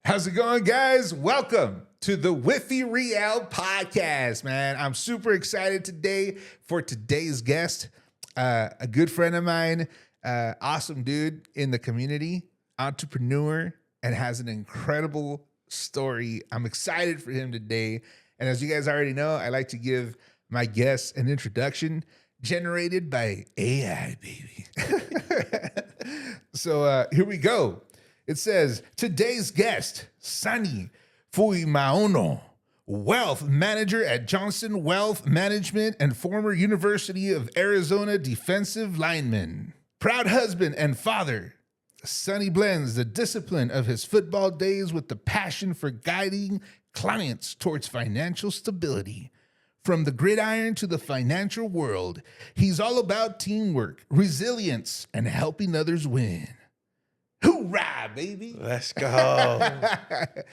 How's it going, guys? Welcome to the WIFFY Real podcast, man. I'm super excited today for today's guest, a good friend of mine, awesome dude in the community, entrepreneur, and has an incredible story. I'm excited for him today. And as you guys already know, I like to give my guests an introduction generated by AI, baby. So here we go. It says, today's guest, Sani Fuimaono, wealth manager at Johnson Wealth Management and former University of Arizona defensive lineman. Proud husband and father, Sani blends the discipline of his football days with the passion for guiding clients towards financial stability. From the gridiron to the financial world, he's all about teamwork, resilience, and helping others win. Hoorah, baby. Let's go.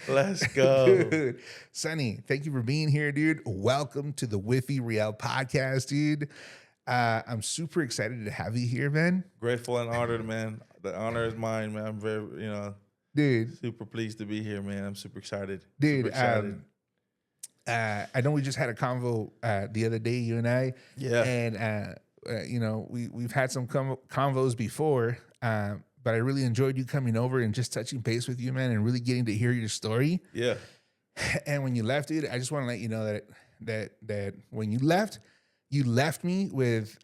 Let's go. Dude, Sani, thank you for being here, dude. Welcome to the WIFFY Real podcast, dude. I'm super excited to have you here, man. Grateful and honored, man. The honor is mine, man. I'm very, dude, super pleased to be here, man. I'm super excited. Dude, super excited. I know we just had a convo the other day, you and I. Yeah. And, we've had some convos before, but I really enjoyed you coming over and just touching base with you, man, and really getting to hear your story. Yeah. And when you left, dude, I just want to let you know that when you left me with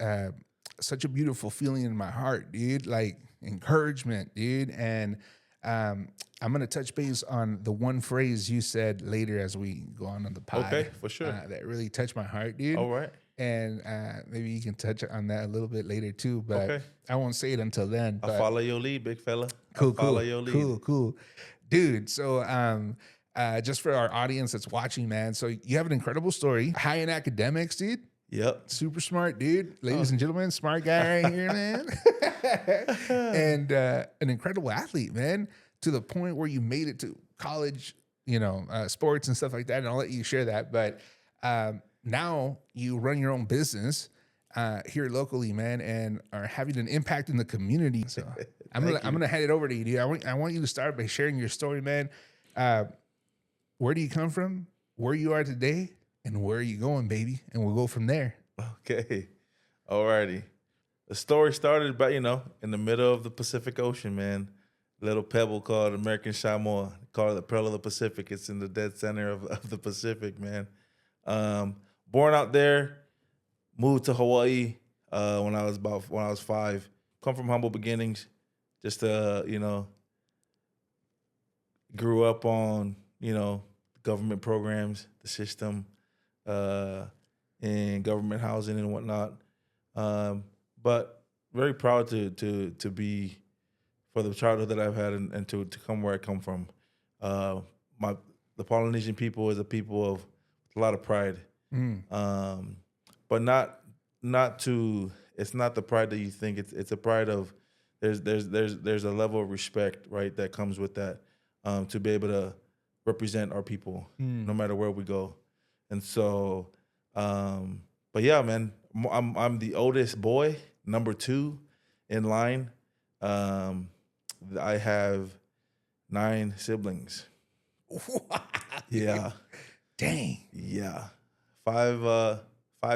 such a beautiful feeling in my heart, dude, like encouragement, dude. And I'm going to touch base on the one phrase you said later as we go on the pod. Okay, for sure. That really touched my heart, dude. All right. And maybe you can touch on that a little bit later too, but okay. I won't say it until then. I'll follow your lead, big fella. Follow your lead. Cool. Dude, so just for our audience that's watching, man, so you have an incredible story. High in academics, dude. Yep. Super smart, dude. Ladies and gentlemen, smart guy right here, man. And an incredible athlete, man, to the point where you made it to college, sports and stuff like that. And I'll let you share that. But now you run your own business here locally, man, and are having an impact in the community. So I'm gonna hand it over to you, dude. I want you to start by sharing your story, man. Where do you come from? Where you are today? And where are you going, baby? And we'll go from there. Okay. Alrighty. The story started by, in the middle of the Pacific Ocean, man. Little pebble called American Samoa. Call it the Pearl of the Pacific. It's in the dead center of the Pacific, man. Born out there, moved to Hawaiʻi when I was 5. Come from humble beginnings. Just grew up on, government programs, the system, in government housing and whatnot. But very proud to be for the childhood that I've had and to come where I come from. The Polynesian people is a people of a lot of pride. But it's not the pride that you think. It's a pride of there's a level of respect, right, that comes with that, to be able to represent our people no matter where we go. And so, but yeah, man, I'm the oldest boy, number 2 in line. I have 9 siblings. Yeah. Dang. Yeah. 5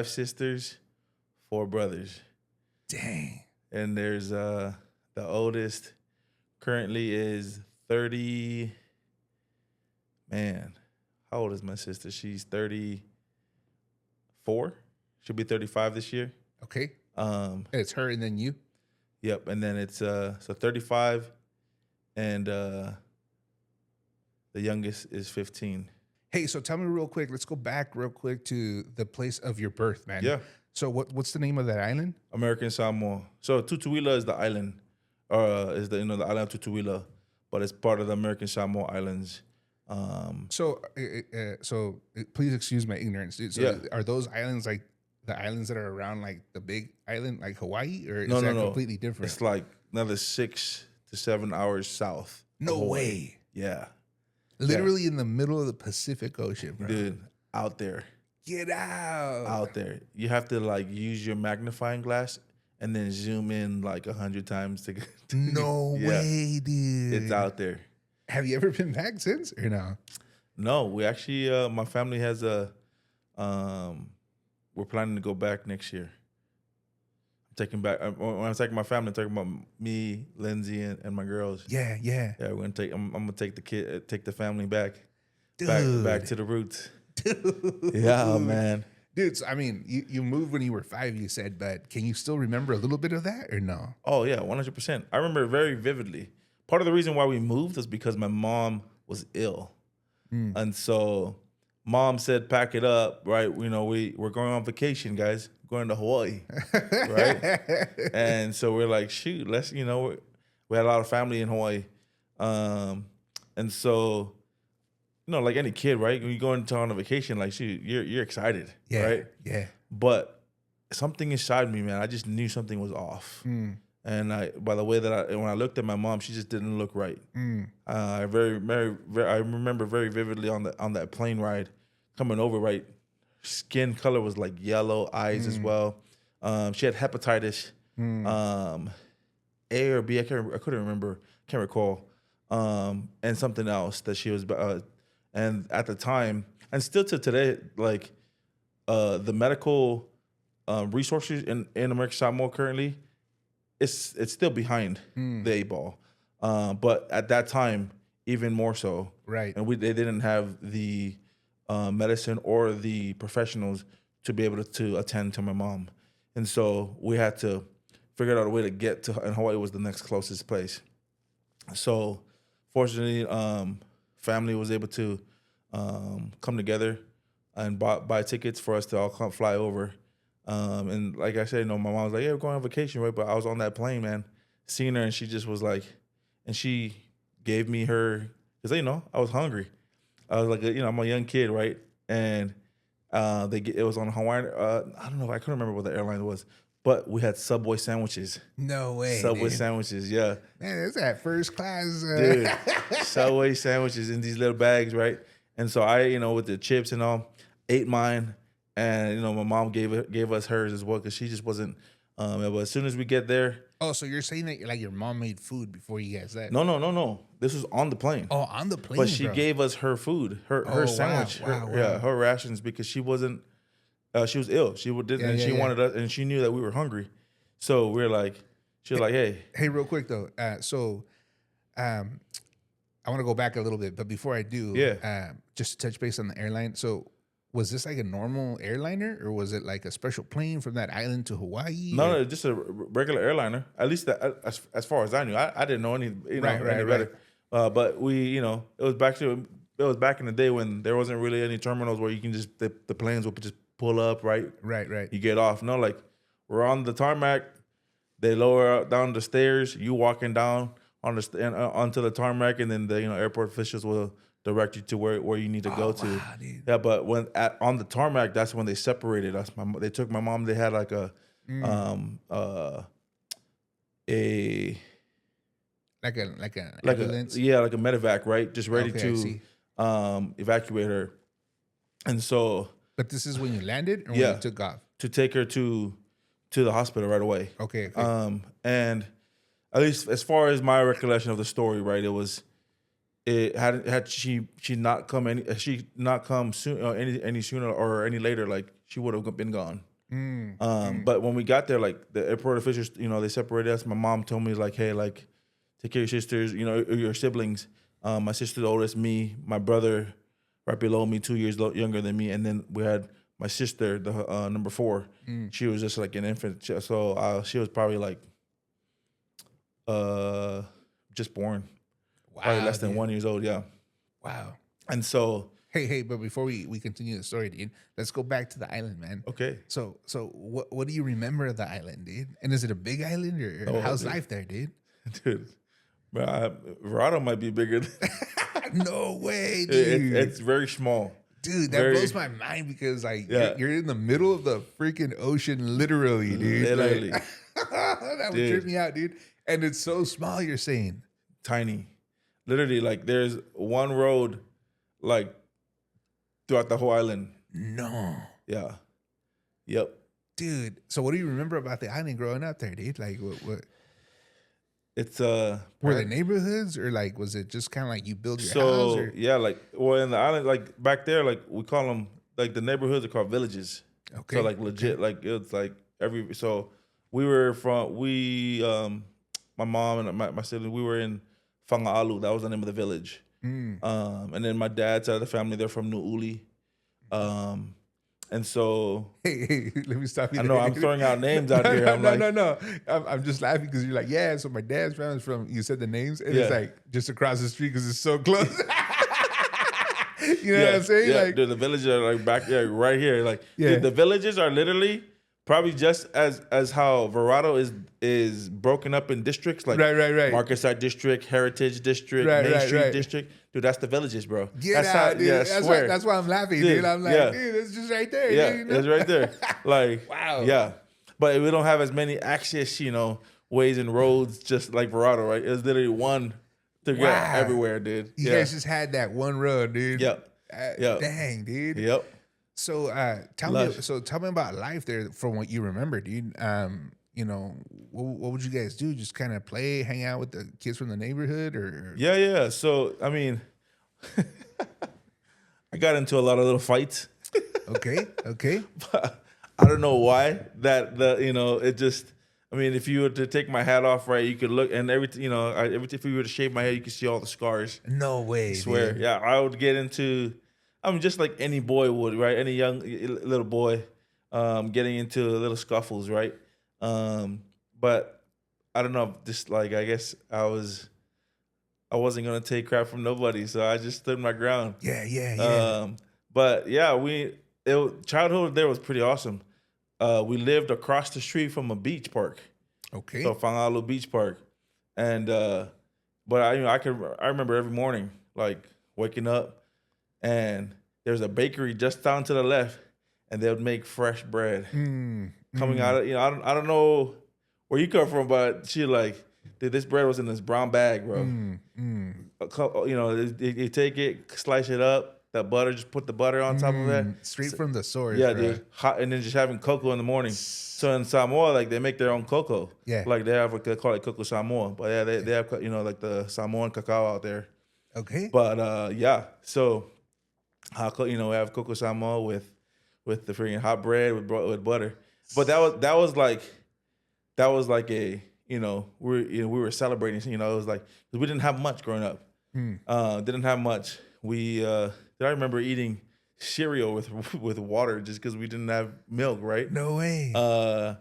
sisters, 4 brothers. Dang. And there's the oldest currently is 30. Man, how old is my sister? She's 34. She'll be 35 this year. Okay. It's her and then you. Yep. And then it's so 35, and the youngest is 15. Hey, so tell me real quick. Let's go back real quick to the place of your birth, man. Yeah. So what's the name of that island? American Samoa. So Tutuila is the island, is the island of Tutuila, but it's part of the American Samoa Islands. So please excuse my ignorance, dude. So Yeah. are those islands like the islands that are around like the big island, like Hawaii, or is No, that no. completely different? It's like another 6 to 7 hours south. No of Hawaii. way. Yeah. Literally in the middle of the Pacific Ocean, bro. Dude, out there. Get out. Out there. You have to like use your magnifying glass and then zoom in like 100 times to No Yeah. way, dude. It's out there. Have you ever been back since or no? No, we actually, my family has we're planning to go back next year. I'm taking back, when I'm taking my family, I'm talking about me, Lindsay, and my girls. Yeah. Yeah, I'm gonna take take the family back, Dude. back to the roots. Dude. Yeah, man. Dude, so, I mean, you moved when you were 5, you said, but can you still remember a little bit of that or no? Oh yeah, 100%. I remember it very vividly. Part of the reason why we moved was because my mom was ill, and so mom said, "Pack it up, right? You know, we're going on vacation, guys, going to Hawaii, right?" And so we're like, "Shoot, let's." You know, we had a lot of family in Hawaii, and so. You know, like any kid, right? When you go on a vacation, like shoot, you're excited, Yeah. right? Yeah. But something inside me, man, I just knew something was off. And by the way that when I looked at my mom, she just didn't look right. I remember very vividly on that plane ride coming over. Right, skin color was like yellow, eyes as well. She had hepatitis, A or B. I couldn't remember, can't recall. And something else that she was. And at the time, and still to today, like the medical resources in American Samoa currently, it's still behind the 8 ball. But at that time, even more so. Right. And they didn't have the medicine or the professionals to be able to attend to my mom. And so we had to figure out a way to get to, and Hawaii was the next closest place. So fortunately, family was able to come together and buy tickets for us to all come fly over. And like I said, you know, my mom was like, "Yeah, we're going on vacation, right?" But I was on that plane, man, seeing her, and she just was like, and she gave me her, because you know I was hungry. I was like, you know, I'm a young kid, right? And it was on Hawaiian. I don't know, I couldn't remember what the airline was, but we had Subway sandwiches. No way. Subway dude. sandwiches, yeah. Man, it's that first class. Dude, Subway sandwiches in these little bags, right? And so I, you know, with the chips and all, ate mine, and you know, my mom gave us hers as well because she just wasn't. But as soon as we get there, Oh, so you're saying that like your mom made food before you guys left? no, this was on the plane. Oh, on the plane, But she bro. gave us her food, her Oh, sandwich, wow. her rations because she wasn't. She was ill. She didn't, and she wanted us, and she knew that we were hungry. So we were like, she was like, "Hey, Hey, real quick though. I want to go back a little bit, but before I do, just to touch base on the airline. So, was this like a normal airliner, or was it like a special plane from that island to Hawaii? no, just a regular airliner. At least as far as I knew, I didn't know any, any better. But we, you know, it was back in the day when there wasn't really any terminals where you can just the planes would just pull up, right? Right. You get off. No, like we're on the tarmac. They lower down the stairs. You walking down on onto the tarmac, and then the airport officials will direct you to where you need to go to. Wow, dude. Yeah, but on the tarmac, that's when they separated us. They took my mom. They had like a ambulance. Like a medevac, right? Just ready to evacuate her. And so, but this is when you landed, or when you took off to take her to the hospital right away. Okay. And at least as far as my recollection of the story, right, had she not come soon any sooner or any later, like she would have been gone. But when we got there, like the airport officials, they separated us. My mom told me like, "Hey, like take care of your sisters, your siblings." My sister the oldest, me, my brother right below me, 2 years younger than me, and then we had my sister, the number 4. She was just like an infant, so she was probably like just born. Wow, probably less than 1 year old. Yeah. Wow. And so, hey, but before we continue the story, dude, let's go back to the island, man. Okay. So what do you remember of the island, dude? And is it a big island, or how's life there, dude? Dude, Verado might be bigger. No way, dude. It's very small. Dude, that blows my mind because you're in the middle of the freaking ocean, literally, dude. Literally. That would trip me out, dude. And it's so small, you're saying. Tiny. Literally, like there's one road like throughout the whole island. No. Yeah. Yep. Dude, so what do you remember about the island growing up there, dude? Like what? It's Were they neighborhoods, or like was it just kind of like you build your house? so Or? yeah, like well in the island, like back there, like we call them like the neighborhoods are called villages. Okay. So like legit, like it's like every so we were from my mom and my sibling, we were in Whangaʻalu. That was the name of the village. And then my dad's side of the family, they're from Nu'uli. And so Hey, let me stop you. I know I'm throwing out names out here. No. I'm just laughing because you're like, yeah. So my dad's family's from. You said the names, and it's Yeah. like just across the street because it's so close. You know what I'm saying? Yeah, Like, dude, the villages are like back there, right here. Like, Yeah. dude, the villages are literally probably just as how Verrado is broken up in districts, like Right. Market District, Heritage District, Right, Main right, Street right. District. Dude, that's the villages, bro. Get that's out, dude. Yeah, I swear. That's why I'm laughing, Dude, dude. I'm like, yeah. dude, it's just right there. Yeah, dude, you know? it's right there. Like, Wow. Yeah, but we don't have as many access, ways and roads just like Verrado, right? It's literally one to Wow. get everywhere, dude. You guys just had that one road, dude. Yep. Yep. Dang, dude. Yep. So tell me about life there from what you remember, dude. What would you guys do? Just kind of play, hang out with the kids from the neighborhood, or Yeah. So I mean, I got into a lot of little fights. Okay. But I don't know why it just. I mean, if you were to take my hat off, right, you could look and if you were to shave my head, you could see all the scars. No way. I swear. Dude. Yeah, I would get into. I mean, just like any boy would, right? Any young little boy, getting into little scuffles, right? But I don't know, just like I guess I wasn't gonna take crap from nobody, so I just stood my ground. Yeah. But yeah, childhood there was pretty awesome. We lived across the street from a beach park. Okay. So Whangaʻalu Beach Park, and but I remember every morning like waking up, and there's a bakery just down to the left, and they would make fresh bread coming out of I don't know where you come from, but she like, dude, this bread was in this brown bag, bro. They take it, slice it up. That butter, just put the butter on top of it. Straight from the source. Yeah, bro. dude. Hot, and then just having cocoa in the morning. So in Samoa, like they make their own cocoa. Yeah. Like they have they call it cocoa Samoa. But yeah, they have like the Samoan cacao out there. Okay. But yeah, so we have cocoa Samoa with the freaking hot bread with butter. But that was like a we were celebrating. It was like, 'cause we didn't have much growing up. Didn't have much. I remember eating cereal with water just because we didn't have milk, right? No way. But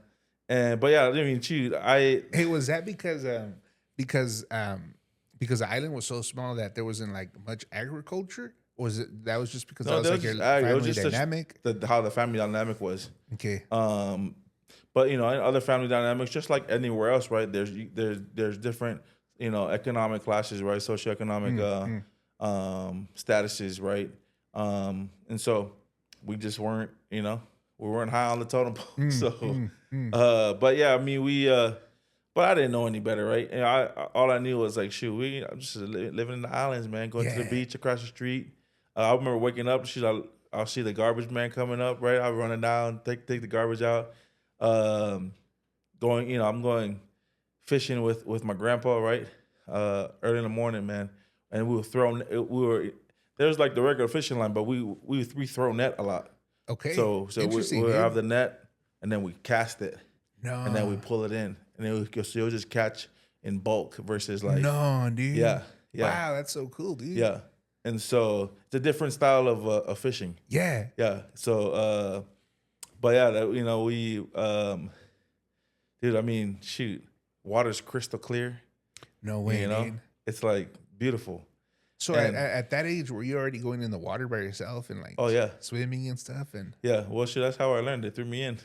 yeah, I mean, shoot, Hey, was that because the island was so small that there wasn't like much agriculture? Or was that was just because that was like your family dynamic? How the family dynamic was. Okay. But other family dynamics, just like anywhere else, right? There's different economic classes, right? Socioeconomic statuses, right? And so we just weren't, we weren't high on the totem pole. But yeah, I mean, but I didn't know any better, right? And all I knew was like, shoot, I'm just living in the islands, man, going to the beach across the street. I remember waking up, I'll see the garbage man coming up, right? I'll running down, take the garbage out. I'm going fishing with my grandpa, right? Early in the morning, man. And there was like the regular fishing line, but we throw net a lot. Okay. So we have the net, and then we cast it. No. And then we pull it in, and you'll just catch in bulk versus like. No, dude. Yeah. Wow, that's so cool, dude. Yeah. And so it's a different style of fishing. Yeah. Yeah. So, but yeah, dude, I mean, shoot, water's crystal clear. No way, dude. It's like beautiful. So at that age, were you already going in the water by yourself and like oh yeah, swimming and stuff? And yeah, well, shit, that's how I learned. They threw me in.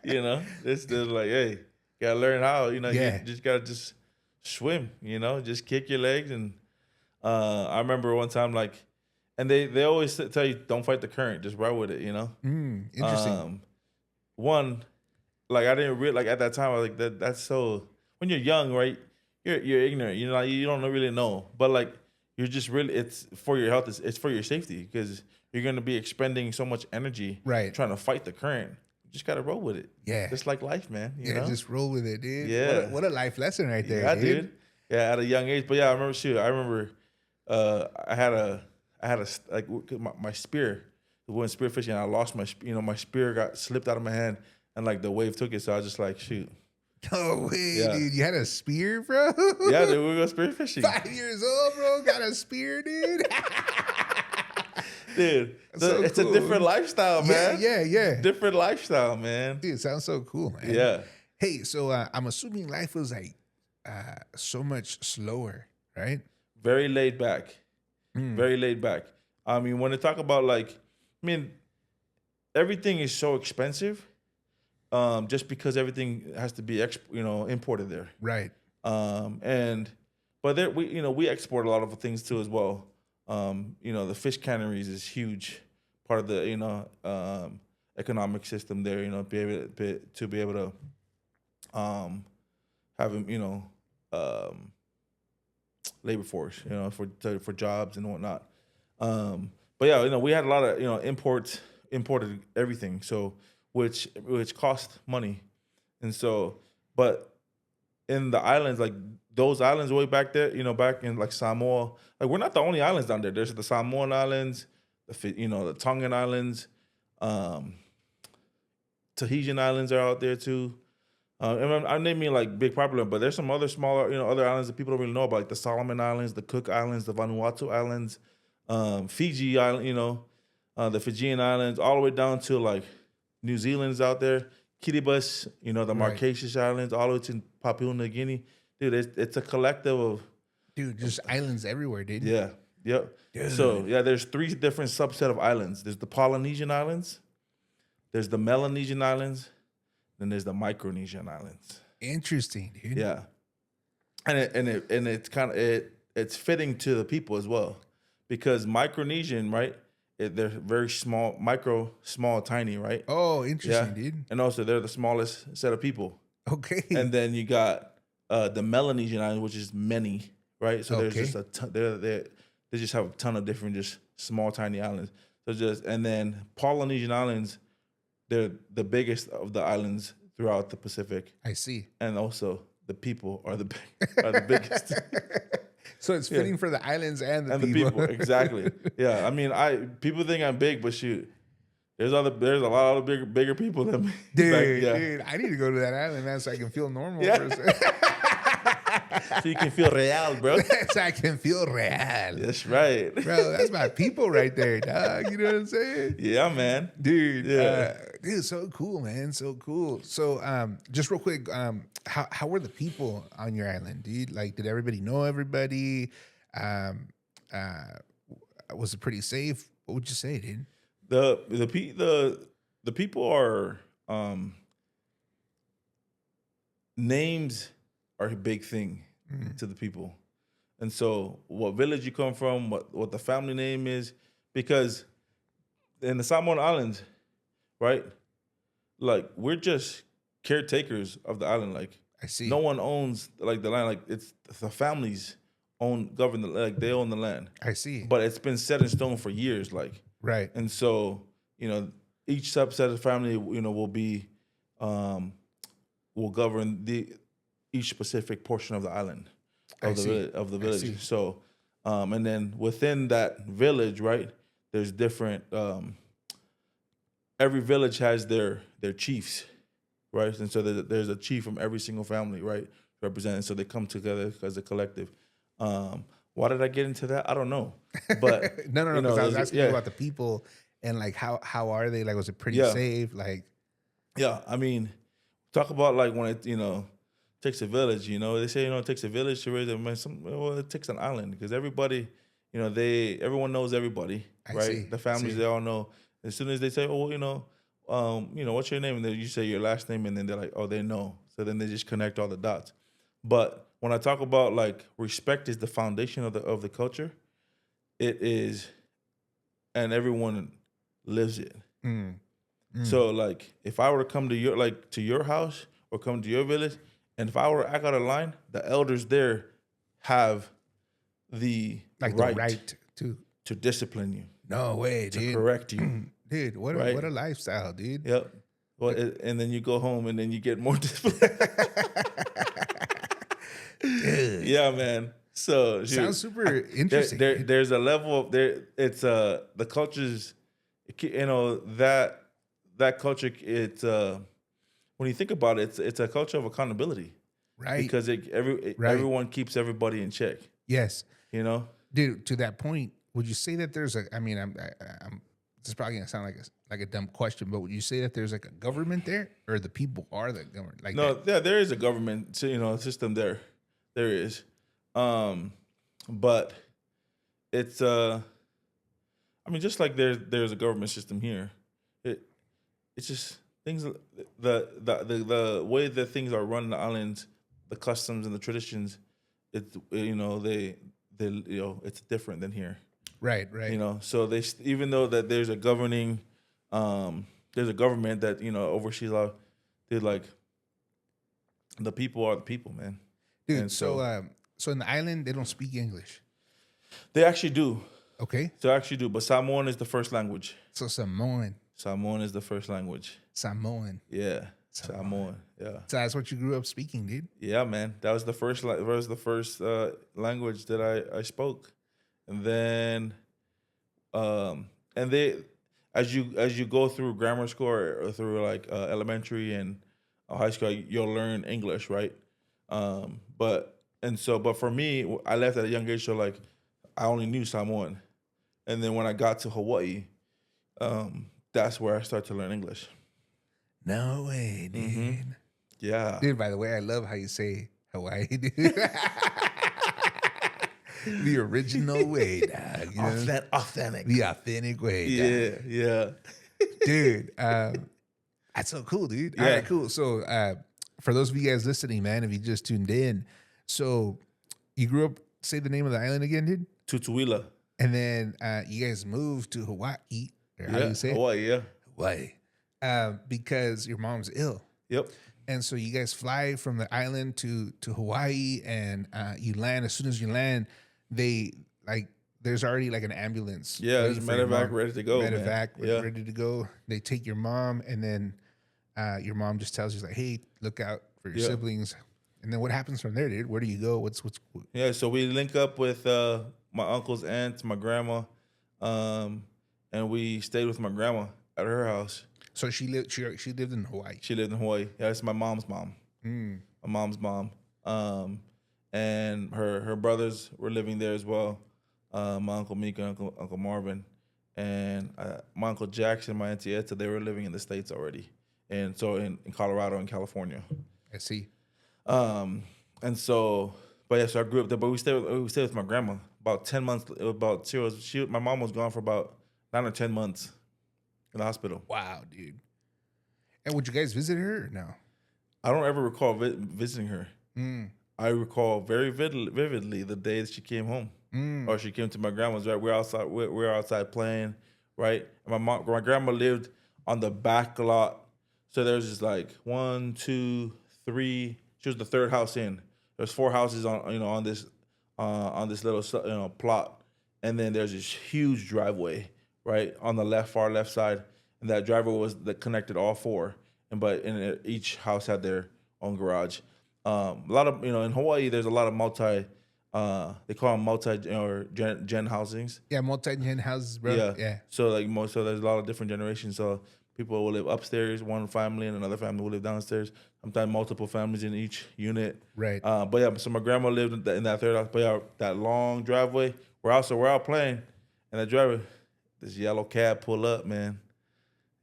It's just like, hey, gotta learn how. You just gotta just swim. Just kick your legs. And I remember one time, like, and they always tell you don't fight the current, just ride with it. Interesting. One, like I didn't really like at that time. I was like that's so when you're young, right? You're ignorant. You don't really know, but like you're just really it's for your health. It's for your safety because you're gonna be expending so much energy, right? Trying to fight the current. just gotta roll with it. Yeah. Just like life, man. You know? Just roll with it, dude. Yeah. What a life lesson right there, Yeah, dude. dude. Yeah, at a young age. But yeah, I remember I had a like my spear. We went spear fishing. And I lost my spear got slipped out of my hand, and like the wave took it. So I was just like, shoot. No way, Yeah. dude. You had a spear, bro? Yeah, dude, we go spear fishing. 5 years old, bro. Got a spear, dude. Dude, So it's cool. a different lifestyle, man. Yeah. Different lifestyle, man. Dude, it sounds so cool, man. Yeah. Hey, so I'm assuming life was like so much slower, right? Very laid back. Very laid back. I mean, when they talk about everything is so expensive, just because everything has to be imported there. Right. But there we export a lot of things too as well. The fish canneries is huge part of the economic system there. To be able to have labor force, for jobs and whatnot. But yeah, we had a lot of imported everything, so which cost money, and so but in the islands, like those islands way back there, back in like Samoa, like we're not the only islands down there. There's the Samoan Islands, the Tongan Islands, Tahitian Islands are out there too. And I'm naming like big popular, but there's some other smaller, other islands that people don't really know about, like the Solomon Islands, the Cook Islands, the Vanuatu Islands, Fiji Island, the Fijian Islands, all the way down to like New Zealand's out there, Kiribati, the Marquesas Islands, all the way to Papua New Guinea. Dude, it's a collective of... Dude, just islands everywhere, dude. Yeah, yep. Dude. So, yeah, there's 3 different subset of islands. There's the Polynesian Islands, there's the Melanesian Islands, then there's the Micronesian Islands. Interesting, dude. Yeah. And it's kind of it's fitting to the people as well, because Micronesian, right? They're very small, small, tiny, right? Oh, interesting, dude. And also they're the smallest set of people. Okay. And then you got the Melanesian Islands, which is many, right? So there's just a ton, they just have a ton of different, just small, tiny islands. And then Polynesian Islands, they're the biggest of the islands throughout the Pacific. I see. And also the people are the biggest. So it's fitting for the islands and the people. people. Exactly. Yeah. I mean, people think I'm big, but shoot, there's a lot of bigger people than me. Dude, I need to go to that island, man, so I can feel normal for a second. So you can feel real, bro. So I can feel real. That's right. Bro, that's my people right there, dog. You know what I'm saying? Yeah, man. Dude. Yeah. Dude, so cool, man. So cool. So just real quick, how were the people on your island, dude? Like, did everybody know everybody? Was it pretty safe? What would you say, dude? The people are names are a big thing to the people. And so what village you come from, what the family name is, because in the Samoan Islands, right? Like, we're just caretakers of the island. Like, I see. No one owns like the land. Like, it's the families govern they own the land. I see. But it's been set in stone for years, like. Right. And so, each subset of the family, will be will govern each specific portion of the island of the village. So, and then within that village, right, there's different. Every village has their chiefs, right, and so there's a chief from every single family, right, represented. So they come together as a collective. Why did I get into that? I don't know, but no. Because I was asking you about the people and like how are they? Like, was it pretty safe? Like, yeah, I mean, talk about like when it takes a village. They say it takes a village to raise a man. Well, it takes an island because everybody, everyone knows everybody, right? The families they all know. As soon as they say, what's your name, and then you say your last name, and then they're like, oh, they know. So then they just connect all the dots. But when I talk about like respect is the foundation of the culture, it is, and everyone lives it. So like if I were to come to your house or come to your village, and if I were to act out of line, the elders there have the right to discipline you. No way, dude. To correct you. Dude, what a lifestyle, dude. Yep. Well, and then you go home and then you get more discipline. Dude. Yeah, man. So Sounds super interesting. there's a level of there. It's the cultures, you know, that culture. It's when you think about it, it's a culture of accountability, right? Because everyone keeps everybody in check. Yes, You know, dude. To that point, would you say that there's a? I mean, I'm this is probably gonna sound like a dumb question, but would you say that there's like a government there, or the people are the government? Like no, that? yeah, there is a government, system there. There is, but it's I mean, just like there's a government system here. It's just things, the way that things are run in the islands, the customs and the traditions. It's it's different than here. Right. So even though that there's a governing, there's a government that oversees all, dude, like the people are the people, man. Dude, And so in the island they don't speak English. they actually do. Okay. They actually do, but Samoan is the first language. So Samoan. Samoan is the first language. Samoan. Yeah, Samoan. Yeah. So that's what you grew up speaking, dude. Yeah, man. That was the first. Language that I spoke, and then, and they, as you go through grammar school or through like elementary and high school, you'll learn English, right? But for me, I left at a young age, so like I only knew Samoan, and then when I got to Hawaii, that's where I started to learn English. No way, dude. Mm-hmm. Yeah. Dude, by the way, I love how you say Hawaii, dude. The original way, dog. You know? Authentic. The authentic way, dog. Yeah. Dude, that's so cool, dude. Yeah. All right, cool. So for those of you guys listening, man, if you just tuned in, so you grew up, say the name of the island again, dude? Tutuila. And then you guys moved to Hawaii. Or how do you say it? Hawaii, yeah. Hawaii. Because your mom's ill. Yep. And so you guys fly from the island to Hawaii, and you land. As soon as you land, there's already like an ambulance. Yeah, there's a medevac ready to go. Medevac ready to go. They take your mom, and then your mom just tells you like, "Hey, look out for your siblings." And then what happens from there, dude? Where do you go? Yeah, so we link up with my uncle's aunt, my grandma, and we stayed with my grandma at her house. So she lived in Hawaii. She lived in Hawaii. Yeah, it's my mom's mom. My mom's mom. And her brothers were living there as well. My Uncle Mika, Uncle Marvin, and my Uncle Jackson, my Auntie Etta, they were living in the States already. And so in Colorado and California. I see. And so, but yeah, so I grew up there, but we stayed with my grandma about 10 months, my mom was gone for about 9 or 10 months in the hospital. Wow, dude. And would you guys visit her or no? I don't ever recall visiting her. I recall very vividly the day that she came home, or she came to my grandma's. Right, we're outside playing, right. And my grandma lived on the back lot, so there's just like 1, 2, 3. She was the third house in. There's 4 houses on this little plot, and then there's this huge driveway right on the far left side, and that driveway that connected all 4. But each house had their own garage. A lot of in Hawaii, there's a lot of they call them gen housings. Yeah, multi-gen houses, bro. Yeah. So there's a lot of different generations. So people will live upstairs, one family, and another family will live downstairs. Sometimes multiple families in each unit. Right. But yeah, so my grandma lived in that third house. But yeah, that long driveway. We're out playing, and that driveway, this yellow cab pull up, man.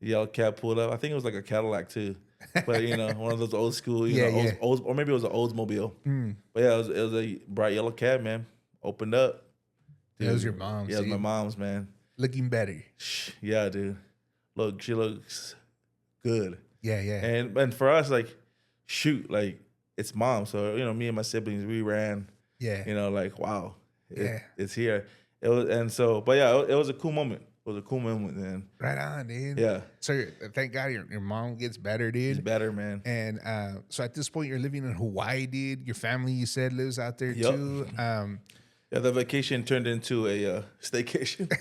Yellow cab pulled up. I think it was like a Cadillac too, but one of those old school, Olds, or maybe it was an Oldsmobile. But yeah, it was a bright yellow cab, man. Opened up. Dude. That was your mom's. Yeah, it was my mom's, man. Looking better. Yeah, dude. Look, she looks good. Yeah. And for us, like, shoot, like it's mom. So me and my siblings, we ran. Yeah. Like wow, it's here. It was, but yeah, it was a cool moment. It was a cool moment, man. Right on, dude. Yeah. So thank God your mom gets better, dude. She's better, man. And so at this point, you're living in Hawaii, dude. Your family, you said, lives out there too. Yeah, the vacation turned into a staycation.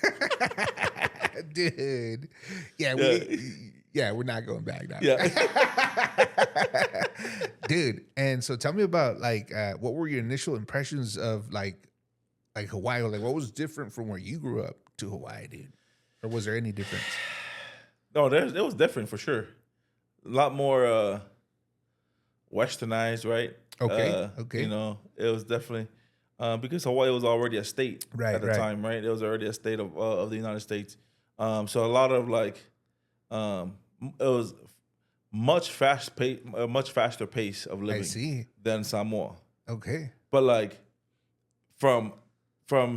Dude. Yeah, Yeah, we're not going back now. Yeah. Dude. And so tell me about like what were your initial impressions of like Hawaii? Like what was different from where you grew up to Hawaii, dude? Or was there any difference? No, it was different for sure. A lot more westernized, right? Okay. Okay. You know, it was definitely because Hawaii was already a state at the time, right? It was already a state of the United States. So a lot of like it was much faster pace of I living see. than Samoa. Okay. But like from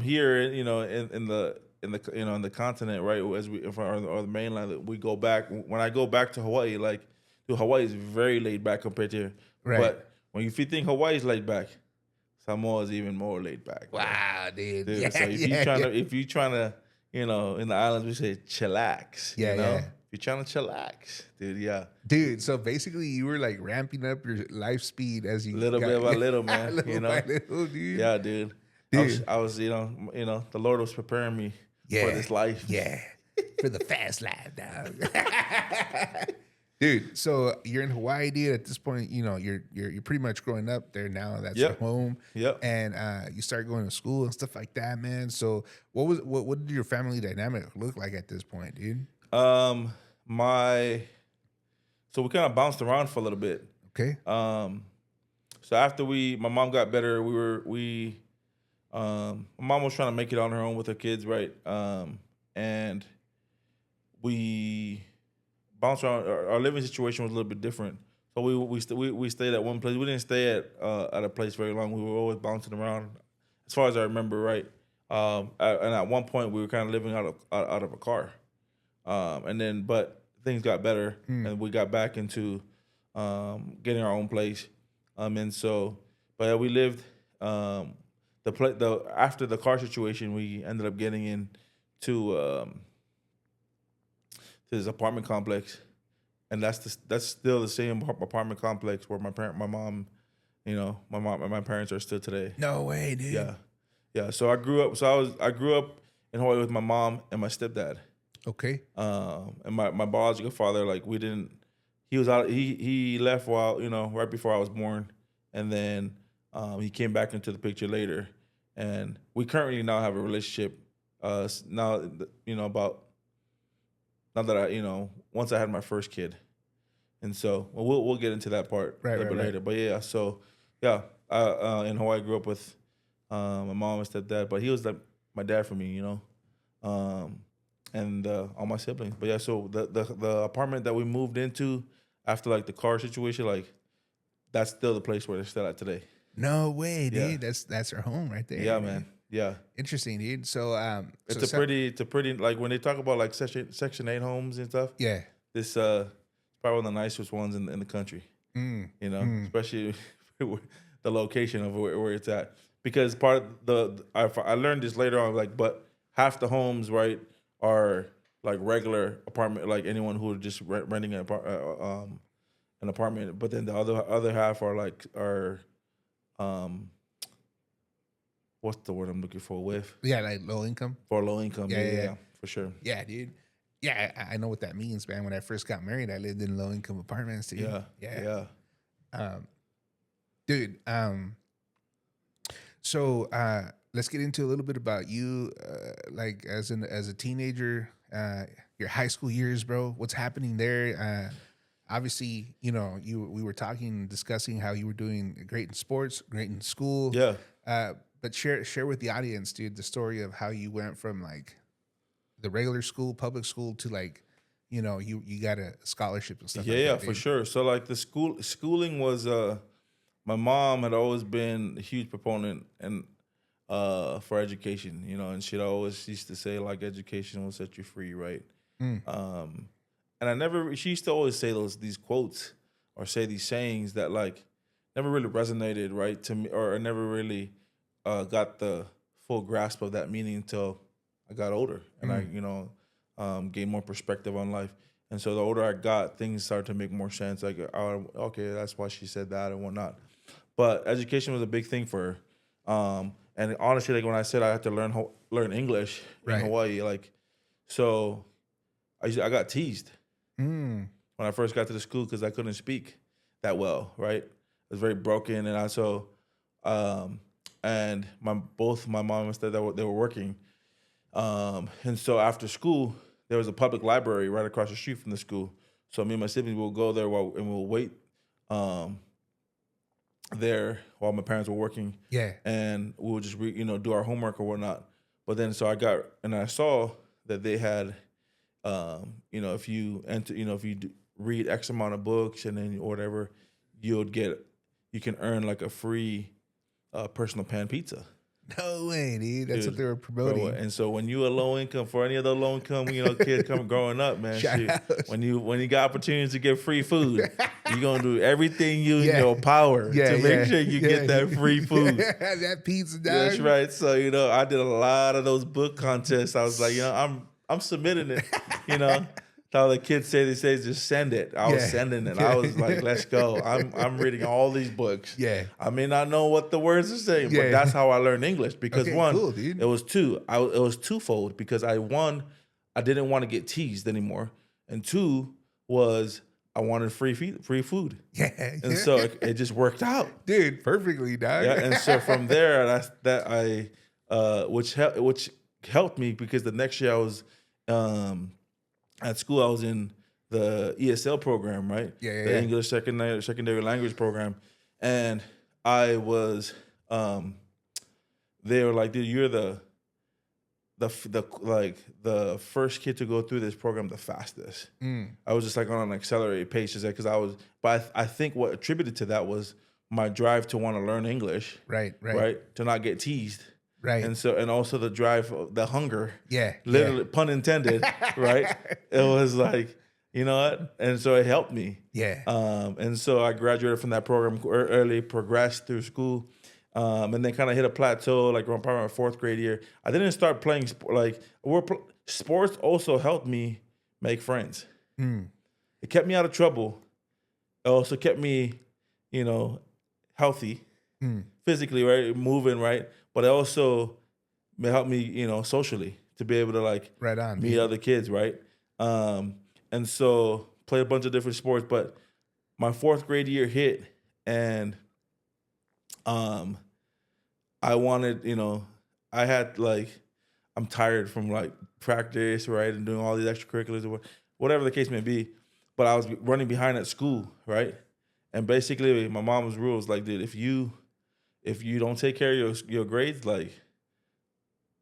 here, you know, in the continent, right? As we or the mainland, we go back. When I go back to Hawaii, like, dude, Hawaii is very laid back compared to here. Right. But if you think Hawaii is laid back, Samoa is even more laid back. Bro. Wow, dude. Dude, Yeah, so if you trying to, you know, in the islands we say chillax. Yeah, you know? yeah. If you're trying to chillax, dude, yeah. Dude, so basically you were like ramping up your life speed as you Little bit by little, man. little you know, by little, dude. yeah, dude. I was, you know, the Lord was preparing me for this life. Yeah, for the fast life, dog. Dude, so you're in Hawaii, dude. At this point, you know you're pretty much growing up there now. That's your home. Yep. And you start going to school and stuff like that, man. So what did your family dynamic look like at this point, dude? So we kind of bounced around for a little bit. Okay. So after my mom got better, my mom was trying to make it on her own with her kids, right? And we bounced around. Our living situation was a little bit different. So we stayed at one place. We didn't stay at a place very long. We were always bouncing around, as far as I remember, right? And at one point we were kind of living out of a car. But things got better, and we got back into getting our own place. But we lived after the car situation, we ended up getting into this apartment complex, and that's still the same apartment complex where my mom and my parents are still today. No way, dude. Yeah. So I grew up in Hawaii with my mom and my stepdad. Okay. And my biological father, like, he left right before I was born, and then he came back into the picture later, and we currently now have a relationship. Once I had my first kid, and so we'll get into that part a little bit later. But yeah, so yeah, in Hawaii I grew up with my mom and stepdad, but he was like my dad for me, you know. And all my siblings. But yeah, so the apartment that we moved into after like the car situation, like, that's still the place where they're still at today. No way, dude. Yeah. That's her home right there. Yeah, dude. man. Yeah. Interesting, dude. So It's a pretty like when they talk about like Section 8 homes and stuff. Yeah. This probably one of the nicest ones in the country. You know, especially the location of where it's at. Because I learned this later on, like, but half the homes, right, are like regular apartment, like anyone who are just renting an apartment. But then the other half are what's the word I'm looking for? Yeah, like low income. For low income. Yeah, for sure. Yeah, dude. Yeah, I know what that means, man. When I first got married, I lived in low income apartments, dude. Yeah. Dude. So let's get into a little bit about you, like as a teenager, your high school years, bro. What's happening there? Obviously, you know, we were discussing how you were doing great in sports, great in school. Yeah. But share with the audience, dude, the story of how you went from like the regular school, public school, to like, you know, you got a scholarship and stuff. Yeah, like that, for sure. So like the schooling was my mom had always been a huge proponent and for education, you know, and she'd always used to say like education will set you free, right? And she used to always say these quotes or say these sayings that like never really resonated, right, to me, or I never really got the full grasp of that meaning until I got older and I, you know, gained more perspective on life. And so the older I got, things started to make more sense. Like, oh, okay, that's why she said that and whatnot. But education was a big thing for her. And honestly, like when I said I had to learn English in Hawaii, like, so I got teased. when I first got to the school because I couldn't speak that well, right? I was very broken, and and both my mom and dad they were working, and so after school there was a public library right across the street from the school. So me and my siblings will go there and we'll wait there while my parents were working. Yeah. And we'll just do our homework or whatnot. But then I saw that they had if you enter, if you read X amount of books and then or whatever, you can earn like a free personal pan pizza. No way, dude. That's what they were promoting. Bro, and so when you are low income, for any of the low income, kids growing up, man, when you got opportunities to get free food, you're gonna do everything in your power to make sure you get that free food. That pizza, dog. That's right. So I did a lot of those book contests. I was like, I'm submitting it. How the kids say just send it. I was sending it. I was like, let's go. I'm reading all these books. Yeah. I may not know what the words are saying, but that's how I learned English. Because one, cool, dude. it was twofold. Because I didn't want to get teased anymore, and two was I wanted free food. Yeah. And so it just worked out, dude. Perfectly, dog. Yeah. And so from there, which helped me because the next year I was. At school, I was in the ESL program, right? The English secondary language program, and I was. They were like, "Dude, you're the first kid to go through this program the fastest." I was just like on an accelerated pace, just because I was. But I think what attributed to that was my drive to want to learn English, right, to not get teased. Right. And also the drive, the hunger. Yeah. Literally, pun intended, right? It was like, you know what? And so it helped me. Yeah. And so I graduated from that program early, progressed through school, and then kind of hit a plateau, like around probably my fourth grade year. I didn't start playing, sports also helped me make friends. It kept me out of trouble. It also kept me, healthy, physically, right? Moving, right? But it also helped me, socially to be able to meet other kids, right? And so played a bunch of different sports. But my fourth grade year hit, and I wanted, I had I'm tired from practice, right, and doing all these extracurriculars or whatever the case may be. But I was running behind at school, right? And basically, my mom's rule was like, dude, if you don't take care of your grades,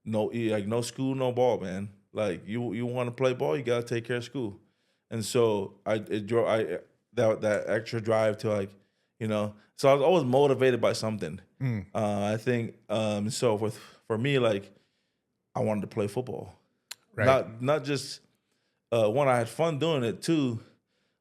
no school, no ball, man. You want to play ball, you gotta take care of school. And so that extra drive to so I was always motivated by something. I think so for me, I wanted to play football, right? Not just one, I had fun doing it. Two,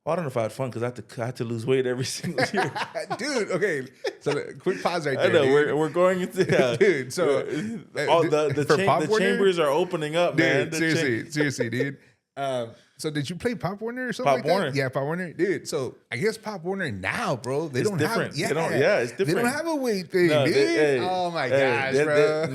I don't know if I had fun because I had to lose weight every single year. Dude, okay. So quick pause right there. I know, we're going into dude, so the chambers are opening up, dude, man. Seriously, dude. So did you play Pop Warner or something Warner. That? Yeah, Pop Warner. Dude, so I guess Pop Warner now, bro, it's different. Have... it's different. They don't have a weight thing, dude. Oh, my gosh, bro.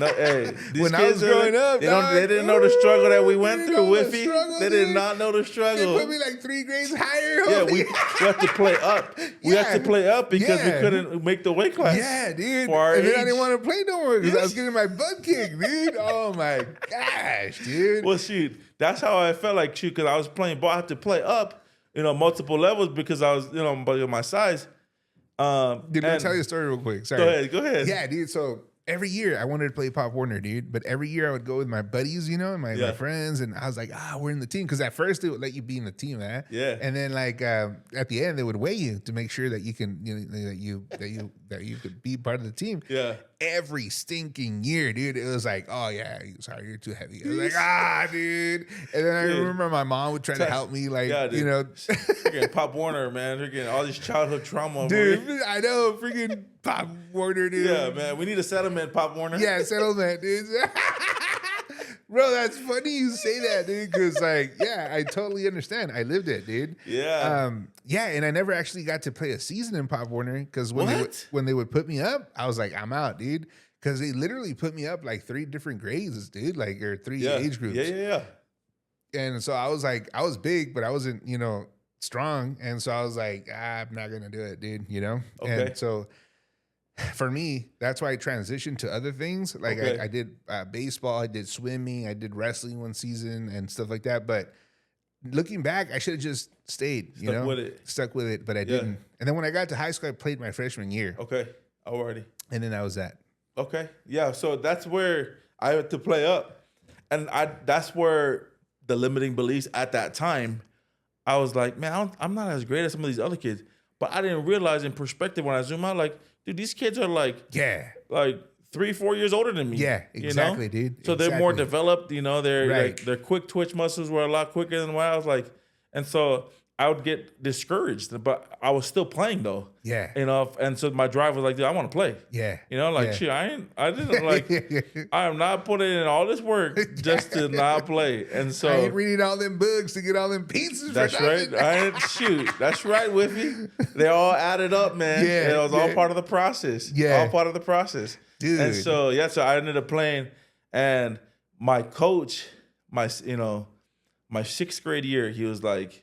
When I was growing up, they didn't know the struggle that we went through, WIFFY. They did not know the struggle. They put me 3 grades higher. Yeah, we had to play up. We had to play up because we couldn't make the weight class. Yeah, dude. And then I didn't want to play no more because I was getting my butt kicked, dude. Oh, my gosh, dude. Well, shoot. That's how I felt because I was playing ball. I had to play up, multiple levels because I was, my size. Dude, let me tell you a story real quick. Sorry. Go ahead. Yeah, dude. So every year I wanted to play Pop Warner, dude. But every year I would go with my buddies, and my friends, and I was like, we're in the team. Because at first they would let you be in the team, man. Yeah. And then at the end they would weigh you to make sure that you can, that you could be part of the team. Yeah. Every stinking year, dude, it was like, oh yeah, sorry, you're too heavy. I was like, dude. And then I remember my mom would try to help me, freaking Pop Warner, man. They're getting all these childhood trauma, dude. I know, freaking Pop Warner, dude. Yeah, man, we need a settlement, Pop Warner. Yeah, settlement, dude. Bro, that's funny you say that, dude, because I totally understand. I lived it, dude. Yeah. And I never actually got to play a season in Pop Warner because when they would put me up, I was like, I'm out, dude. Because they literally put me up 3 different grades, dude, or 3 age groups. Yeah. And so I was like, I was big, but I wasn't, strong. And so I was like, I'm not going to do it, dude, Okay. And so for me, that's why I transitioned to other things. Like Okay. I did baseball, I did swimming, I did wrestling one season and stuff like that. But looking back, I should have just stayed, stuck with it, but I didn't. And then when I got to high school, I played my freshman year. Okay. Alrighty. And then that was that. Okay. Yeah. So that's where I had to play up. And that's where the limiting beliefs at that time, I was like, man, I'm not as great as some of these other kids. But I didn't realize in perspective when I zoom out, like, dude, these kids are like 3-4 years older than me. Yeah, exactly, dude. So they're more developed, they're Right. like their quick twitch muscles were a lot quicker than what I was like. And so I would get discouraged, but I was still playing though. Yeah. And so my drive was like, dude, I want to play. Yeah. Shit, I didn't like, I am not putting in all this work just to not play. And so I ain't reading all them books to get all them pizzas. That's right. That's right, WIFFY. They all added up, man. Yeah. It was all part of the process. Yeah. All part of the process. Dude. And so, so I ended up playing. And my coach, my 6th grade year, he was like,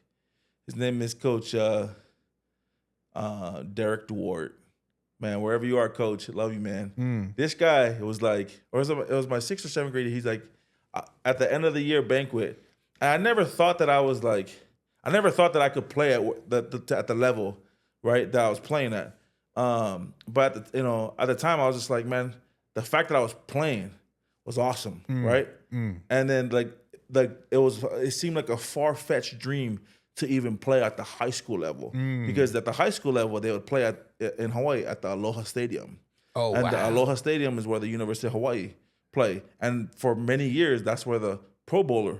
his name is Coach Derek DeWart. Man, wherever you are, Coach, love you, man. This guy, it was like, it was my 6th or 7th grade. He's like, at the end of the year banquet, and I never thought that I could play at the level, right, that I was playing at. But at the time, I was just like, man, the fact that I was playing was awesome, right? And then it seemed like a far-fetched dream to even play at the high school level, because at the high school level they would play in Hawaii at the Aloha Stadium. Oh, and wow. the Aloha Stadium is where the University of Hawaii play, and for many years that's where the Pro Bowl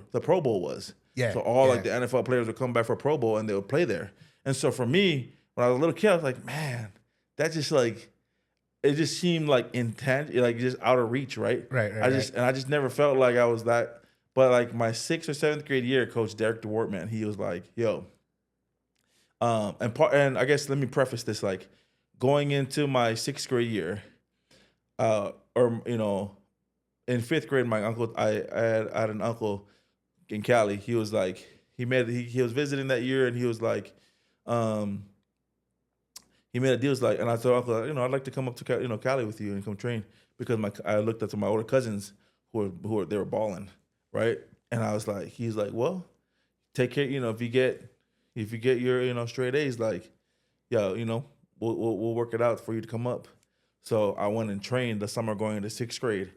was. Yeah. So all like the NFL players would come back for Pro Bowl and they would play there. And so for me, when I was a little kid, I was like, man, that just like, it just seemed like intangible, like just out of reach, right? Right. I just never felt like I was that. But like my 6th or 7th grade year, Coach Derek DeWart, man, he was like, yo, and I guess let me preface this, like going into my 6th grade year, in 5th grade, my uncle, I had an uncle in Cali. He was like, he was visiting that year, and he was like, he made a deal. Was like, and I told Uncle, I'd like to come up to Cali with you and come train, because I looked up to my older cousins who were balling. Right. And I was like, he's like, well, take care. If you get your, straight A's, like, we'll work it out for you to come up. So I went and trained the summer going into 6th grade.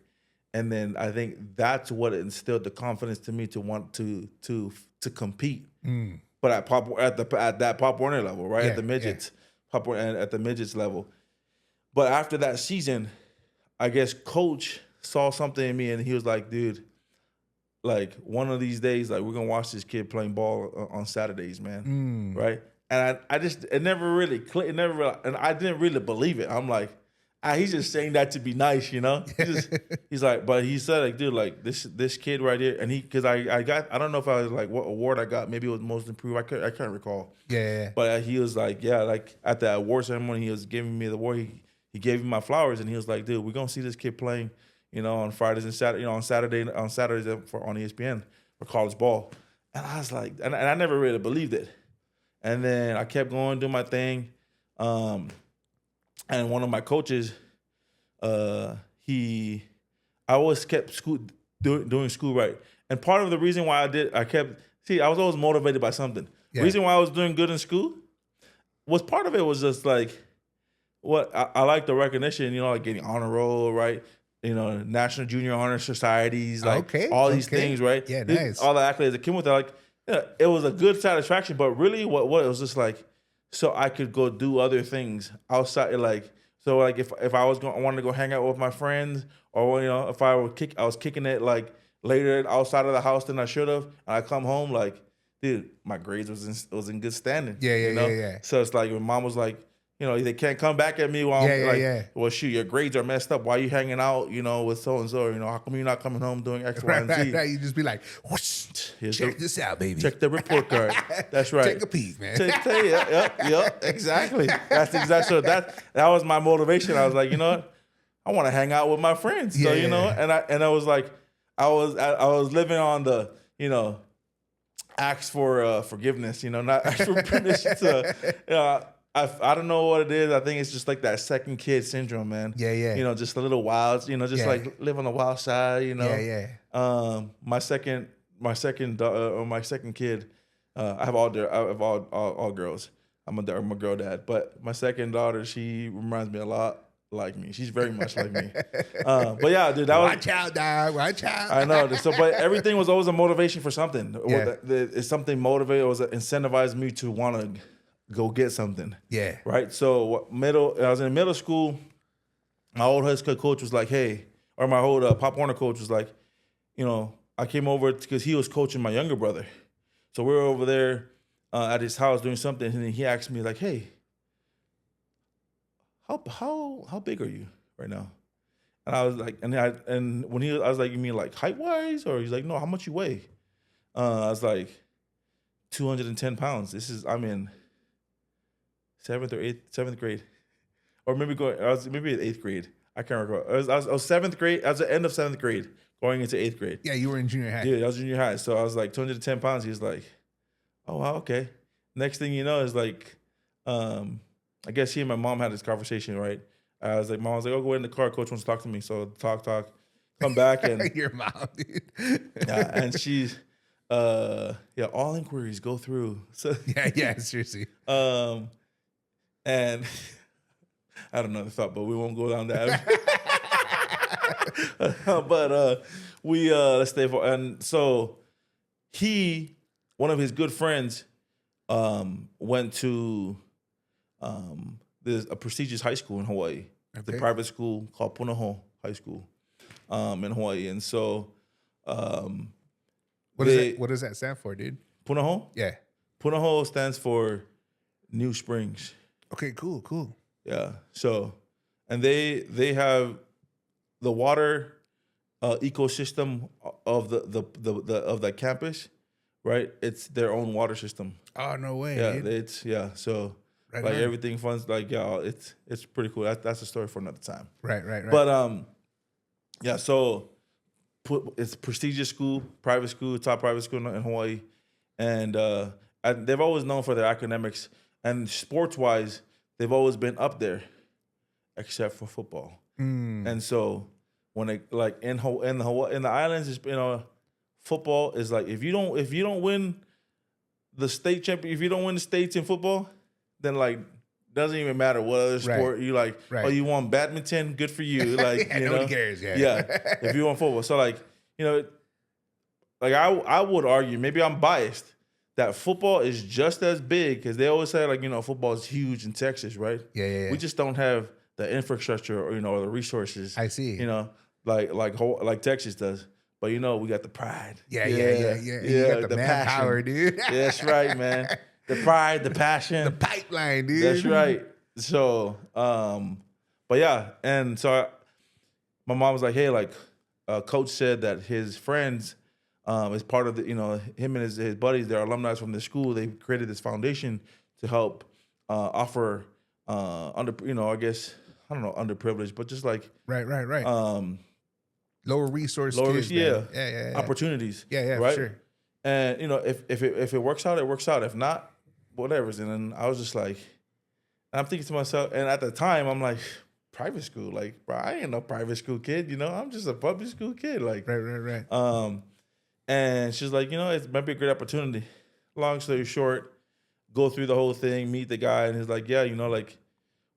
And then I think that's what instilled the confidence to me to want to compete. But at that Pop Warner level, right? At the midgets, Pop Warner, at the midgets level. But after that season, I guess Coach saw something in me, and he was like, dude, like one of these days, like we're gonna watch this kid playing ball on Saturdays, man, right? And it never really clicked, and I didn't really believe it. I'm like, he's just saying that to be nice, He's like, but he said, like, dude, like this kid right here, and because I don't know if I was like what award I got, maybe it was most improved. I can't recall. Yeah. But he was like, like at the award ceremony, he was giving me the award. He gave me my flowers, and he was like, dude, we're gonna see this kid playing, on Fridays and Saturday, on Saturdays on ESPN for college ball. And I was like, and I never really believed it. And then I kept going, doing my thing. And one of my coaches, I always kept doing school right. And part of the reason why I was always motivated by something. The reason why I was doing good in school was part of it was just like, what I like the recognition, like getting honor roll, right? National Junior Honor Societies, like all these things, right? Yeah, nice. All the accolades that came with it, like, it was a good satisfaction. But really, what it was just like, so I could go do other things outside, like, so like if I wanted to go hang out with my friends, or if I was kicking it like later outside of the house than I should have, and I come home like, dude, my grades was in good standing. Yeah. So it's like when Mom was like, they can't come back at me while I'm like, well, shoot, your grades are messed up. Why are you hanging out, with so-and-so? How come you're not coming home doing X, Y, and Z? Right. You just be like, whoosh, check this out, baby. Check the report card. That's right. Take a peek, man. Yep, exactly. That's exactly. So that was my motivation. I was like, what? I want to hang out with my friends. So, and I was like, I was living on the, ask for forgiveness, not ask for permission to. I don't know what it is. I think it's just like that second kid syndrome, man. Yeah. Just a little wild, just like live on the wild side, Yeah. My second kid, I have all girls. I'm a girl dad, but my second daughter, she reminds me a lot like me. She's very much like me. But yeah, dude, Watch out, dog. Watch out. I know. So, but everything was always a motivation for something. Yeah. It's something motivated. It was incentivized me to want to go get something. Yeah. Right. So I was in middle school. My old high school coach was like, "Hey," or my old Pop Warner coach was like, I came over because he was coaching my younger brother. So we were over there at his house doing something, and then he asked me like, "Hey, how big are you right now?" And I was like, and when I was like, "You mean like height wise?" Or he's like, "No, how much you weigh?" I was like, 210 pounds. I'm in seventh grade, or maybe maybe in eighth grade. I can't recall. I was seventh grade. I was at the end of seventh grade, going into eighth grade. Yeah, you were in junior high. Yeah, I was in junior high. So I was like 210 pounds. He was like, "Oh wow, okay." Next thing you know is like, I guess he and my mom had this conversation, right? I was like, Mom was like, "Oh, go in the car. Coach wants to talk to me." So talk, come back and Your mom, dude. yeah, and she's all inquiries go through. So yeah, seriously. And I don't know the thought, but we won't go down that. But we let's stay for, and so one of his good friends went to there's a prestigious high school in Hawaii. Okay. The private school called Punahou High School in Hawaii. And so what does that stand for, dude? Punahou? Yeah. Punahou stands for New Springs. Okay, cool. Yeah. So, and they have the water ecosystem of the campus, right? It's their own water system. Oh, no way. Yeah, dude. So Right like on. everything fun's like it's pretty cool. That's a story for another time. Right. But yeah. So it's a prestigious school, private school, top private school in Hawaii, and they've always known for their academics and sports wise. They've always been up there, except for football. And so when it like in the islands, it's, football is like if you don't win the state champion, if you don't win the states in football, then like doesn't even matter what other sport you like. Right. Oh, you won badminton, good for you. Like Yeah, nobody cares. Yeah. yeah. If you want football, so like like I would argue, maybe I'm biased, that football is just as big because they always say like football is huge in Texas, right? Yeah. We just don't have the infrastructure or or the resources. I see. Like Texas does. But we got the pride. Yeah. You got the manpower, dude. Yeah, that's right, man. The pride, the passion, The pipeline, dude. that's right. So, but yeah, and so my mom was like, "Hey, like, Coach said that his friends, as part of the, him and his buddies, they're alumni from the school. They created this foundation to help offer I guess I don't know, underprivileged, but just like Right. Lower resource lower, kids, man. Yeah. opportunities. Yeah, right. for sure. And if it works out, it works out. If not, whatever. And then I was just like, and I'm thinking to myself, and at the time I'm like, private school, like, bro, I ain't no private school kid, I'm just a public school kid, like, Right. and she's like, it might be a great opportunity. Long story short, go through the whole thing, meet the guy, and he's like, yeah, like,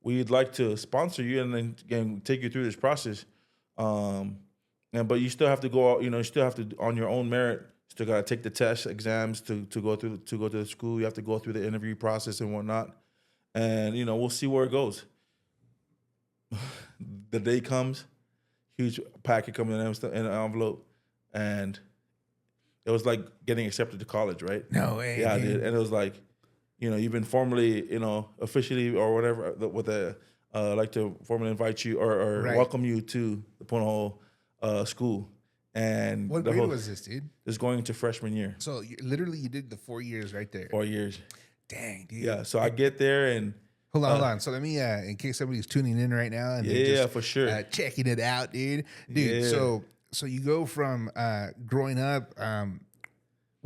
we'd like to sponsor you and then again take you through this process, but you still have to go out, you still have to on your own merit. Still gotta take the tests, exams to go to the school. You have to go through the interview process and whatnot, and we'll see where it goes. The day comes, huge packet coming in an envelope, and it was like getting accepted to college, right? No way. Yeah, dude. dude. And it was like, you've been formally, officially or whatever with like to formally invite you or Right. welcome you to the Punahou school. And What grade was this, dude? Is going into freshman year. So literally you did the 4 years right there. 4 years. Dang, dude. Yeah. So I get there and Hold on. So let me, in case somebody's tuning in right now and they're yeah, just, for sure. checking it out, dude. Yeah. So you go from growing up.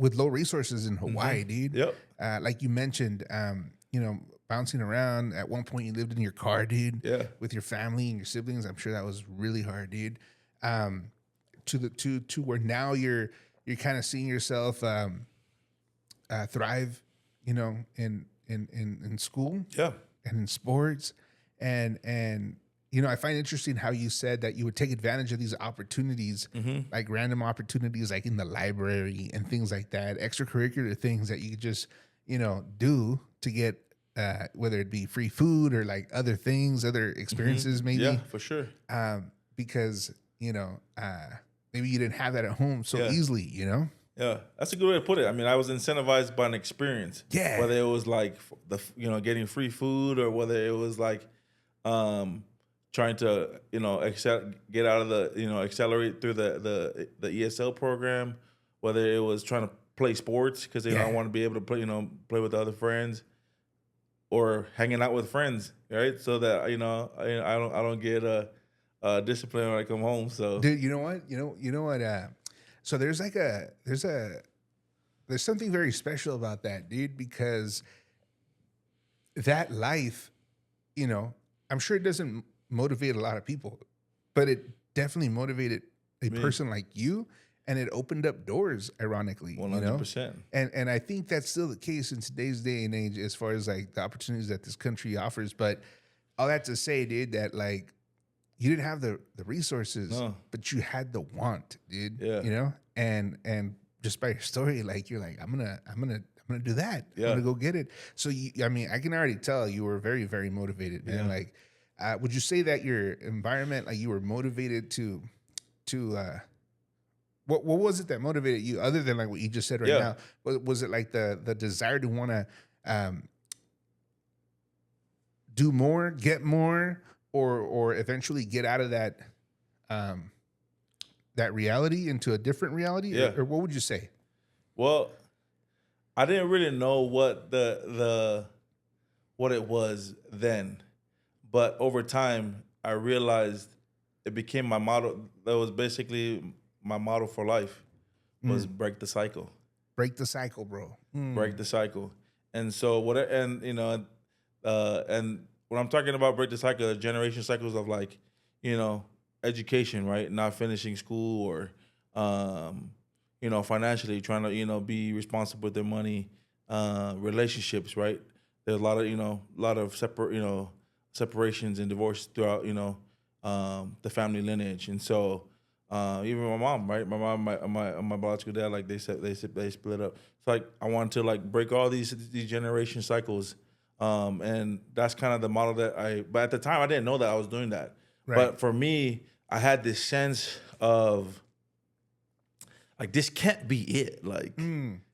with low resources in Hawaii, dude. Yep. Like you mentioned, bouncing around. At one point, you lived in your car, dude. Yeah. With your family and your siblings. I'm sure that was really hard, dude. To where now you're kind of seeing yourself thrive, in school. Yeah. And in sports, and I find interesting how you said that you would take advantage of these opportunities, like random opportunities, like in the library and things like that, extracurricular things that you could just, do to get, whether it be free food or like other things, other experiences, maybe. Yeah, for sure. Because, maybe you didn't have that at home so easily, Yeah, that's a good way to put it. I mean, I was incentivized by an experience. Yeah. Whether it was like getting free food, or whether it was like trying to get out of the accelerate through the ESL program, whether it was trying to play sports because I want to be able to play with other friends, or hanging out with friends, right? So that I don't get discipline when I come home. So, dude, you know what? So there's something very special about that, dude, because that life, I'm sure it doesn't motivate a lot of people, but it definitely motivated a person like you, and it opened up doors, ironically. 100%. And I think that's still the case in today's day and age, as far as like the opportunities that this country offers. But all that to say, dude, that like you didn't have the resources, but you had the want, dude. Yeah. And just by your story, like you're like, I'm gonna do that. Yeah. I'm gonna go get it. So I can already tell you were very, very motivated, man. Yeah. Like, would you say that your environment, like you were motivated to what was it that motivated you, other than like what you just said right now? Was it like the desire to want to do more, get more, or eventually get out of that that reality into a different reality? Yeah. Or what would you say? Well, I didn't really know what what it was then, but over time I realized it became my motto. That was basically my motto for life, was break the cycle. Break the cycle, bro. Break the cycle. And so and when I'm talking about break the cycle, the generation cycles of like, education, right? Not finishing school, or financially trying to, be responsible with their money, relationships, right? There's a lot of separations and divorce throughout, the family lineage. And so even my mom, right? My mom, my biological dad, like they split up. So like I wanted to like break all these generation cycles. And that's kind of the model but at the time I didn't know that I was doing that. Right. But for me, I had this sense of like, this can't be it. Like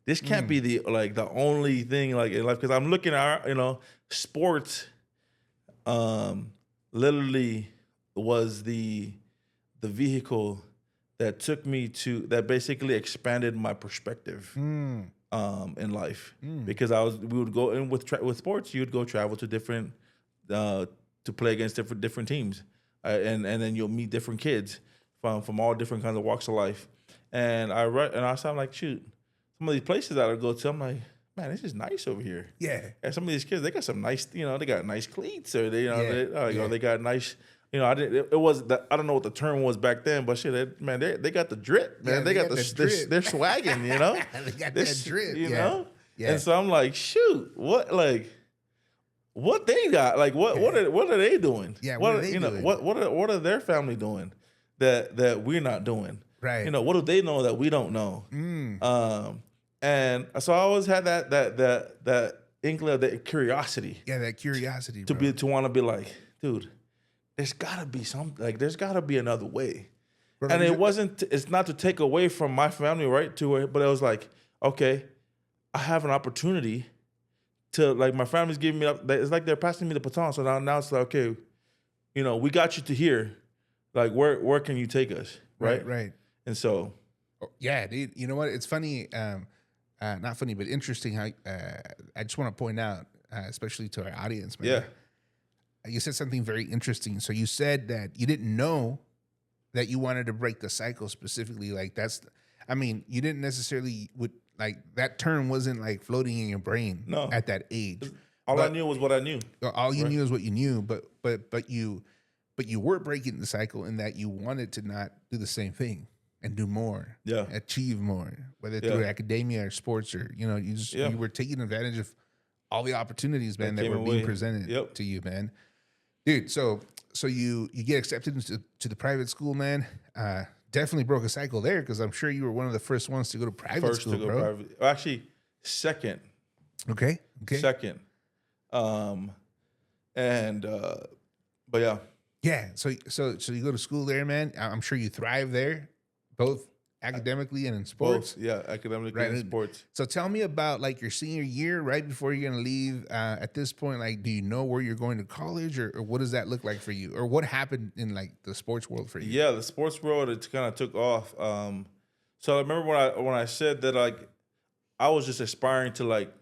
this can't be the only thing like in life. Cause I'm looking at, sports, literally was the vehicle that took me that basically expanded my perspective. In life, because we would go in with sports. You would go travel to different to play against different teams, and then you'll meet different kids from all different kinds of walks of life. And I saw, I'm like, shoot, some of these places that I go to, I'm like, man, this is nice over here. Yeah. And some of these kids, they got some nice, they got nice cleats, or they got nice. I don't know what the term was back then, but shit, they got the drip, man. They got the they're swagging, They got that drip, Yeah. And so I'm like, shoot, what they got? Like, what are they doing? Yeah, what are they doing? What are their family doing that we're not doing? Right. What do they know that we don't know? And so I always had that inkling of that curiosity. Yeah, that curiosity, to want to be like, dude, there's gotta be there's gotta be another way. Bro, and it's not to take away from my family, right? But it was like, okay, I have an opportunity to, like, my family's giving me up. It's like they're passing me the baton. So now it's like, okay, we got you to here. Like, where can you take us? Right. Right. And so, yeah, dude, you know what? It's funny, not funny, but interesting how, I just want to point out, especially to our audience, man. Yeah. You said something very interesting. So you said that you didn't know that you wanted to break the cycle specifically. Like you didn't necessarily like that term wasn't like floating in your brain No. at that age. All I knew was what I knew. All you knew is what you knew, but you were breaking the cycle in that you wanted to not do the same thing and do more, achieve more, whether through academia or sports or you were taking advantage of all the opportunities, man, that were being presented to you, man, dude. So you get accepted into the private school, man. Definitely broke a cycle there because I'm sure you were one of the first ones to go to private school, bro. Private. Actually, second. Okay. Second. But yeah. Yeah. So you go to school there, man. I'm sure you thrive there, both academically and in sports. Both, yeah, academically and sports. So tell me about like your senior year, right before you're gonna leave. At this point, like, do you know where you're going to college, or what does that look like for you, or what happened in like the sports world for you? Yeah, the sports world, it kind of took off. So I remember when I said that, like, I was just aspiring to, like,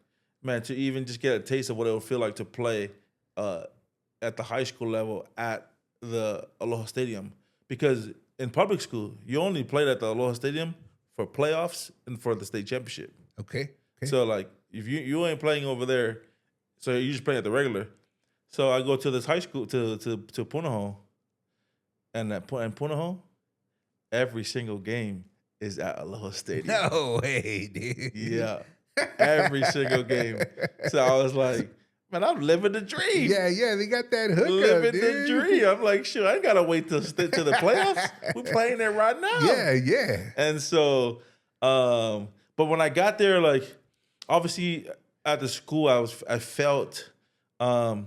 man, to even just get a taste of what it would feel like to play at the high school level at the Aloha Stadium, because in public school, you only played at the Aloha Stadium for playoffs and for the state championship. Okay. So, like, if you ain't playing over there, so you just playing at the regular. So I go to this high school, to Punahou, and in Punahou, every single game is at Aloha Stadium. No way, dude. Yeah, every single game. So I was like, man, I'm living the dream. Yeah, they got that hookup, living dude. the dream. I'm like, sure, I ain't gotta wait to the playoffs. We're playing there right now. Yeah. And so, but when I got there, like, obviously at the school, I felt, I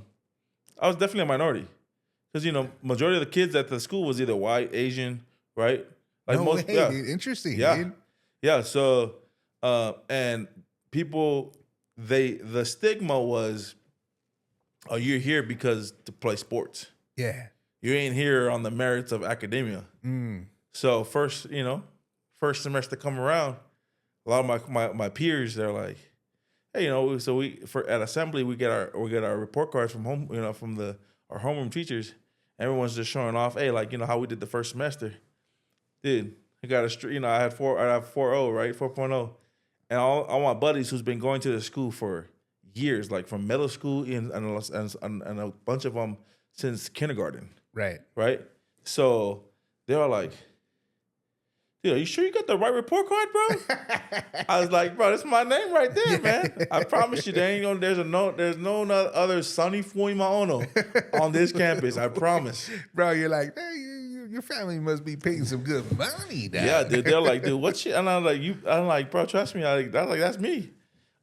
was definitely a minority, because majority of the kids at the school was either white, Asian, right? Like dude. Interesting. Dude. Yeah. So, and people, the stigma was, oh, you're here because to play sports. Yeah. You ain't here on the merits of academia. So first semester come around, a lot of my peers, they're like, hey, so at assembly we get our report cards from home, from our homeroom teachers. Everyone's just showing off, hey, like, how we did the first semester. Dude, I got I have 4.0, right? 4.0. And all my buddies who's been going to the school for years, like from middle school and a bunch of them since kindergarten. Right. So they were like, dude, are you sure you got the right report card, bro? I was like, bro, that's my name right there, man. I promise you, there's no other Sani Fuimaono on this campus. I promise. Bro, you're like, hey, your family must be paying some good money, dog. Yeah, dude, they're like, dude, what shit? And I'm like, bro, trust me. That's me.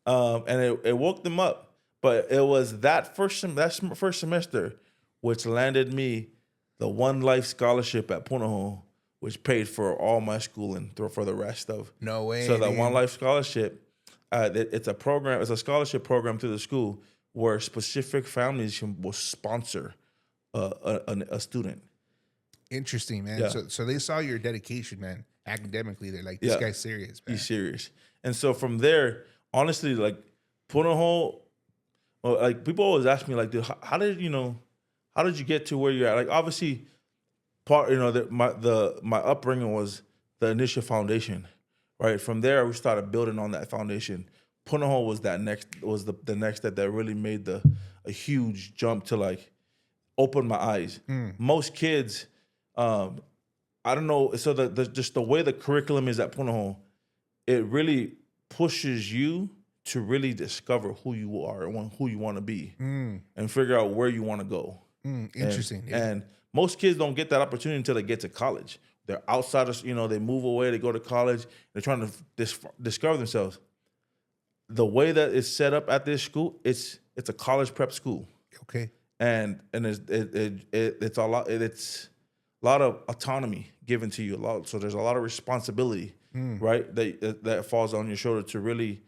And it woke them up. But it was that first semester which landed me the One Life Scholarship at Punahou, which paid for all my schooling for the rest of. No way. So that One Life Scholarship, it's a program, it's a scholarship program through the school where specific families will sponsor a student. Interesting, man. Yeah. So they saw your dedication, man. Academically, they're like, this guy's serious, man. He's serious. And so from there, honestly, like, Punahou, like, people always ask me, like, dude, how did you get to where you're at? Like, obviously, my upbringing was the initial foundation, right? From there, we started building on that foundation. Punahou was the next step that really made a huge jump to, like, open my eyes. Most kids, I don't know. So just the way the curriculum is at Punahou, it really pushes you to really discover who you are and who you want to be, and figure out where you want to go. Interesting. And most kids don't get that opportunity until they get to college. They're outsiders, they move away, they go to college, they're trying to discover themselves. The way that it's set up at this school, it's a college prep school. Okay. And it's a lot of autonomy given to you, so there's a lot of responsibility, right? That falls on your shoulder to really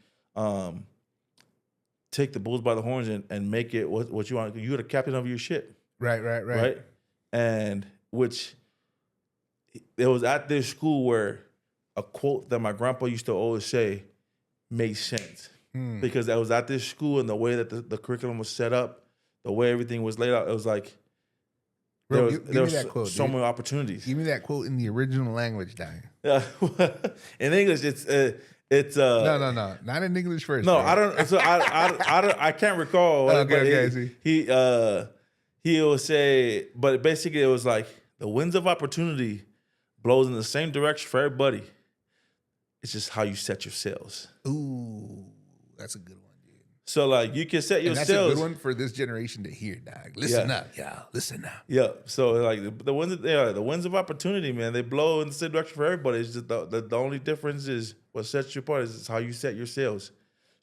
take the bulls by the horns and make it what you want. You're the captain of your ship. Right. And which it was at this school where a quote that my grandpa used to always say made sense, because that was at this school, and the way that the curriculum was set up, the way everything was laid out, it was like, Bro, there give me was that quote, so dude. many opportunities. Give me that quote in the original language, Dang. Yeah, in English, it's No, not in English first. no, bro. I don't. So I can't recall. What Okay, but okay, I see. he will say, but basically it was like the winds of opportunity blows in the same direction for everybody. It's just how you set your sails. Ooh, that's a good one, dude. So like you can set your And that's sails. a good one for this generation to hear, dog. Listen up, y'all. Listen up. Yeah. So like the winds of opportunity, man, they blow in the same direction for everybody. It's just the only difference is what sets you apart is how you set your sails.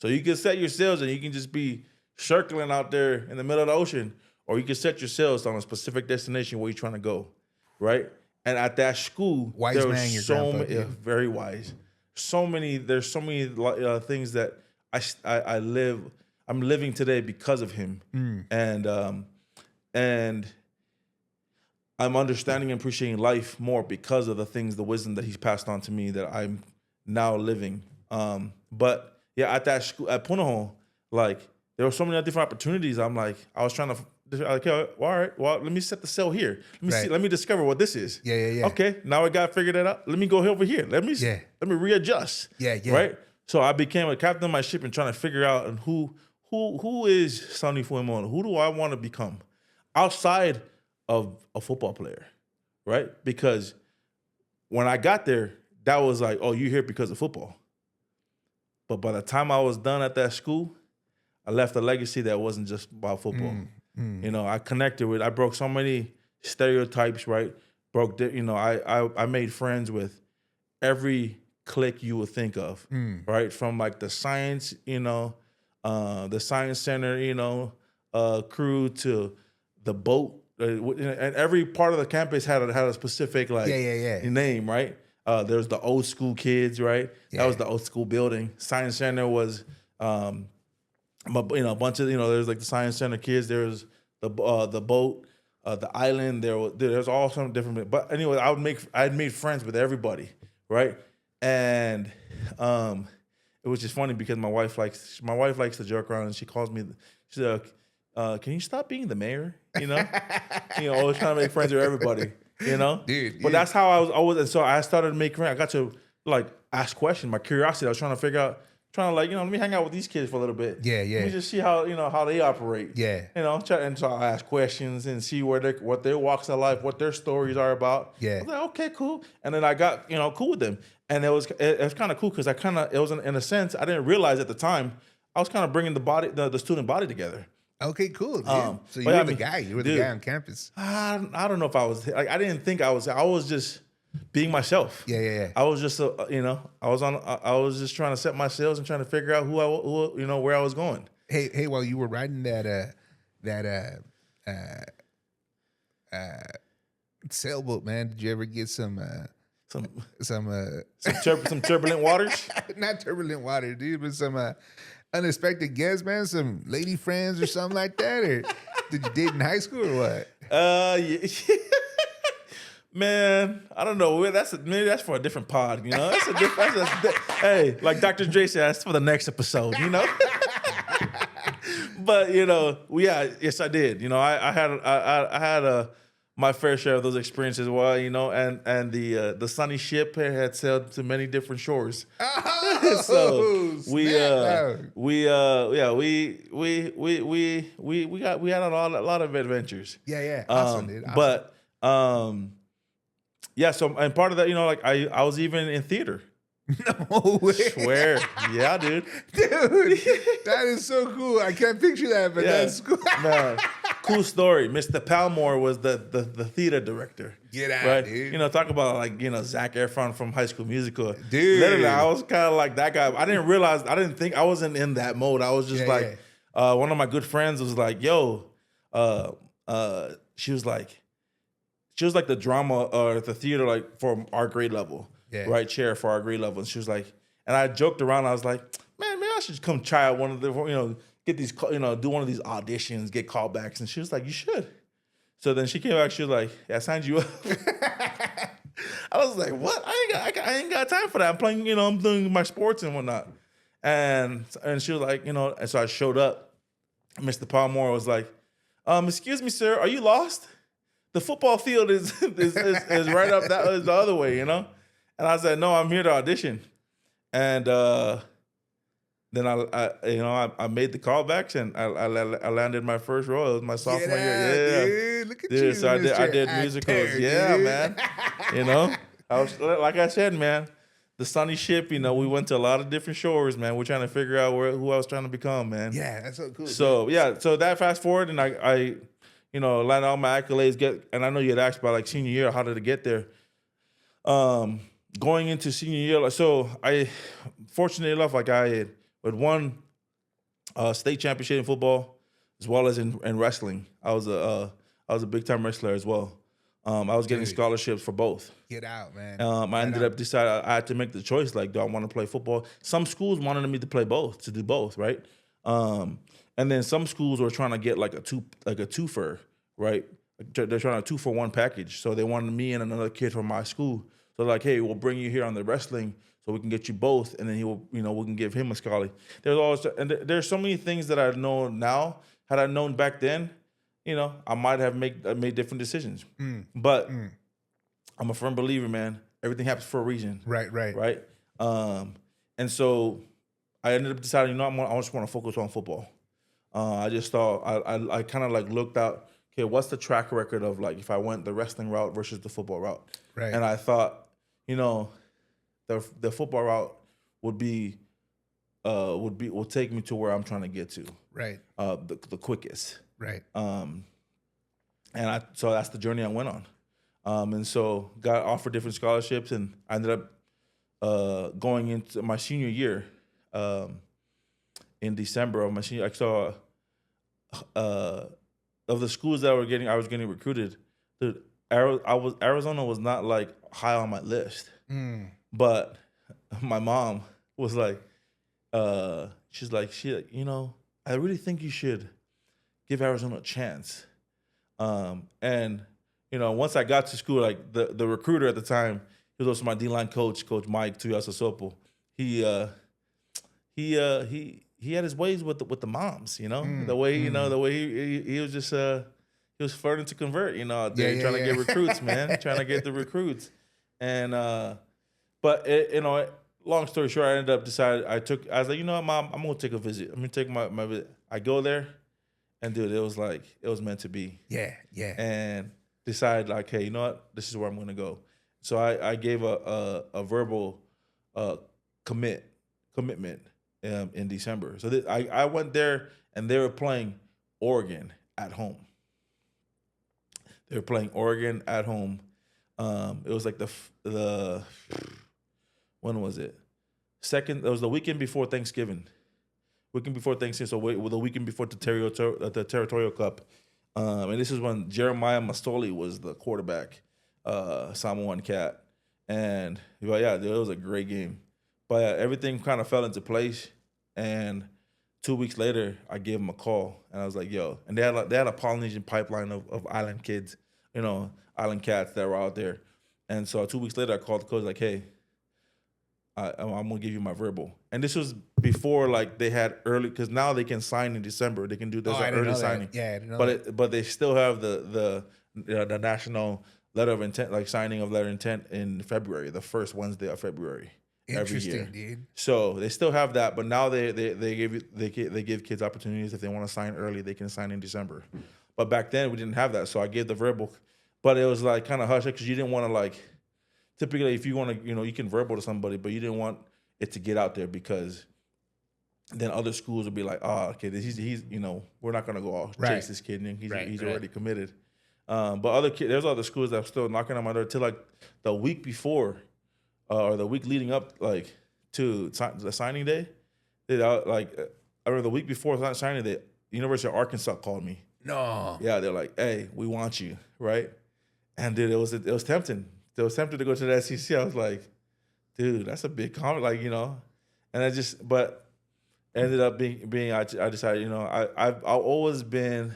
So you can set your sails and you can just be circling out there in the middle of the ocean, or you can set your sails on a specific destination where you're trying to go, right? And at that school, Wise there man, was your so grandpa, many, yeah. very wise. There's so many things that I'm living today because of him, and I'm understanding and appreciating life more because of the wisdom that he's passed on to me that I'm now living. But yeah, at that school at Punahou, like there were so many different opportunities. I was trying to. Like, all right, well, let me set the sail here. Let me discover what this is. Yeah. Okay, now I got to figure that out. Let me go over here. Let me readjust. Yeah. Right. So I became a captain of my ship and trying to figure out and who is Sani Fuimaono? Who do I want to become outside of a football player, right? Because when I got there, that was like, oh, you're here because of football. But by the time I was done at that school, I left a legacy that wasn't just about football. You know, I broke so many stereotypes, right? I made friends with every clique you would think of, right? From like the science, the science center, crew to the boat, and every part of the campus had a specific name, right? There's the old school kids, right? Yeah. That was the old school building. Science center was, a bunch of there's like the science center kids. There's the boat, the island. There's all some different. But anyway, I had made friends with everybody, right? And it was just funny because my wife likes to joke around, and she calls me. She's like, "Can you stop being the mayor?" Always trying to make friends with everybody. Dude. But that's how I was always. And so I started to make friends. I got to like ask questions. My curiosity. I was trying to figure out. Let me hang out with these kids for a little bit. Yeah. Let me just see how they operate. Yeah. And so I ask questions and see what their walks of life, what their stories are about. Yeah. I was like, okay, cool. And then I got cool with them, and it was kind of cool because it was in a sense I didn't realize at the time I was kind of bringing the student body together. Okay, cool, dude. So you but were the guy. You were the guy on campus. I don't know if I was like I didn't think I was just being myself. Yeah. I was just I was just trying to set my sails and trying to figure out where I was going. Hey, while you were riding that sailboat, man, did you ever get some turbulent waters? Not turbulent water, dude, but some unexpected guests, man, some lady friends or something like that? Or did you date in high school or what? Yeah. Man, I don't know. Maybe that's for a different pod, hey, like Dr. Dre said, that's for the next episode, But yes, I did. I had my fair share of those experiences. Well, and the sunny ship had sailed to many different shores. Oh, so we had a lot of adventures. Yeah. Awesome, dude. Awesome. But yeah. So and part of that, I was even in theater. No way. Swear. Yeah, dude. Dude, that is so cool. I can't picture that, but that's cool. Man, cool story. Mr. Palmore was the theater director. Get out, right? dude. Talk about Zac Efron from High School Musical. Dude. Literally, I was kind of like that guy. I didn't think I wasn't in that mode. I was just one of my good friends was like, yo, she was like the drama or the theater, like for our grade level. Yeah. Right chair for our grade level. And she was like, and I joked around. I was like, man, maybe I should come try out one of the, get these, do one of these auditions, get callbacks. And she was like, you should. So then she came back. She was like, yeah, I signed you up. I was like, what? I ain't got time for that. I'm playing, I'm doing my sports and whatnot. And she was like, and so I showed up. Mr. Palmore was like, excuse me, sir, are you lost? the football field is right up that is the other way, you know? And I said, no, I'm here to audition. And then I made the callbacks and I landed my first role. It was my sophomore year. Yeah, dude. Look at you, so I did Mr. musicals. Actor, Yeah, dude. man. You know, I was like I said, man. The Sunny Ship. You know, we went to a lot of different shores, man. We're trying to figure out who I was trying to become, man. Yeah, that's so cool. So yeah, so that fast forward, and I landed all my accolades. And I know you had asked about like senior year, how did it get there? Going into senior year, so I, fortunately enough, like I had won state championship in football as well as in wrestling. I was a big time wrestler as well. I was getting scholarships for both. Get out, man. I ended up deciding I had to make the choice. Like, do I want to play football? Some schools wanted me to play both, to do both, right? And then some schools were trying to get like a twofer, right? They're trying to 2-for-1 package. So they wanted me and another kid from my school. So like, hey, we'll bring you here on the wrestling so we can get you both, and then he will, we can give him a scholarship. There's so many things that I know now. Had I known back then, I might have made different decisions. But I'm a firm believer, man. Everything happens for a reason. Right. And so I ended up deciding, I just want to focus on football. I just thought I kind of like looked out. Okay, what's the track record of like if I went the wrestling route versus the football route? Right. And I thought, the football route will take me to where I'm trying to get to. Right. The quickest. Right. So that's the journey I went on. And so got offered different scholarships, and I ended up going into my senior year. In December of my senior, I saw of the schools that I was getting recruited. Dude, Arizona was not like high on my list, but my mom was like, she's like, I really think you should give Arizona a chance. And once I got to school, like the recruiter at the time, he was also my D-line coach, Coach Mike Tuiasosopo. He had his ways with the moms, the way he was just he was flirting to convert, out there trying to get recruits, man, trying to get the recruits. And but long story short, I ended up deciding I was like, Mom, I'm gonna take a visit. I'm gonna take my visit. I go there, and dude, it was meant to be. Yeah. And decide like, hey, you know what? This is where I'm gonna go. So I gave a verbal commitment in December. So I went there, and they were playing Oregon at home. They were playing Oregon at home. It was like the when was it? It was the weekend before Thanksgiving. So the weekend before the Territorial Cup. And this is when Jeremiah Mastoli was the quarterback, Samoan cat. And it was a great game. But everything kind of fell into place. And 2 weeks later, I gave him a call, and I was like, "Yo!" And they had a Polynesian pipeline of island kids, island cats that were out there. And so 2 weeks later, I called the coach like, "Hey, I'm gonna give you my verbal." And this was before like they had early, because now they can sign in December. They can do this early signing. Yeah, I didn't know that. But they still have the national letter of intent, like signing of letter of intent in February, the first Wednesday of February. Interesting, dude. So they still have that, but now they give kids opportunities. If they want to sign early, they can sign in December. But back then we didn't have that, so I gave the verbal. But it was like kind of hush because you didn't want to like. Typically, if you want to, you can verbal to somebody, but you didn't want it to get out there because then other schools would be like, oh, okay, he's we're not gonna go chase this kid, and he's already committed. But there's other schools that are still knocking on my door till like the week before. Or the week leading up, like to the signing day, or the week before signing day, University of Arkansas called me. No. Yeah, they're like, "Hey, we want you," right? And dude, it was tempting. It was tempting to go to the SEC. I was like, "Dude, that's a big comment," And but ended up being. I decided, I've always been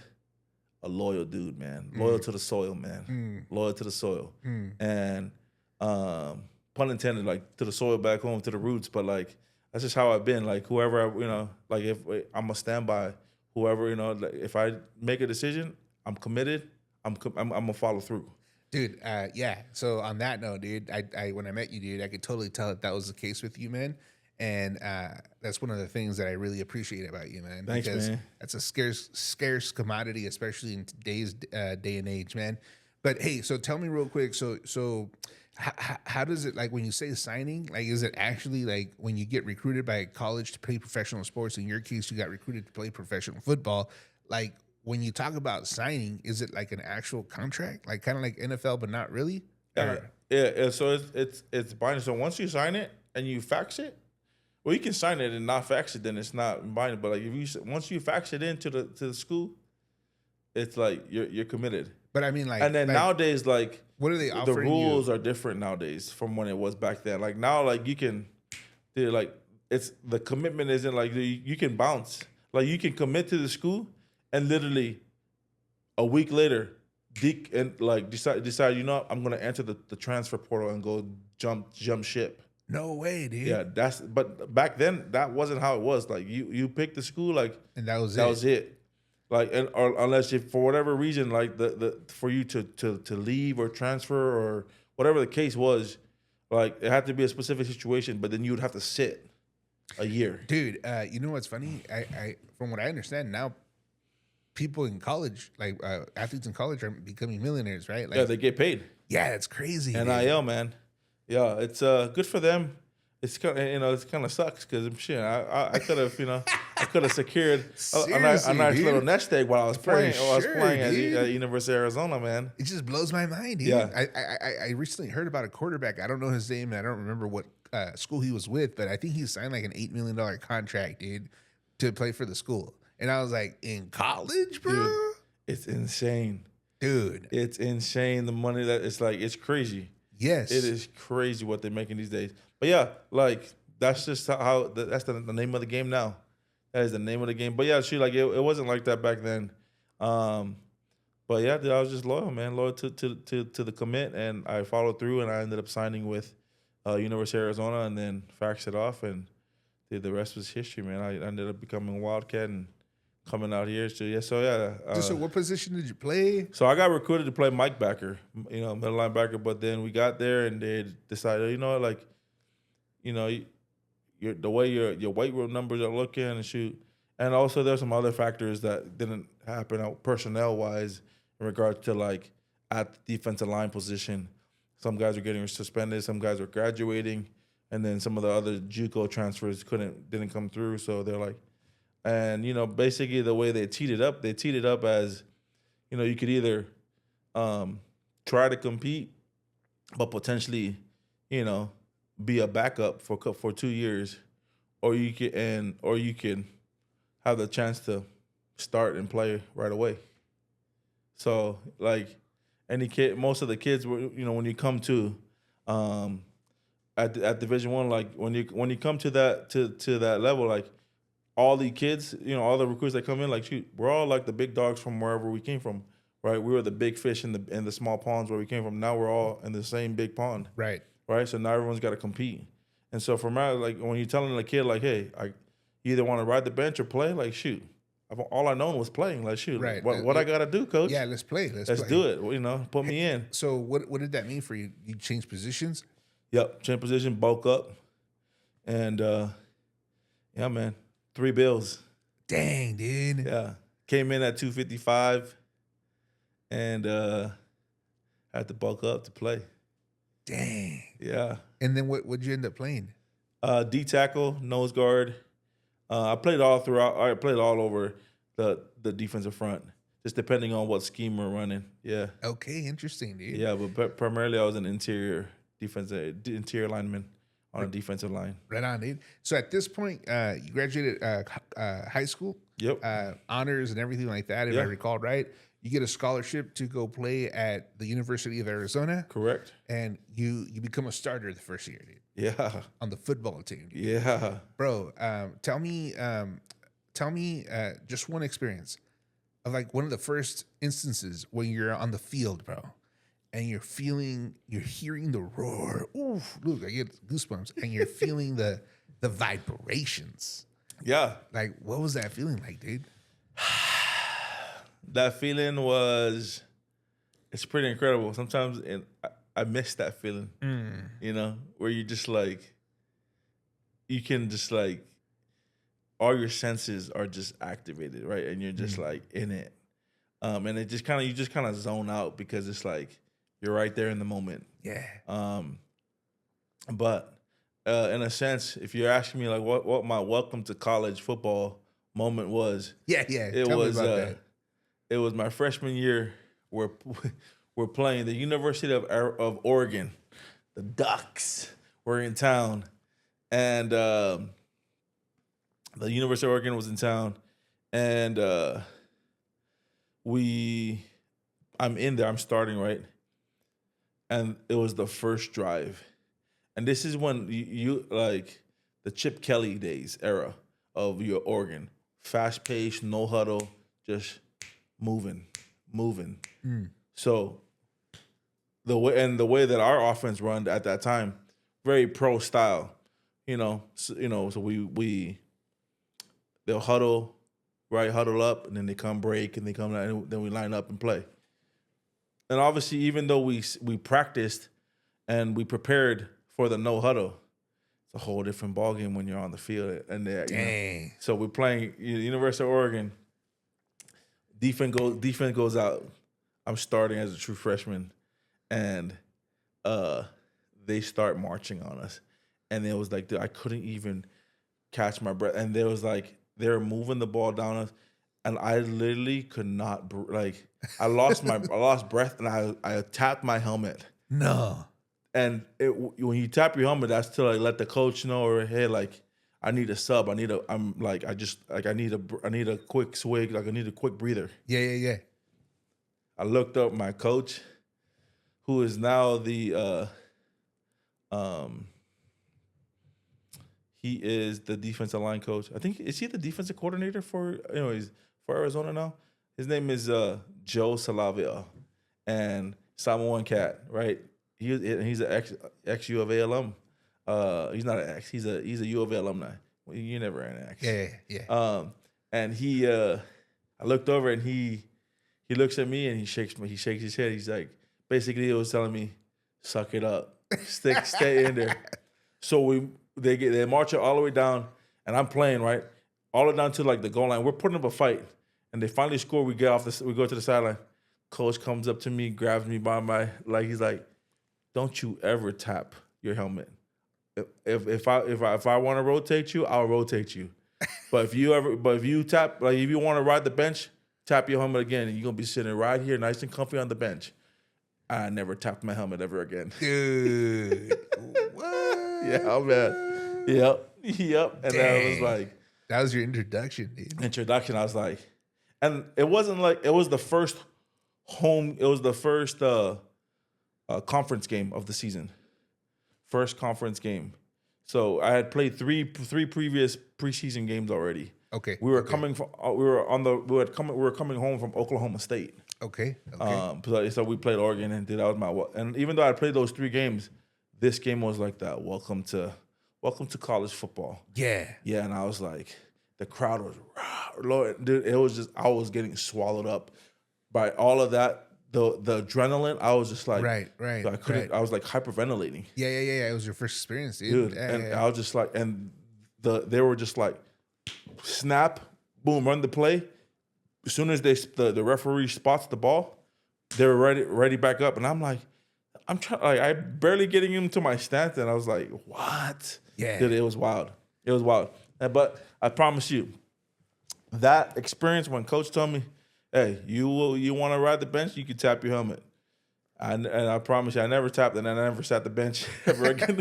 a loyal dude, man. Loyal to the soil, man. Loyal to the soil, and pun intended, like to the soil back home, to the roots. But like that's just how I've been. Like whoever if I'm a standby, whoever like, if I make a decision, I'm committed. I'm gonna follow through. Dude, yeah. So on that note, dude, I when I met you, dude, I could totally tell that was the case with you, man. And that's one of the things that I really appreciate about you, man. Thanks, because man. that's a scarce commodity, especially in today's day and age, man. But hey, so tell me real quick. So how does it, like, when you say signing? Like, is it actually like when you get recruited by a college to play professional sports? In your case, you got recruited to play professional football. Like, when you talk about signing, is it like an actual contract, like kind of like NFL, but not really? Yeah. So it's binding. So once you sign it and you fax it, well, you can sign it and not fax it, then it's not binding. But like if you once you fax it into the school, it's like you're committed. But I mean, like, And then nowadays, like, what are they the offering you? rules are different nowadays from when it was back then. Like now, like they're like, it's the commitment isn't like you can bounce. Like you can commit to the school, and literally a week later, decide you know what, I'm gonna enter the transfer portal and go jump ship. No way, dude. Yeah, but back then that wasn't how it was. Like you picked the school, like, And that was it. Like, or unless if for whatever reason, like the for you to leave or transfer or whatever the case was, like it had to be a specific situation. But then you would have to sit a year. Dude, you know what's funny? I from what I understand now, people in college, like athletes in college, are becoming millionaires, right? Like, Yeah, they get paid. yeah, it's crazy. NIL, man. Yeah, it's good for them. It's kind of, it kind of sucks because I could have, I could have secured a nice Seriously, little dude. nest egg while I was playing. For While I was sure, playing dude. at University of Arizona, man. It just blows my mind, dude. Yeah. I recently heard about a quarterback. I don't know his name, and I don't remember what school he was with, but I think he signed like an $8 million contract, dude, to play for the school. And I was like, in college, bro? Dude, it's insane. Dude. It's insane. The money that it's crazy. Yes. It is crazy what they're making these days. But yeah, like that's just how that's the name of the game now. That is the name of the game. But yeah, like it wasn't like that back then. But yeah, dude, I was just loyal, man, loyal to the commit, and I followed through, and I ended up signing with University of Arizona, and then faxed it off, and the rest was history, man. I ended up becoming a Wildcat and coming out here. So yeah, So what position did you play? So I got recruited to play Mike backer, middle linebacker. But then we got there and they decided, the way your weight room numbers are looking and shoot, and also there's some other factors that didn't happen personnel wise in regards to like at the defensive line position. Some guys were getting suspended, some guys were graduating, and then some of the other JUCO transfers didn't come through. So they're like. And, basically the way they teed it up as, you could either try to compete, but potentially, be a backup for 2 years, or you can have the chance to start and play right away. So like most of the kids were, when you come to at Division I, like when you come to that level, like, all the kids, all the recruits that come in, like, shoot, we're all like the big dogs from wherever we came from, right? We were the big fish in the small ponds where we came from. Now we're all in the same big pond, Right? So now everyone's got to compete. And so for me, like, when you're telling a kid, like, hey, you either want to ride the bench or play, like, shoot, all I known was playing. Like, shoot, Right. what I got to do, coach? Yeah, let's play. Let's do it. Put me in. So what did that mean for you? You changed positions? Yep, change position, bulk up, and yeah, man. 3 bills. Dang, dude. Yeah. Came in at 255 and had to bulk up to play. Dang. Yeah. And then what'd you end up playing? D tackle, nose guard. I played all throughout. I played all over the defensive front, just depending on what scheme we're running. Yeah. Okay, interesting, dude. Yeah, but primarily I was an interior lineman on a defensive line. Right on, dude. So at this point, you graduated high school. Yep. Honors and everything like that, if I recall right. You get a scholarship to go play at the University of Arizona. Correct. And you become a starter the first year, dude. Yeah. On the football team. Dude. Yeah. Bro, tell me just one experience of like one of the first instances when you're on the field, bro. And you're hearing the roar. Oof, look, I get goosebumps. And you're feeling the vibrations. Yeah. Like, what was that feeling like, dude? That feeling was it's pretty incredible. Sometimes and I miss that feeling, you know, where you just like, you can just like, all your senses are just activated, right? And you're just like in it. And it just kind of, you just kind of zone out because it's like, you're right there in the moment. Yeah. But in a sense, if you're asking me like what my welcome to college football moment was, Yeah. Tell me about that. It was my freshman year. We're playing the University of Oregon. The Ducks were in town, and the University of Oregon was in town, and I'm in there. I'm starting, right, and it was the first drive, and this is when you like the Chip Kelly days era of your Oregon, fast paced, no huddle, just moving. So the way that our offense run at that time, very pro style, So they'll huddle, right, huddle up, and then they come break, and they come out, and then we line up and play. And obviously, even though we practiced and we prepared for the no huddle, it's a whole different ballgame when you're on the field. And so we're playing University of Oregon. Defense goes out. I'm starting as a true freshman, and they start marching on us. And it was like, I couldn't even catch my breath. And they were moving the ball down us, and I literally could not I lost breath, and I tapped my helmet. No. And when you tap your helmet, that's to like let the coach know, or hey, like I need a sub. I need a quick swig. Like I need a quick breather. Yeah. I looked up my coach, who is now the he is the defensive line coach. I think, is he the defensive coordinator for Arizona now? His name is Joe Salavia, and Samoan cat, right? He's an ex U of A alum. He's not an ex. He's a U of A alumni. Well, you never an ex. Yeah. And I looked over, and he looks at me, and he shakes his head. He's like, basically, it was telling me, suck it up, stay in there. So they march it all the way down, and I'm playing right all the way down to like the goal line. We're putting up a fight, and they finally score. We go to the sideline. Coach comes up to me, grabs me by my he's like, don't you ever tap your helmet. If I want to rotate you, I'll rotate you. But if you tap, like if you want to ride the bench, tap your helmet again, and you're gonna be sitting right here, nice and comfy on the bench. I never tapped my helmet ever again. Dude. What? Yeah, man. Yep. And then I was like, that was your introduction, dude. I was like, and it wasn't like, it was the first conference game of the season. First conference game. So I had played three previous preseason games already. Okay. We were coming home from Oklahoma State. Okay. So we played Oregon, and that was and even though I played those 3 games, this game was like that. Welcome to college football. Yeah. Yeah, and I was like, the crowd was, Lord, dude, it was just, I was getting swallowed up by all of that. The adrenaline, I was just like, right. I was like hyperventilating. Yeah. It was your first experience, dude. I was just like, and they were just like, snap, boom, run the play. As soon as the referee spots the ball, they were ready back up, and I'm like, I barely getting into my stance, and I was like, what? Yeah, dude, it was wild. But I promise you, that experience when Coach told me, hey, you want to ride the bench, you can tap your helmet. And I promise you, I never tapped, and I never sat the bench ever again.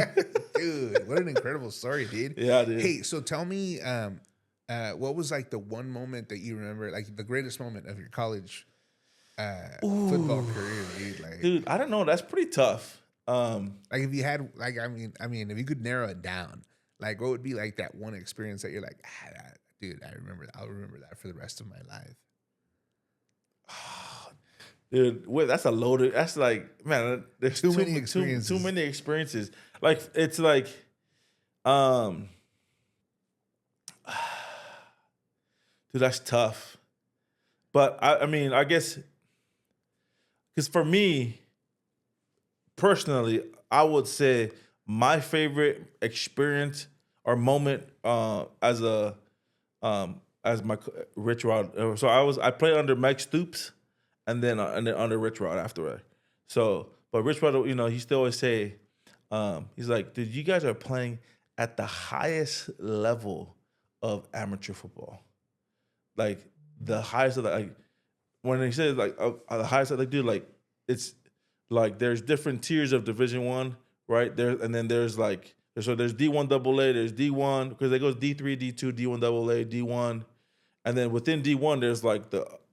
Dude, what an incredible story, dude. Yeah, dude. Hey, so tell me, what was like the one moment that you remember, like the greatest moment of your college football career, dude? Dude, I don't know. That's pretty tough. Like if you had, like, I mean, if you could narrow it down, like what would be like that one experience that you're like, dude, I'll remember that for the rest of my life. Dude, wait, that's like, man, there's too many experiences. Too many experiences. Like, it's like, dude, that's tough. But I mean, I guess, because for me, personally, I would say my favorite experience or moment as my Rich Rod. So I played under Mike Stoops, and then under Rich Rod afterward. So, but Rich Rod, he still always say, he's like, dude, you guys are playing at the highest level of amateur football, like the highest of the, like when he says like the highest, like dude, like it's like there's different tiers of Division I, right there, and then there's like there's D1 AA, there's D1 because it goes D3, D2, D1 AA, D1, and then within D1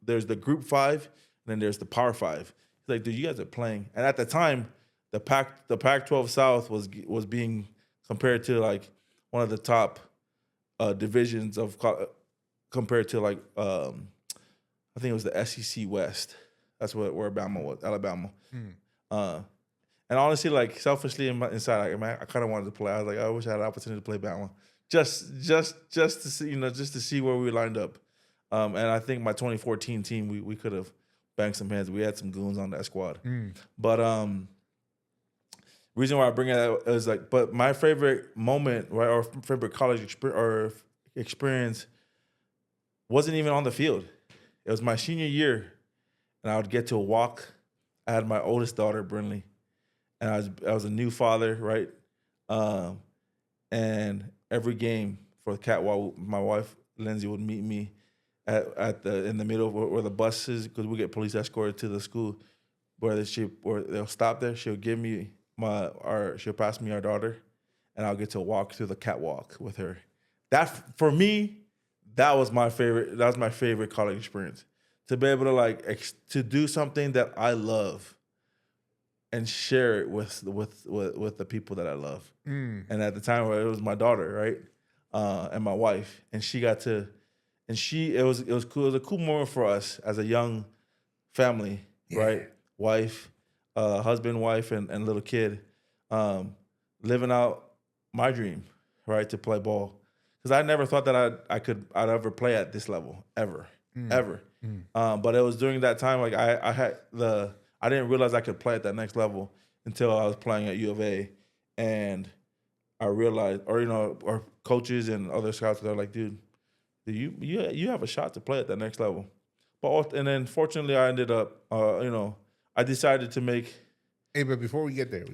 there's the Group 5, and then there's the Power 5. He's like, dude, you guys are playing, and at the time, the Pac-12 South was being compared to like one of the top divisions of compared to like I think it was the SEC West. That's where Alabama was, Alabama. And honestly, like selfishly inside, I kind of wanted to play. I was like, I wish I had an opportunity to play Bama, just to see, just to see where we lined up. And I think my 2014 team, we could have banged some heads. We had some goons on that squad. But reason why I bring it up is like, but my favorite moment, right, or favorite college experience wasn't even on the field. It was my senior year, and I would get to walk. I had my oldest daughter, Brinley, and I was a new father, right? And every game for the catwalk, my wife Lindsay would meet me in the middle where the bus is, because we get police escorted to the school where they'll stop there. She'll give me she'll pass me our daughter, and I'll get to walk through the catwalk with her. That for me, that was my favorite. That was my favorite college experience. To be able to to do something that I love and share it with the people that I love. And at the time, it was my daughter, right, and my wife, and she got to, and it was cool. It was a cool moment for us as a young family, right? Wife, husband, wife, and little kid, living out my dream, right, to play ball. Because I never thought that I'd ever play at this level ever. But it was during that time, like I didn't realize I could play at that next level until I was playing at U of A, and I realized, or coaches and other scouts, they're like, dude, you have a shot to play at that next level. And then fortunately, I ended up, I decided to make. Hey, but before we get there,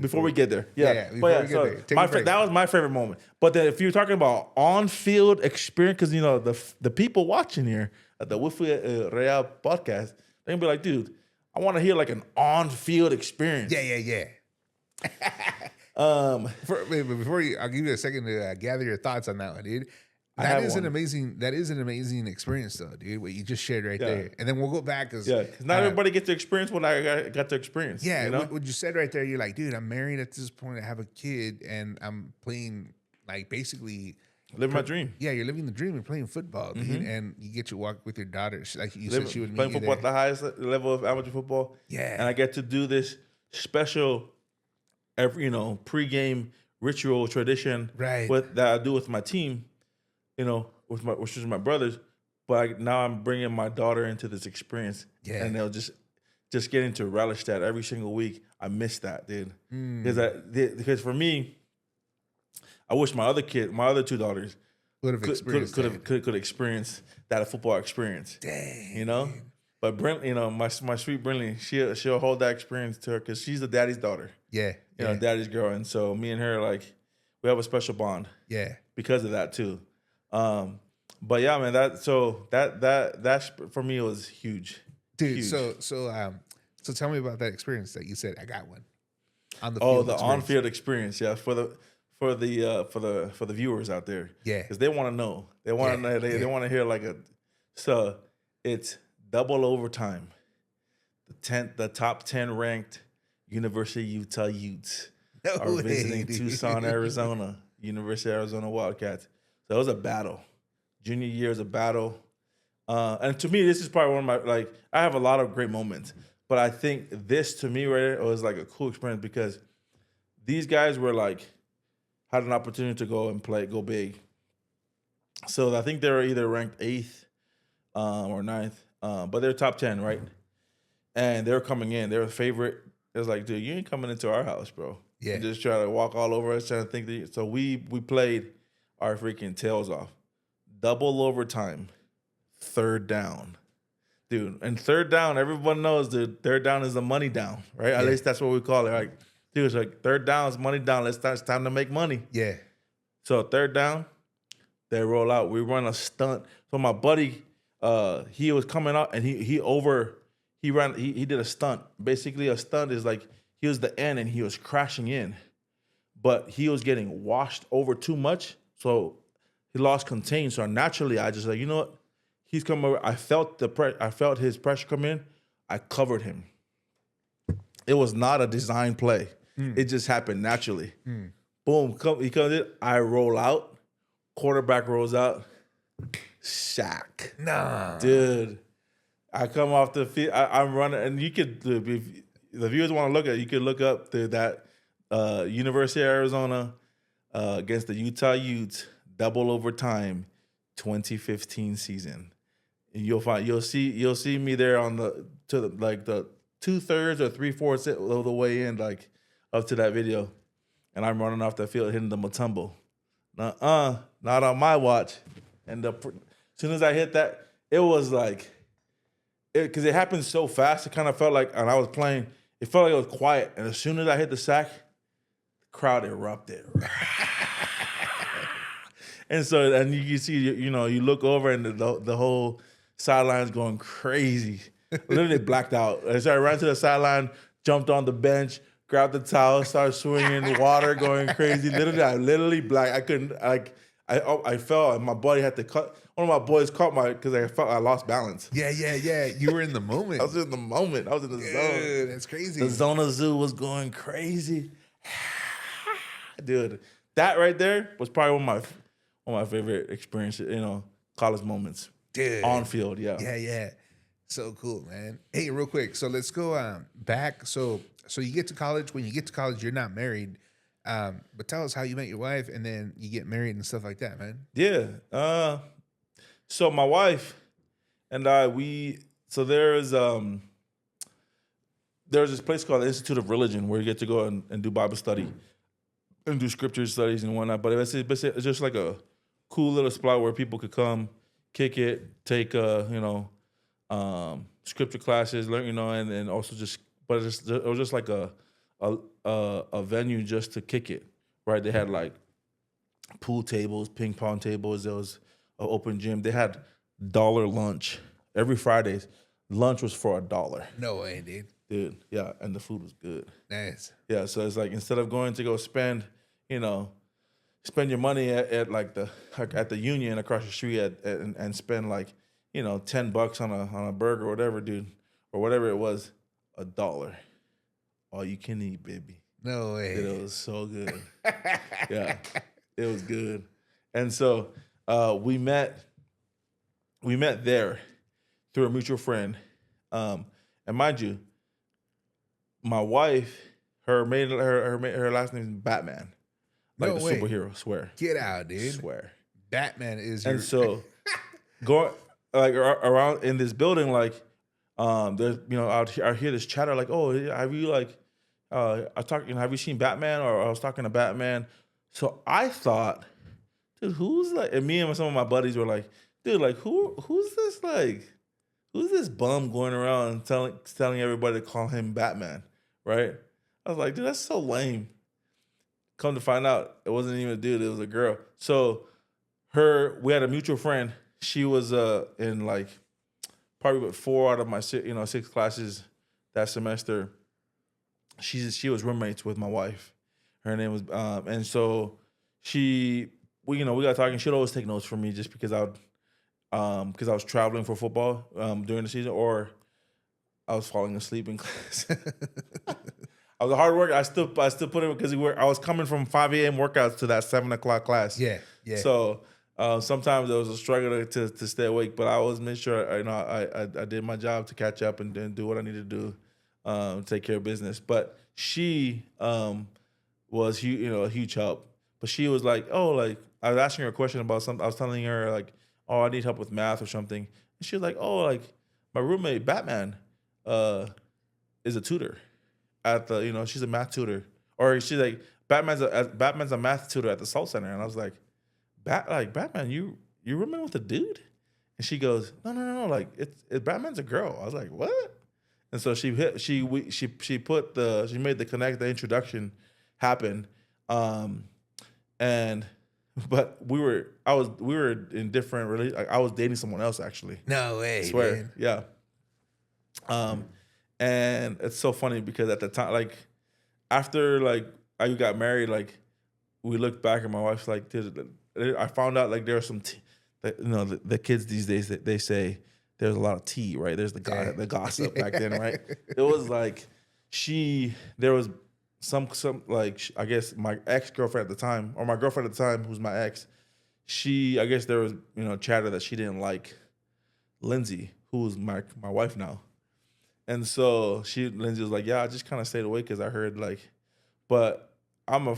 that was my favorite moment. But then if you're talking about on-field experience, because the people watching here at the WIFFY Real podcast, they're gonna be like, dude, I want to hear like an on-field experience. Before I'll give you a second to gather your thoughts on that one, dude. That is an amazing experience, though, dude. What you just shared right there, and then we'll go back because not everybody gets to experience what I got to experience. What you said right there, you're like, dude, I'm married at this point. I have a kid, and I'm playing like basically living my dream. Yeah, you're living the dream and playing football, dude, and you get to walk with your daughter. Like you said, she would playing football at the highest level of amateur football. And I get to do this special, pregame ritual tradition, that I do with my team. Which is my brothers, but now I'm bringing my daughter into this experience, and they'll just getting to relish that every single week. I miss that, dude, because for me, I wish my other two daughters could experience that football experience. Dang, But Brent, my sweet Brinley, she'll hold that experience to her because she's the daddy's daughter. Daddy's girl, and so me and her, like, we have a special bond. Because of that too. But yeah, man, that's for me, it was huge, dude. Huge. So tell me about that experience that you said I got one on the field. On-field experience, for the viewers out there, because they want to know, they want to know, they want to hear so it's double overtime. The top 10 ranked University of Utah Utes are visiting Tucson, Arizona, University of Arizona Wildcats. So it was a battle. Junior year is a battle. And to me, this is probably one of my, I have a lot of great moments. But I think this, to me, right here, was like a cool experience because these guys were had an opportunity to go and go big. So I think they were either ranked 8th or 9th, but they're top 10, right? and they were coming in. They were favorite. It was like, dude, you ain't coming into our house, bro. Yeah. You just try to walk all over us, trying to think. That so we played our freaking tails off. Double overtime, third down. Dude, and third down, everyone knows that third down is the money down, right? At least that's what we call it. Like, dude, it's like third down is money down. It's time to make money. Yeah. So third down, they roll out. We run a stunt. So my buddy, he was coming out and he did a stunt. Basically, a stunt is like he was the end and he was crashing in, but he was getting washed over too much, so he lost contain. So naturally, I just like, you know what? He's coming over. I felt his pressure come in. I covered him. It was not a design play. It just happened naturally. Boom, he comes in. I roll out. Quarterback rolls out. Sack. Nah. Dude. I come off the field. I'm running. And you could, if the viewers want to look at it, you could look up that University of Arizona against the Utah Utes, double overtime, 2015 season. And you'll see me there on the 2/3 or 3/4 of the way in, like up to that video, and I'm running off the field hitting the Matumbo. Not on my watch. And as soon as I hit that, it was like, because it happened so fast, it kind of felt like, and I was playing, it felt like it was quiet. And as soon as I hit the sack, the crowd erupted. And so, and you see, you look over and the whole sideline's going crazy. Literally blacked out. So I ran to the sideline, jumped on the bench, grabbed the towel, started swinging, water going crazy. I blacked. I couldn't, I fell, and my buddy had to cut. One of my boys caught because I felt I lost balance. Yeah. You were in the moment. I was in the moment. I was in the zone. That's crazy. The Zona Zoo was going crazy. Dude, that right there was probably one of my favorite experiences, college moments. Dude. On field, yeah. Yeah. So cool, man. Hey, real quick. So let's go back. So you get to college. When you get to college, you're not married. But tell us how you met your wife and then you get married and stuff like that, man. Yeah. So my wife and I, there's this place called the Institute of Religion where you get to go and do Bible study and do scripture studies and whatnot. But it's just like a cool little spot where people could come, kick it, take scripture classes, learn, and also it was just like a venue just to kick it, right? They had like pool tables, ping pong tables. There was an open gym. They had $1 lunch every Fridays. Lunch was for $1. No way, dude. Yeah, and the food was good. Nice. Yeah, so it's like instead of going to go spend your money at the Union across the street and spend like $10 on a burger or whatever, dude, or whatever it was, $1. All you can eat, baby. No way. Dude, it was so good. Yeah, it was good. And so we met there through a mutual friend. And mind you, my wife, her last name is Batman. Like the superhero, swear. Get out, dude. Swear. Batman is and so going like around in this building, like there's I hear this chatter like, oh, have you have you seen Batman? Or I was talking to Batman. So I thought, dude, who's like, and me and some of my buddies were like, dude, like who's this bum going around telling everybody to call him Batman, right? I was like, dude, that's so lame. Come to find out, it wasn't even a dude, it was a girl. So we had a mutual friend. She was in like probably 4 out of my 6 classes that semester. She was roommates with my wife. Her name was and so we got talking. She'd always take notes from me just because I was traveling for football during the season, or I was falling asleep in class. I was a hard worker. I still put it because I was coming from 5 a.m. workouts to that 7 o'clock class. Yeah. So sometimes it was a struggle to stay awake, but I always made sure I did my job to catch up and do what I needed to do, take care of business. But she was a huge help. But she was like, oh, like I was asking her a question about something. I was telling her like, oh, I need help with math or something. And she was like, oh, like my roommate Batman, is a tutor at the, you know, she's a math tutor, or she's like Batman's a math tutor at the Salt Center, and I was like, Batman, you rooming with a dude? And she goes, no, like it's Batman's a girl. I was like, what? And so she made the introduction happen, but we were in different I was dating someone else actually. No way, I swear, man. yeah. And it's so funny because at the time, like after like I got married, like we looked back and my wife's like, I found out like there was some, the kids these days they say there's a lot of tea, right? There's the gossip back then, right? It was like there was some like I guess my ex-girlfriend at the time, or my girlfriend at the time, who's my ex, I guess there was chatter that she didn't like Lindsay, who's my wife now, and so Lindsay was like, yeah, I just kind of stayed away because I heard like, but I'm I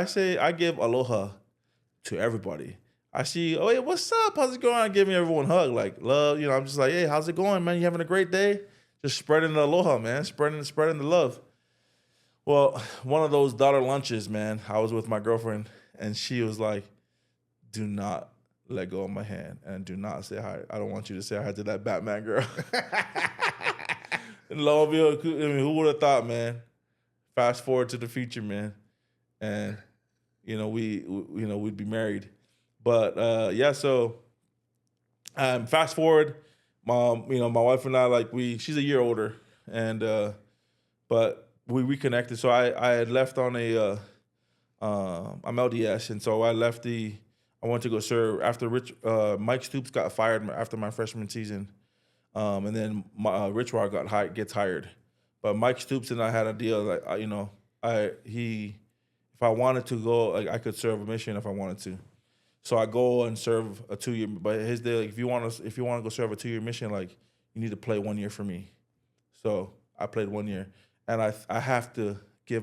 say I give aloha to everybody. I see, oh, hey, what's up? How's it going? I give everyone a hug, like love. I'm just like, hey, how's it going, man? You having a great day? Just spreading the aloha, man. Spreading the love. Well, one of those daughter lunches, man, I was with my girlfriend, and she was like, do not let go of my hand, and do not say hi. I don't want you to say hi to that Batman girl. And lo and behold, who would have thought, man? Fast forward to the future, man, and we'd be married. But yeah, so fast forward, my wife and I, like she's a year older, and but we reconnected. So I had left on I'm LDS, and so I went to go serve after Mike Stoops got fired after my freshman season, and then Rich Rod gets hired, but Mike Stoops and I had a deal like if I wanted to go, like I could serve a mission if I wanted to. So I go and serve a 2-year, but his day, like, if you want to go serve a 2-year mission, like you need to play 1 year for me. So I played 1 year, and I have to give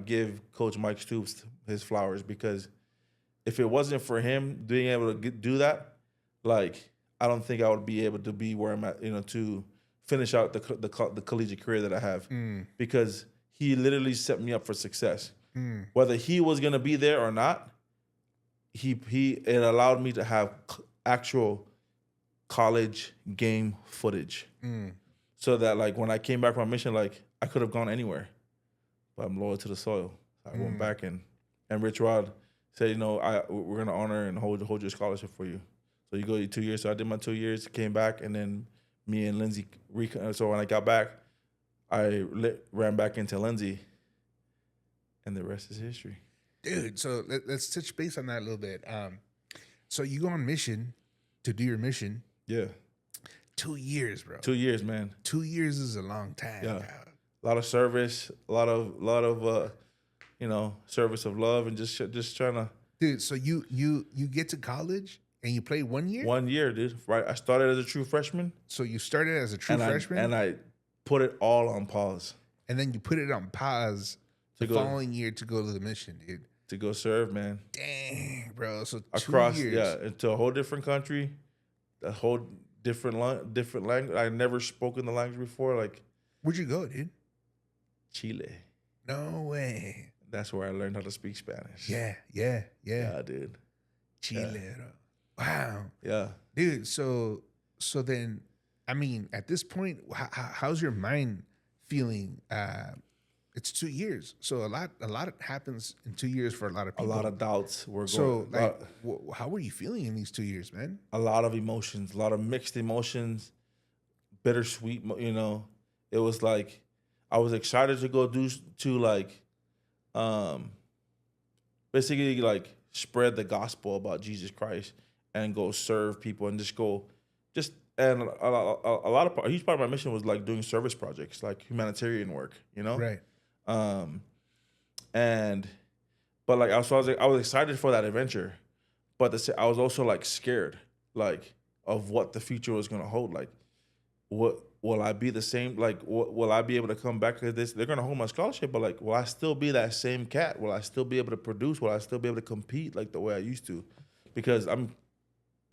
give Coach Mike Stoops his flowers, because if it wasn't for him being able to do that, like I don't think I would be able to be where I'm at, to finish out the collegiate career that I have, because he literally set me up for success. Whether he was gonna be there or not, it allowed me to have actual college game footage, so that like when I came back from my mission, like I could have gone anywhere, but I'm loyal to the soil. I went back and Rich Rod said, we're gonna honor and hold your scholarship for you. So you go your 2 years. So I did my 2 years, came back, and then me and Lindsay. So when I got back, I ran back into Lindsay, and the rest is history. Dude, so let's touch base on that a little bit. So you go on mission to do your mission. Yeah. 2 years, bro. 2 years, man. 2 years is a long time. Yeah. A lot of service, a lot of service of love, and just trying to. Dude, so you get to college and you play 1 year? 1 year, dude. Right. I started as a true freshman. So you started as a true freshman? And I put it all on pause. And then you put it on pause the following year to go to the mission, dude. To go serve, man. Dang, bro. So across 2 years. Yeah, into a whole different country, a whole different language. I never spoken the language before. Like, where'd you go, dude? Chile. No way. That's where I learned how to speak Spanish. Yeah, dude. Chile. Yeah. Wow. Yeah, dude. So then, I mean, at this point, how's your mind feeling? It's 2 years, so a lot happens in 2 years for a lot of people. A lot of doubts were going. So, like, how were you feeling in these 2 years, man? A lot of emotions, a lot of mixed emotions, bittersweet. It was like I was excited to go basically like spread the gospel about Jesus Christ and go serve people and and a huge part of my mission was like doing service projects, like humanitarian work, Right. But like I was excited for that adventure, but I was also like scared, like of what the future was gonna hold. Like, what will I be the same? Like, will I be able to come back to this? They're gonna hold my scholarship, but like, will I still be that same cat? Will I still be able to produce? Will I still be able to compete like the way I used to? Because I'm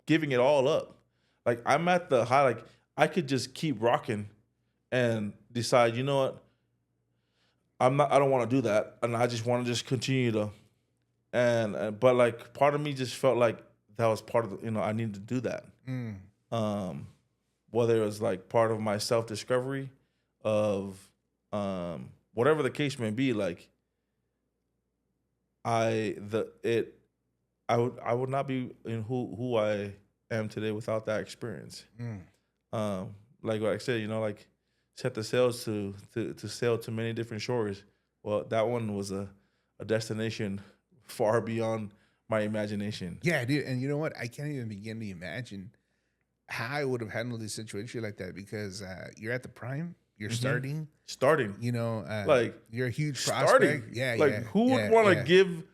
giving it all up. Like I'm at the high. Like I could just keep rocking and decide, you know what, I don't want to do that, and I just want to just continue to, but like part of me just felt like that was part of I needed to do that. Whether it was like part of my self discovery of whatever the case may be, like I would not be in who I am today without that experience. Like what I said, like set the sails to sail to many different shores. Well, that one was a destination far beyond my imagination. Yeah, dude. And you know what? I can't even begin to imagine how I would have handled this situation like that, because you're at the prime, you're starting, like you're a huge prospect. Yeah, like who would want to give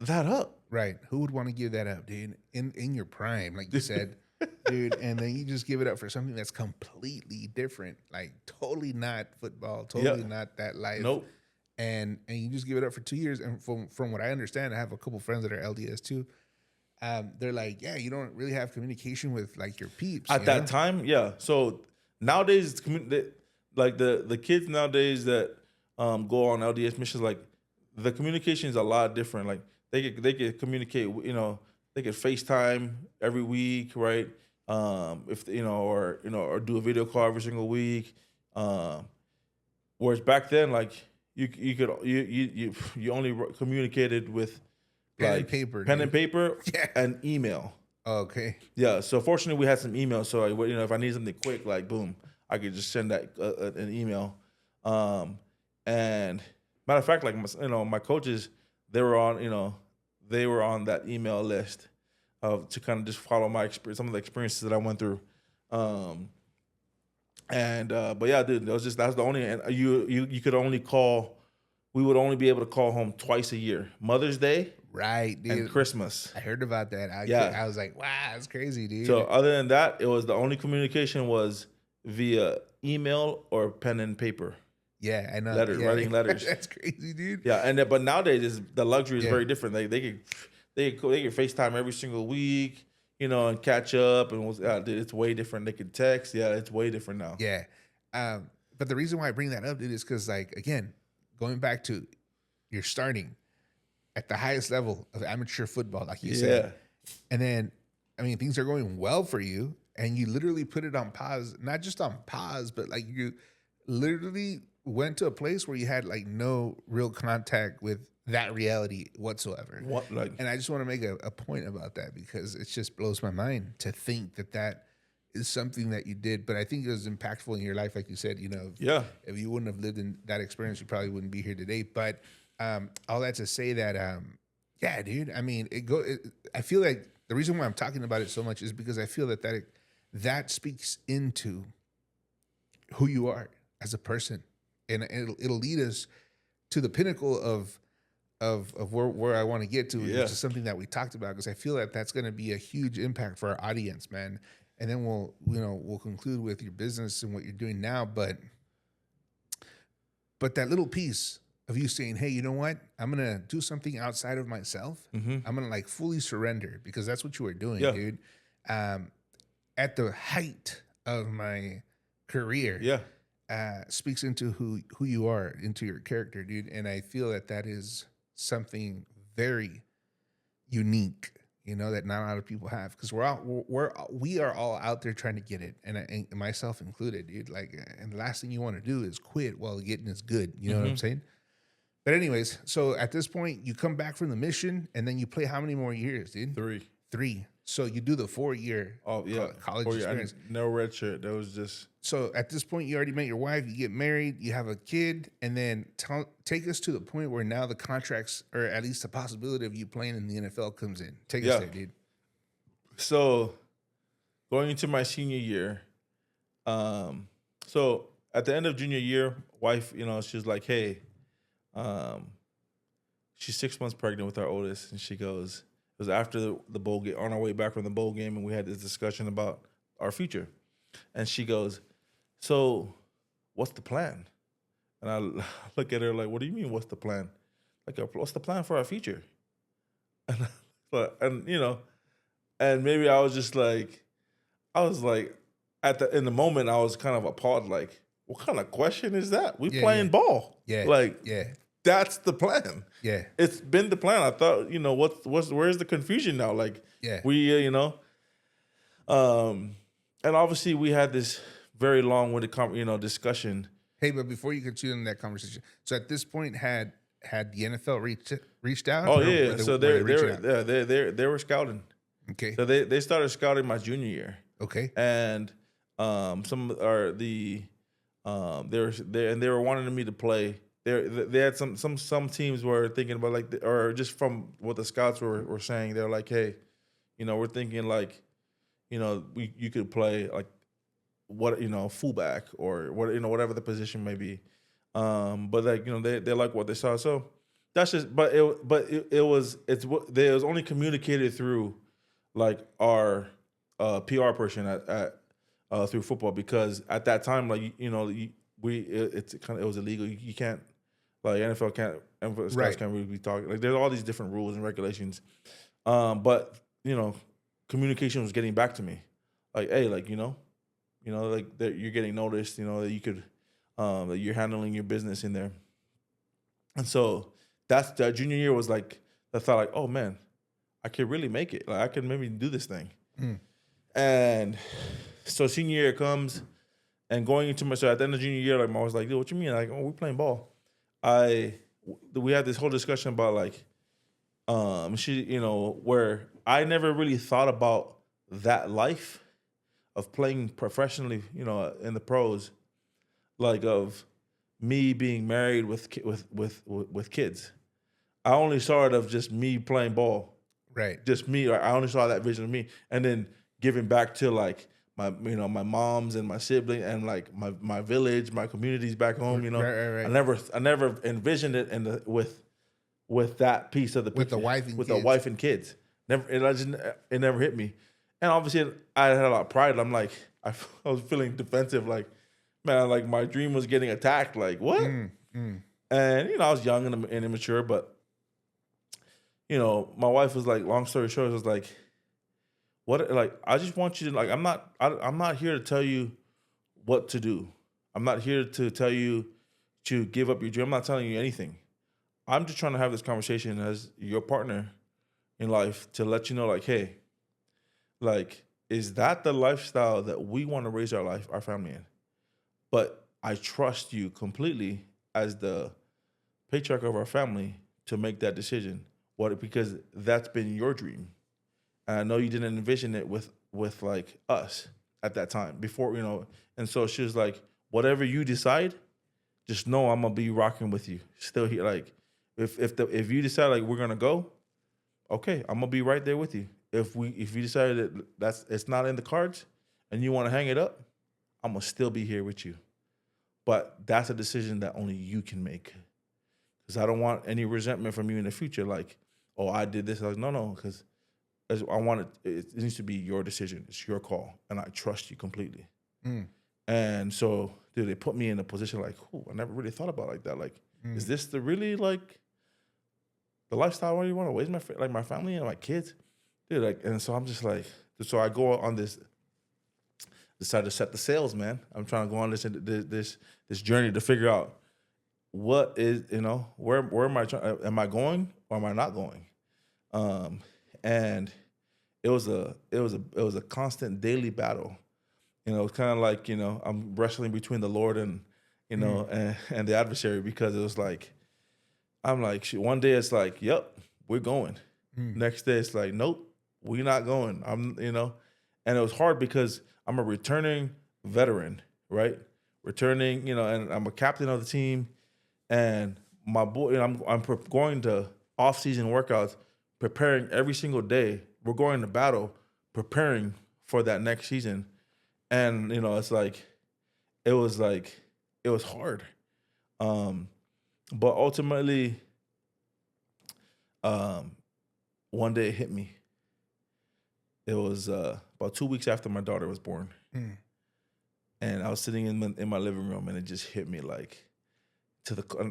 that up? Right. Who would want to give that up, dude? In your prime, like you said, dude, and then you just give it up for something that's completely different, like totally not football, totally not that life. Nope. And you just give it up for 2 years. And from what I understand, I have a couple friends that are LDS too. They're like, yeah, you don't really have communication with like your peeps at that time. Yeah. So nowadays, like the kids nowadays that go on LDS missions, like the communication is a lot different. Like they could communicate, they could FaceTime every week, right? If or do a video call every single week. Whereas back then, like you only communicated with pen and paper, and email. Okay. Yeah. So fortunately, we had some email. So if I need something quick, like boom, I could just send that an email. And matter of fact, like my coaches, they were on that email list to kind of just follow my experience, some of the experiences that I went through. But yeah, dude, that's the only, and you could only call. We would only be able to call home twice a year: Mother's Day, right, dude, and Christmas. I heard about that. I was like, wow, that's crazy, dude. So other than that, it was the only communication was via email or pen and paper. Yeah, I know. Writing letters. That's crazy, dude. Yeah, but nowadays the luxury is very different. They could FaceTime every single week, and catch up, and it's way different. They could text. Yeah, it's way different now. Yeah, but the reason why I bring that up, dude, is because, like, again, going back to you're starting at the highest level of amateur football, like you said, and then things are going well for you, and you literally put it on pause. Not just on pause, but like you literally went to a place where you had like no real contact with that reality whatsoever. And I just want to make a point about that, because it just blows my mind to think that is something that you did. But I think it was impactful in your life, like you said. If you wouldn't have lived in that experience, you probably wouldn't be here today. But all that to say that, yeah, dude. I feel like the reason why I'm talking about it so much is because I feel that speaks into who you are as a person, and it'll lead us to the pinnacle of where I want to get to, which is something that we talked about, because I feel that that's going to be a huge impact for our audience, man. And then we'll conclude with your business and what you're doing now, but that little piece of you saying, hey, you know what? I'm going to do something outside of myself. I'm going to like fully surrender, because that's what you were doing, dude. At the height of my career, speaks into who you are, into your character, dude. And I feel that is something very unique, that not a lot of people have, because we are all out there trying to get it, and myself included, dude. Like, and the last thing you want to do is quit while getting is good. You know what I'm saying? But anyways, so at this point, you come back from the mission, and then you play how many more years, dude? 3. So you do the 4-year college experience. No red shirt. That was just. So at this point, you already met your wife, you get married, you have a kid, and then take us to the point where now the contracts, or at least the possibility of you playing in the NFL, comes in. Take us there, dude. So going into my senior year, so at the end of junior year, wife, she was like, hey, she's 6 months pregnant with our oldest, and she goes, it was after the bowl game, on our way back from the bowl game, and we had this discussion about our future. And she goes, so what's the plan? And I look at her like, what do you mean, what's the plan? Like, what's the plan for our future? And maybe I was just like, in the moment, I was kind of appalled. Like, what kind of question is that? We Yeah, playing yeah. ball. Yeah. Like, Yeah. that's the plan. Yeah. It's been the plan. I thought, where's the confusion now? Like, Yeah. and obviously we had this very long-winded, discussion. Hey, but before you continue in that conversation, so at this point, had the NFL reached out? Oh or yeah, were they, so were they they they reaching were out? they were scouting. Okay. So they started scouting my junior year, Okay. and some are they were wanting me to play. They had some teams were thinking about or just from what the scouts were saying, they're like, hey, we're thinking like, you could play like fullback or whatever the position may be. But like, they like what they saw. So that's just, it was only communicated through like our PR person at through football, because at that time, like, it was illegal. You can't, like, NFL can't, NFL scouts Right. can't really be talking. Like, there's all these different rules and regulations. But communication was getting back to me, like, hey, like, like that you're getting noticed, that you could, that you're handling your business in there. And so that junior year was like, I thought like, oh man, I could really make it. Like, I could maybe do this thing. And so senior year comes, and going into so at the end of junior year, like, I was like, dude, what you mean? Like, oh, we're playing ball. We had this whole discussion about like, where I never really thought about that life of playing professionally, in the pros, like of me being married with kids. I only saw it of just me playing ball, Right. just me. I only saw that vision of me, and then giving back to like my moms and my siblings and like my village, my communities back home. Right. I never envisioned it with that piece of the With the picture, wife and with kids. the wife and kids. It never hit me. And obviously I had a lot of pride. I'm like, I was feeling defensive, like, man, like my dream was getting attacked. Like, what? And I was young and immature, but my wife was like, long story short, was like, what? Like, I just want you to, like, I'm not here to tell you what to do. I'm not here to tell you to give up your dream. I'm not telling you anything. I'm just trying to have this conversation as your partner in life to let you know, like, hey, like, is that the lifestyle that we want to raise our family in? But I trust you completely as the patriarch of our family to make that decision. Because that's been your dream. And I know you didn't envision it with like us at that time before, and so she was like, whatever you decide, just know I'm gonna be rocking with you. Still here. Like, if you decide like we're gonna go, okay, I'm gonna be right there with you. If you decide that it's not in the cards and you want to hang it up, I'm gonna still be here with you. But that's a decision that only you can make, because I don't want any resentment from you in the future. Like, oh, I did this. I was no, because I want it needs to be your decision. It's your call, and I trust you completely. And so, dude, they put me in a position like, I never really thought about it like that. Like, is this the really like the lifestyle I want to raise my family and my kids, dude? Like, and so I'm just like, so I go on this, decide to set the sails, man. I'm trying to go on this journey to figure out what is, where am I trying? Am I going or am I not going? And it was a constant daily battle. It's kind of like, I'm wrestling between the Lord and, and the adversary, because it was like, I'm like, one day it's like, yep, we're going. Next day it's like, nope, we're not going. And it was hard because I'm a returning veteran, right? Returning, and I'm a captain of the team, and my boy, I'm going to off-season workouts, preparing every single day. We're going to battle, preparing for that next season. And, it's like, it was hard. But ultimately, one day it hit me. It was about 2 weeks after my daughter was born. And I was sitting in my living room, and it just hit me like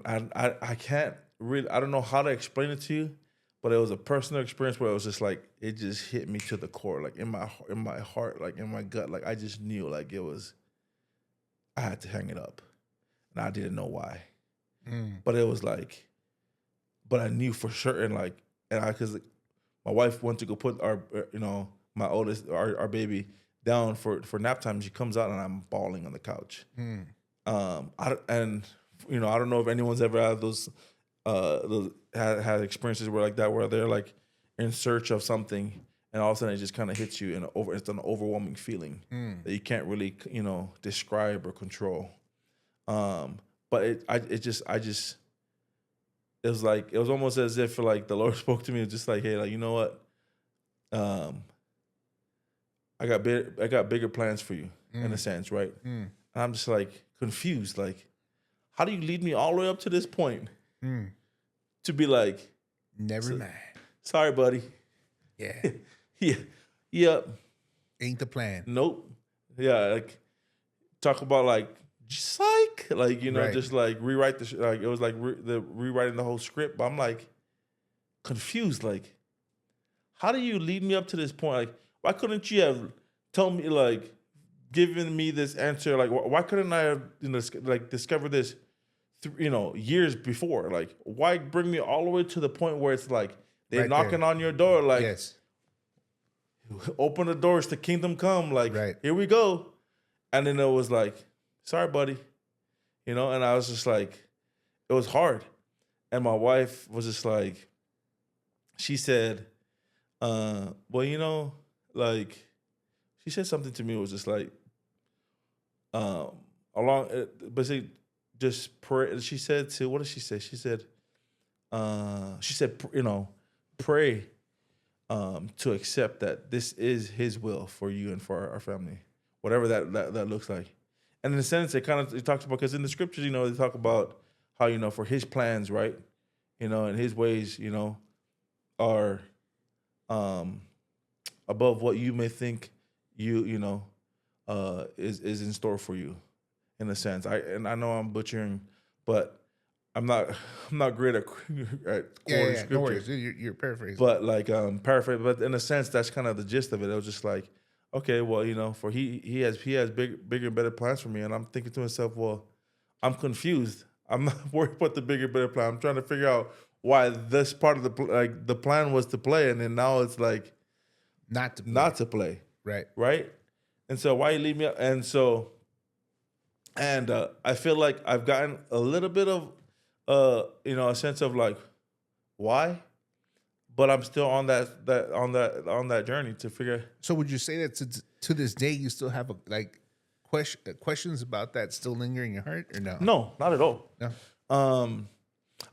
I can't really, I don't know how to explain it to you, but it was a personal experience where it was just like it just hit me to the core, like in my heart, like in my gut, like I just knew like it was. I had to hang it up, and I didn't know why, but it was like, but I knew for certain, like, and because my wife went to go put our, my oldest, our baby down for nap time. She comes out and I'm bawling on the couch. I don't know if anyone's ever had those had experiences where like that, where they're like in search of something and all of a sudden it just kind of hits you it's an overwhelming feeling that you can't really, describe or control. But it was like, it was almost as if like the Lord spoke to me, just like, hey, like, you know what? I got bigger plans for you in a sense, right? And I'm just like confused, like, how do you lead me all the way up to this point to be like, never mind. Sorry, buddy. Yeah. Yeah. Yep. Ain't the plan. Nope. Yeah. Like talk about like psych, like, Right. just like rewrite like it was like rewriting the whole script. But I'm like confused. Like, how do you lead me up to this point? Like, why couldn't you have told me, like, given me this answer? Like, why couldn't I have, like, discovered this, years before? Like, why bring me all the way to the point where it's like they're Right knocking there. on your door, like, Yes. open the doors to kingdom come, like, Right. here we go. And then it was like, sorry, buddy, and I was just like, it was hard. And my wife was just like, she said, well, like, she said something to me. It was just like, basically, just pray. She said what did she say? She said, pray, to accept that this is His will for you and for our family, whatever that looks like. And in a sense, it talks about, because in the scriptures, they talk about how, for His plans, right, and His ways, are above what you may think is in store for you, in a sense. I know I'm butchering, but I'm not great at quoting scripture. No worries. You're paraphrasing. But like paraphrase, but in a sense, that's kind of the gist of it. It was just like, okay, well, for he has bigger and better plans for me, and I'm thinking to myself, well, I'm confused. I'm not worried about the bigger, better plan. I'm trying to figure out why this part of the plan was to play, and then now it's like not to play. Right. And so why you leave me up? And so, I feel like I've gotten a little bit of a sense of like why, but I'm still on that journey to figure. So would you say that to this day you still have questions about that still linger in your heart, or no? No, not at all. No.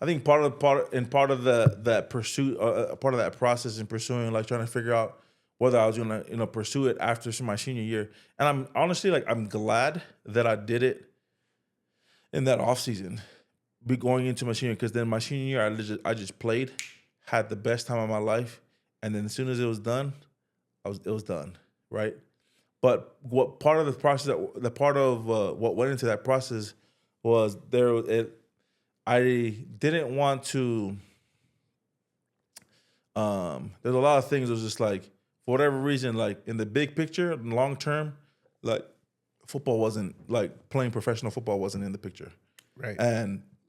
I think part of that pursuit, part of that process in pursuing, like trying to figure out whether I was gonna pursue it after my senior year, and I'm honestly like, I'm glad that I did it in that off season, be going into my senior, because then my senior year I just played, had the best time of my life, and then as soon as it was done, it was done, right? But what part of the process, what went into that process was I didn't want to. There's a lot of things that was just like, for whatever reason, like in the big picture, long term, like football wasn't, like playing professional football wasn't in the picture. Right.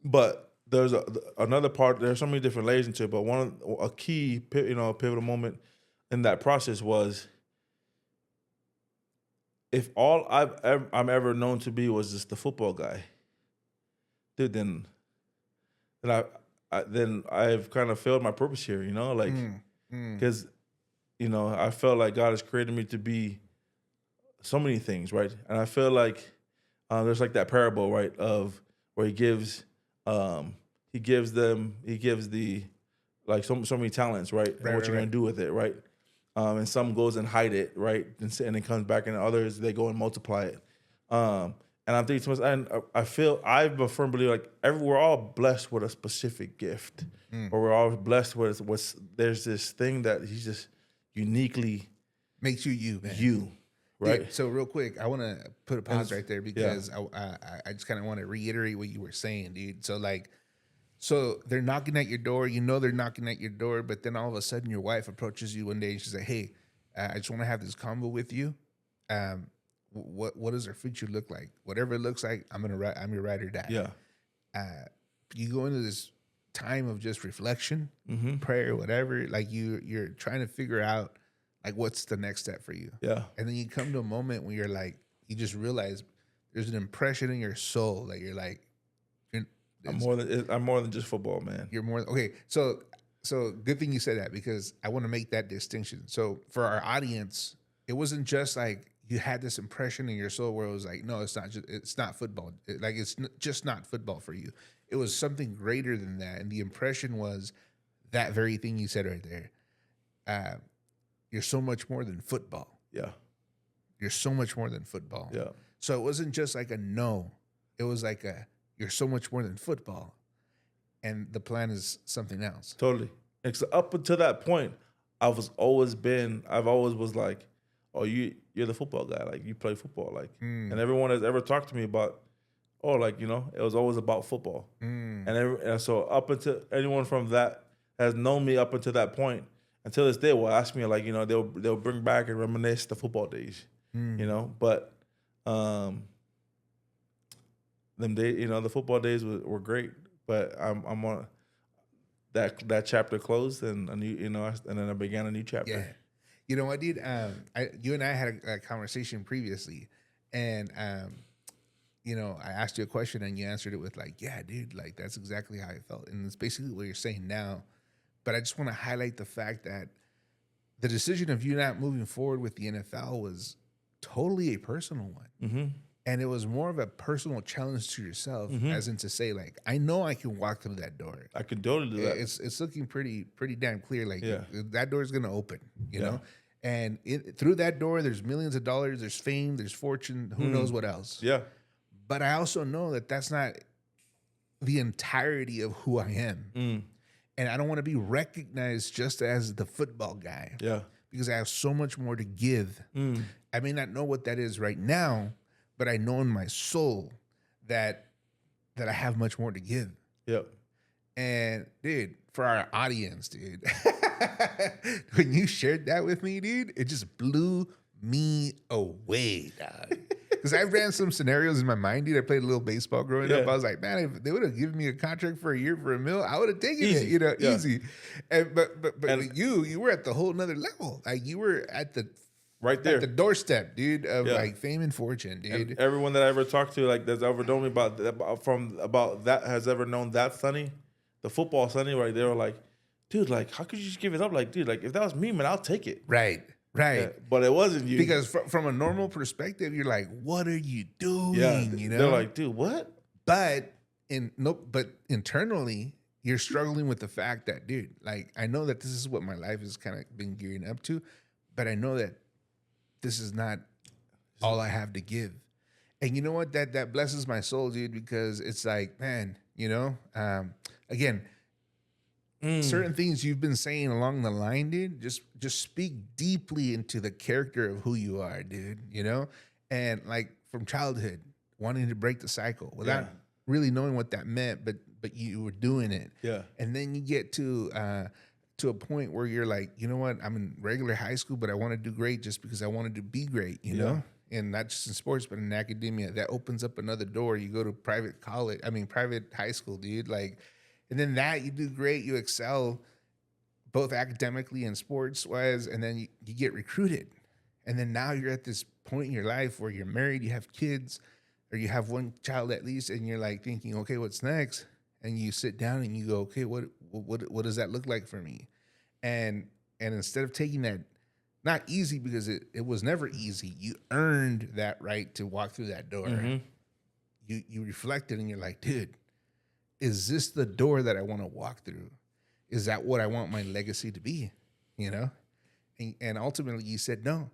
But there's another part. There's so many different layers into it. But a key, pivotal moment in that process was, if all I'm ever known to be was just the football guy, dude, then I've kind of failed my purpose here, like, because, I felt like God has created me to be so many things, right? And I feel like there's like that parable, right, of where he gives the like so many talents, right, and what you're gonna do with it, right? And some goes and hide it, right, and it comes back, and others they go and multiply it. And I'm thinking to myself, and I'm a firm believer, like we're all blessed with a specific gift, or we're all blessed with there's this thing that He's just uniquely makes you, man. You, right? Dude, so real quick, I want to put a pause right there, because I just kind of want to reiterate what you were saying, dude. So like, So they're knocking at your door. You know they're knocking at your door, but then all of a sudden your wife approaches you one day and she's like, "Hey, I just want to have this convo with you. What does our future look like? Whatever it looks like, I'm your ride or die." Yeah. You go into this time of just reflection, Mm-hmm. prayer, whatever. Like you're trying to figure out like what's the next step for you. Yeah. And then you come to a moment where you're like, you just realize there's an impression in your soul that you're like, I'm more than just football, man. you're more okay. So good thing you said that, because I want to make that distinction. So for our audience, it wasn't just like you had this impression in your soul where it was like, no, it's not football. Just not football for you. It was something greater than that, and the impression was that very thing you said right there. You're so much more than football. Yeah. You're so much more than football. Yeah. So it wasn't just like a no. It was like you're so much more than football. And the plan is something else. Totally. And so up until that point, I've always was like, oh, you're the football guy. Like, you play football. Like, and everyone has ever talked to me about, oh, like, you know, it was always about football. And so up until anyone from that has known me up until that point, until this day, will ask me, like, you know, they'll bring back and reminisce the football days, you know. But them days, you know, the football days were great. But I'm on that chapter closed, and a new, you know, and then I began a new chapter. Yeah. You know what, dude? You and I had a conversation previously, and you know, I asked you a question and you answered it with like, yeah, dude, like that's exactly how I felt. And it's basically what you're saying now. But I just want to highlight the fact that the decision of you not moving forward with the NFL was totally a personal one. Mm-hmm. And it was more of a personal challenge to yourself, as in to say, like, I know I can walk through that door. I can totally do that. It's looking pretty damn clear. Like, Yeah. that door is going to open, you know? And through that door, there's millions of dollars, there's fame, there's fortune, who knows what else. Yeah. But I also know that that's not the entirety of who I am. And I don't want to be recognized just as the football guy. Yeah. Because I have so much more to give. I may not know what that is right now, but I know in my soul that I have much more to give. Yep. And dude, for our audience, dude, when you shared that with me, dude, it just blew me away, dog. Because I ran some scenarios in my mind, dude. I played a little baseball growing up. I was like, man, if they would have given me a contract for a year for $1 million, I would have taken it, you know, easy. And but you were at the whole nother level. Like, you were at the right there, at the doorstep, dude, of like fame and fortune, dude. And everyone that I ever talked to, like, that's ever known me about that has ever known that Sonny, the football Sonny, right? They were like, dude, like, how could you just give it up? Like, dude, like, if that was me, man, I'll take it. Right. Yeah, but it wasn't you. Because from a normal perspective, you're like, what are you doing? Yeah. You know? They're like, dude, what? But internally, you're struggling with the fact that, dude, like, I know that this is what my life has kind of been gearing up to, but I know that this is not all I have to give. And you know what? That blesses my soul, dude, because it's like, man, you know, again, certain things you've been saying along the line, dude, just speak deeply into the character of who you are, dude, you know? And like from childhood, wanting to break the cycle without really knowing what that meant, but you were doing it. Yeah. And then you get to a point where you're like, you know what? I'm in regular high school, but I want to do great just because I wanted to be great, you know? And not just in sports, but in academia. That opens up another door. You go to private high school, dude. Like, and then you do great, you excel both academically and sports-wise, and then you get recruited. And then now you're at this point in your life where you're married, you have kids, or you have one child at least, and you're like thinking, okay, what's next? And you sit down and you go, okay, what does that look like for me? And instead of taking that, not easy because it was never easy, you earned that right to walk through that door. You reflected and you're like, dude, is this the door that I want to walk through? Is that what I want my legacy to be? You know? And ultimately you said no,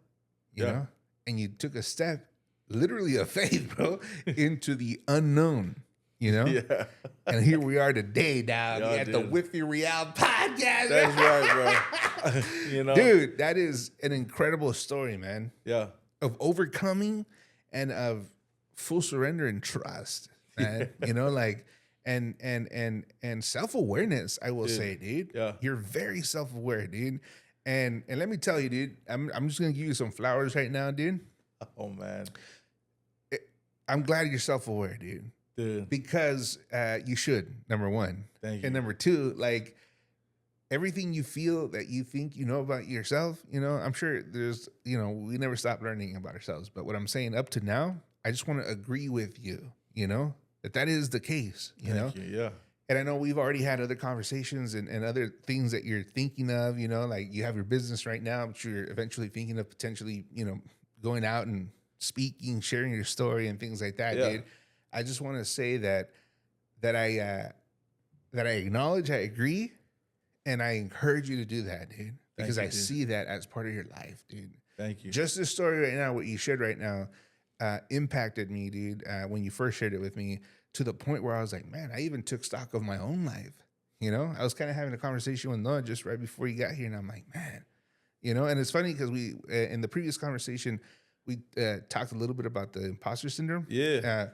you know? And you took a step, literally of faith, bro, into the unknown, you know? Yeah. And here we are today, dog, at the WIFFY Real podcast. That's right, bro. You know? Dude, that is an incredible story, man. Yeah. Of overcoming and of full surrender and trust, man. You know, like, and self-awareness, I will say, dude. Yeah. You're very self-aware, dude. And let me tell you, dude, I'm just gonna give you some flowers right now, dude. Oh man, I'm glad you're self-aware, dude. Because you should, number one. Thank you. And number two, like everything you feel that you think you know about yourself, I'm sure there's, we never stop learning about ourselves. But what I'm saying up to now, I just want to agree with you, that is the case, Thank you. Yeah. And I know we've already had other conversations and other things that you're thinking of, like you have your business right now, but you're eventually thinking of potentially, going out and speaking, sharing your story and things like that, dude. I just want to say that I acknowledge, I agree, and I encourage you to do that, dude, because I see that as part of your life, dude. Thank you. Just this story right now, what you shared right now, impacted me, dude, when you first shared it with me, to the point where I was like, man, I even took stock of my own life. I was kind of having a conversation with Noah just right before you got here, and I'm like, man, and it's funny because we, in the previous conversation, we talked a little bit about the imposter syndrome. Yeah.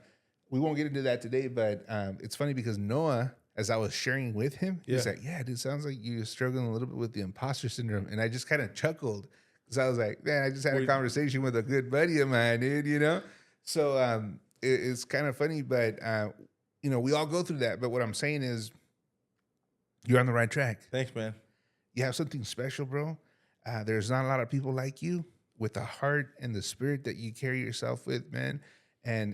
We won't get into that today, but it's funny because Noah, as I was sharing with him, he's like, yeah, dude, sounds like you're struggling a little bit with the imposter syndrome. And I just kind of chuckled because I was like, man, I just had a conversation with a good buddy of mine, dude, So it's kind of funny, but, we all go through that. But what I'm saying is you're on the right track. Thanks, man. You have something special, bro. There's not a lot of people like you with the heart and the spirit that you carry yourself with, man. And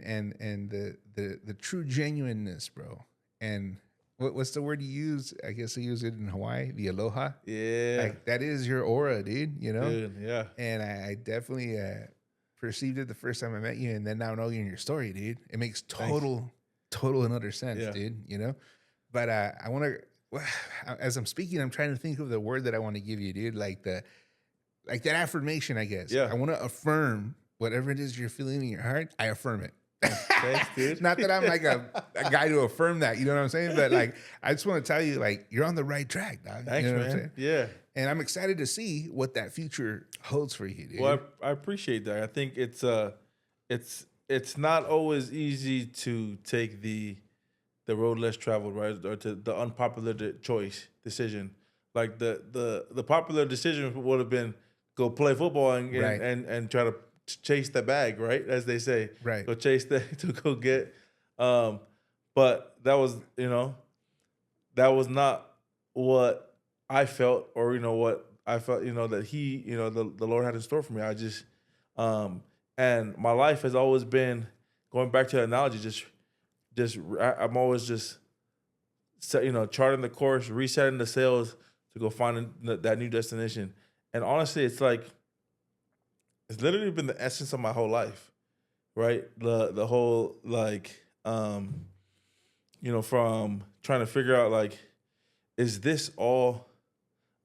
the true genuineness, bro. And what's the word you use? I guess I use it in Hawaii, the aloha. Yeah. Like that is your aura, dude, Dude, yeah. And I definitely perceived it the first time I met you, and then now knowing your story, dude. It makes total and utter sense, dude, But I want to, as I'm speaking, I'm trying to think of the word that I want to give you, dude. Like that affirmation, I guess. Yeah. I want to affirm whatever it is you're feeling in your heart. I affirm it. Thanks, dude. Not that I'm like a guy to affirm that, you know what I'm saying? But like, I just want to tell you, like, you're on the right track, dog. Thanks, you know man. What I'm saying? Yeah. And I'm excited to see what that future holds for you, dude. Well, I appreciate that. I think it's not always easy to take the road less traveled, right, or to the unpopular decision. Like the popular decision would have been go play football and try to chase the bag, right, as they say. Right. Go chase to go get. But that was that was not what I felt, or what I felt, that he, the Lord had in store for me. I just, and my life has always been, going back to the analogy, I'm always just, charting the course, resetting the sails to go find that new destination. And honestly, it's like, it's literally been the essence of my whole life, right? The whole, like, from trying to figure out, like, is this all,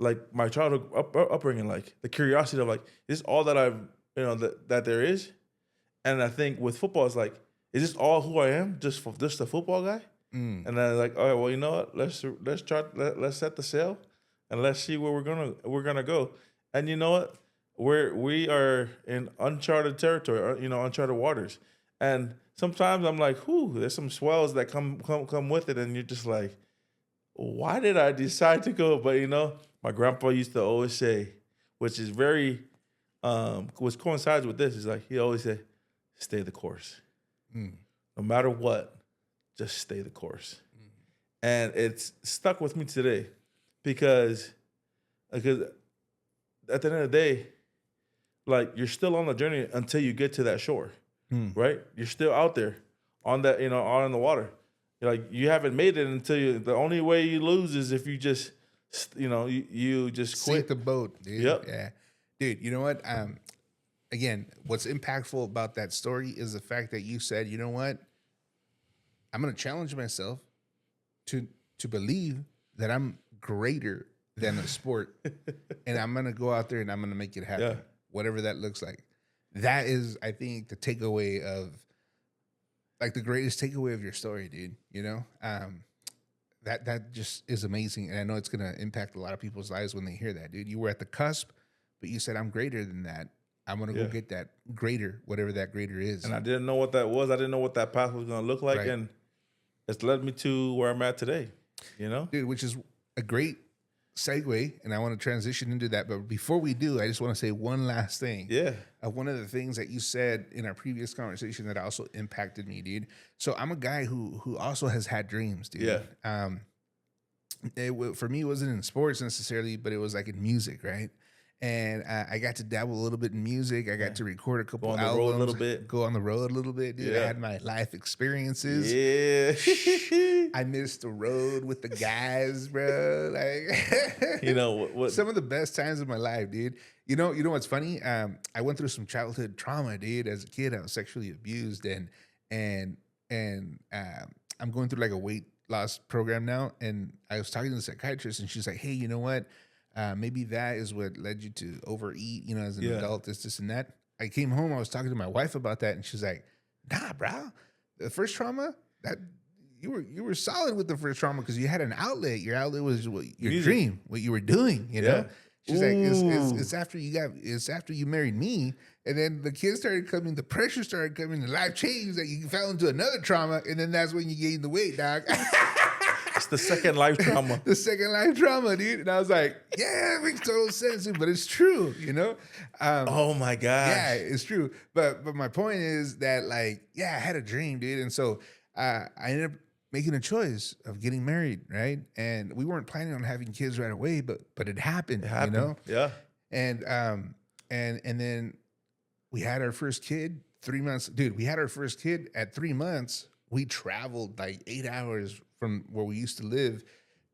like, my childhood upbringing, like the curiosity of, like, is this all that I've, that there is? And I think with football, it's like, is this all who I am? Just a football guy? And then like, all right, well, you know what? Let's set the sail and let's see where we're gonna go. And you know what? We are in uncharted territory, uncharted waters. And sometimes I'm like, there's some swells that come with it, and you're just like, why did I decide to go? But my grandpa used to always say, which is very, which coincides with this, is like, he always said, stay the course. No matter what, just stay the course. And it's stuck with me today because at the end of the day, like, you're still on the journey until you get to that shore, right? You're still out there on that, out in the water. Like, you haven't made it until the only way you lose is if you just, you just quit. Sink the boat, dude. Yep. Yeah. Dude, you know what? Again, what's impactful about that story is the fact that you said, you know what? I'm going to challenge myself to believe that I'm greater than a sport, and I'm going to go out there and I'm going to make it happen, whatever that looks like. That is, I think, the takeaway of, like, the greatest takeaway of your story, dude. That just is amazing, and I know it's going to impact a lot of people's lives when they hear that, dude. You were at the cusp, but you said, I'm greater than that. I'm going to go get that greater, whatever that greater is. And I didn't know what that was. I didn't know what that path was going to look like. Right. And it's led me to where I'm at today. You know, dude, which is a great segue, and I want to transition into that. But before we do, I just want to say one last thing. Yeah. One of the things that you said in our previous conversation that also impacted me, dude. So I'm a guy who also has had dreams, dude. Yeah. For me, it wasn't in sports necessarily, but it was like in music, right? And I got to dabble a little bit in music. I got to record a couple Go on the albums, road a little bit. go on the road a little bit, dude. I Yeah. had my life experiences. Yeah. I missed the road with the guys, bro. Like, You know what? some of the best times of my life, dude. You know what's funny? I went through some childhood trauma, dude. As a kid, I was sexually abused, and I'm going through like a weight loss program now. And I was talking to the psychiatrist, and she's like, "Hey, you know what? Maybe that is what led you to overeat, you know, as an adult, this, and that." I came home, I was talking to my wife about that, and she's like, "Nah, bro, the first trauma, that you were solid with the first trauma because you had an outlet. Your outlet was what your Music. dream, what you were doing, you know?" She's like, Ooh. it's after you married me, and then the kids started coming, the pressure started coming, the life changed, that you fell into another trauma, and then that's when you gained the weight, dog." It's the second life trauma. The second life trauma, dude. And I was like, yeah, it makes total sense, dude, but it's true, you know? Oh my gosh. Yeah, it's true. But my point is that, like, yeah, I had a dream, dude. And so I ended up making a choice of getting married, right? And we weren't planning on having kids right away, but it happened, you know? Yeah. And then we had our first kid 3 months. Dude, we had our first kid at 3 months. We traveled like 8 hours from where we used to live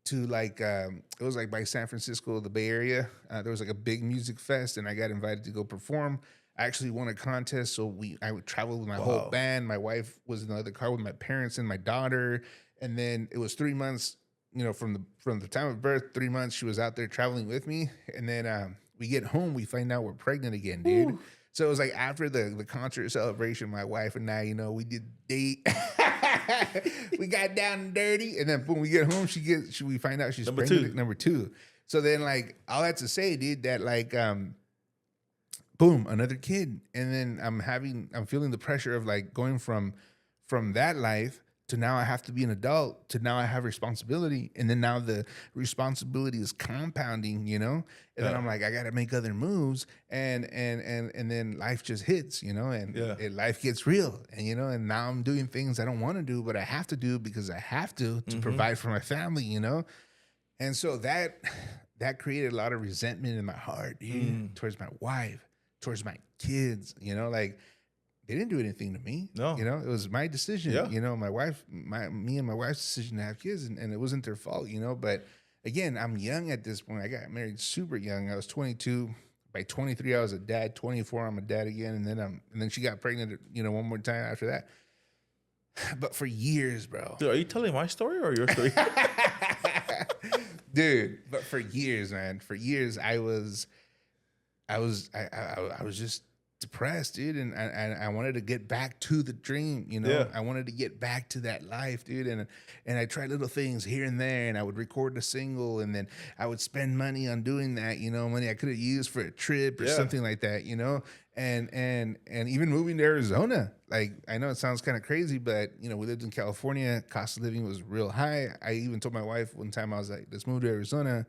to like, it was like by San Francisco, the Bay Area. There was like a big music fest, and I got invited to go perform. I actually won a contest, so I would travel with my whole band. My wife was in the other car with my parents and my daughter. And then it was 3 months, you know, from the time of birth, 3 months, she was out there traveling with me. And then we get home, we find out we're pregnant again, dude. Ooh. So it was like after the concert celebration, my wife and I, you know, we did date. We got down and dirty, and then when we get home, we find out she's pregnant. Number two. So then, like, all that to say, dude, that like, boom, another kid, and then I'm feeling the pressure of like going from that life to now I have to be an adult, to now I have responsibility, and then now the responsibility is compounding, you know. And then I'm like, I got to make other moves, and then life just hits, you know, and life gets real, and you know, and now I'm doing things I don't want to do, but I have to do because I have to provide for my family, you know. And so that created a lot of resentment in my heart, dude, towards my wife, towards my kids, you know, like. They didn't do anything to me. No. You know, it was my decision. Yeah. You know, me and my wife's decision to have kids, and it wasn't their fault, you know. But again, I'm young at this point. I got married super young. I was 22. By 23, I was a dad. 24, I'm a dad again. And then she got pregnant, you know, one more time after that. But for years, bro. Dude, are you telling my story or your story? Dude, but for years, man. For years, I was just depressed, dude, and I wanted to get back to the dream, you know. Yeah. I wanted to get back to that life, dude, and I tried little things here and there, and I would record a single, and then I would spend money on doing that, you know, money I could have used for a trip or something like that, you know, and even moving to Arizona. Like, I know it sounds kind of crazy, but you know, we lived in California, cost of living was real high. I even told my wife one time, I was like, let's move to Arizona,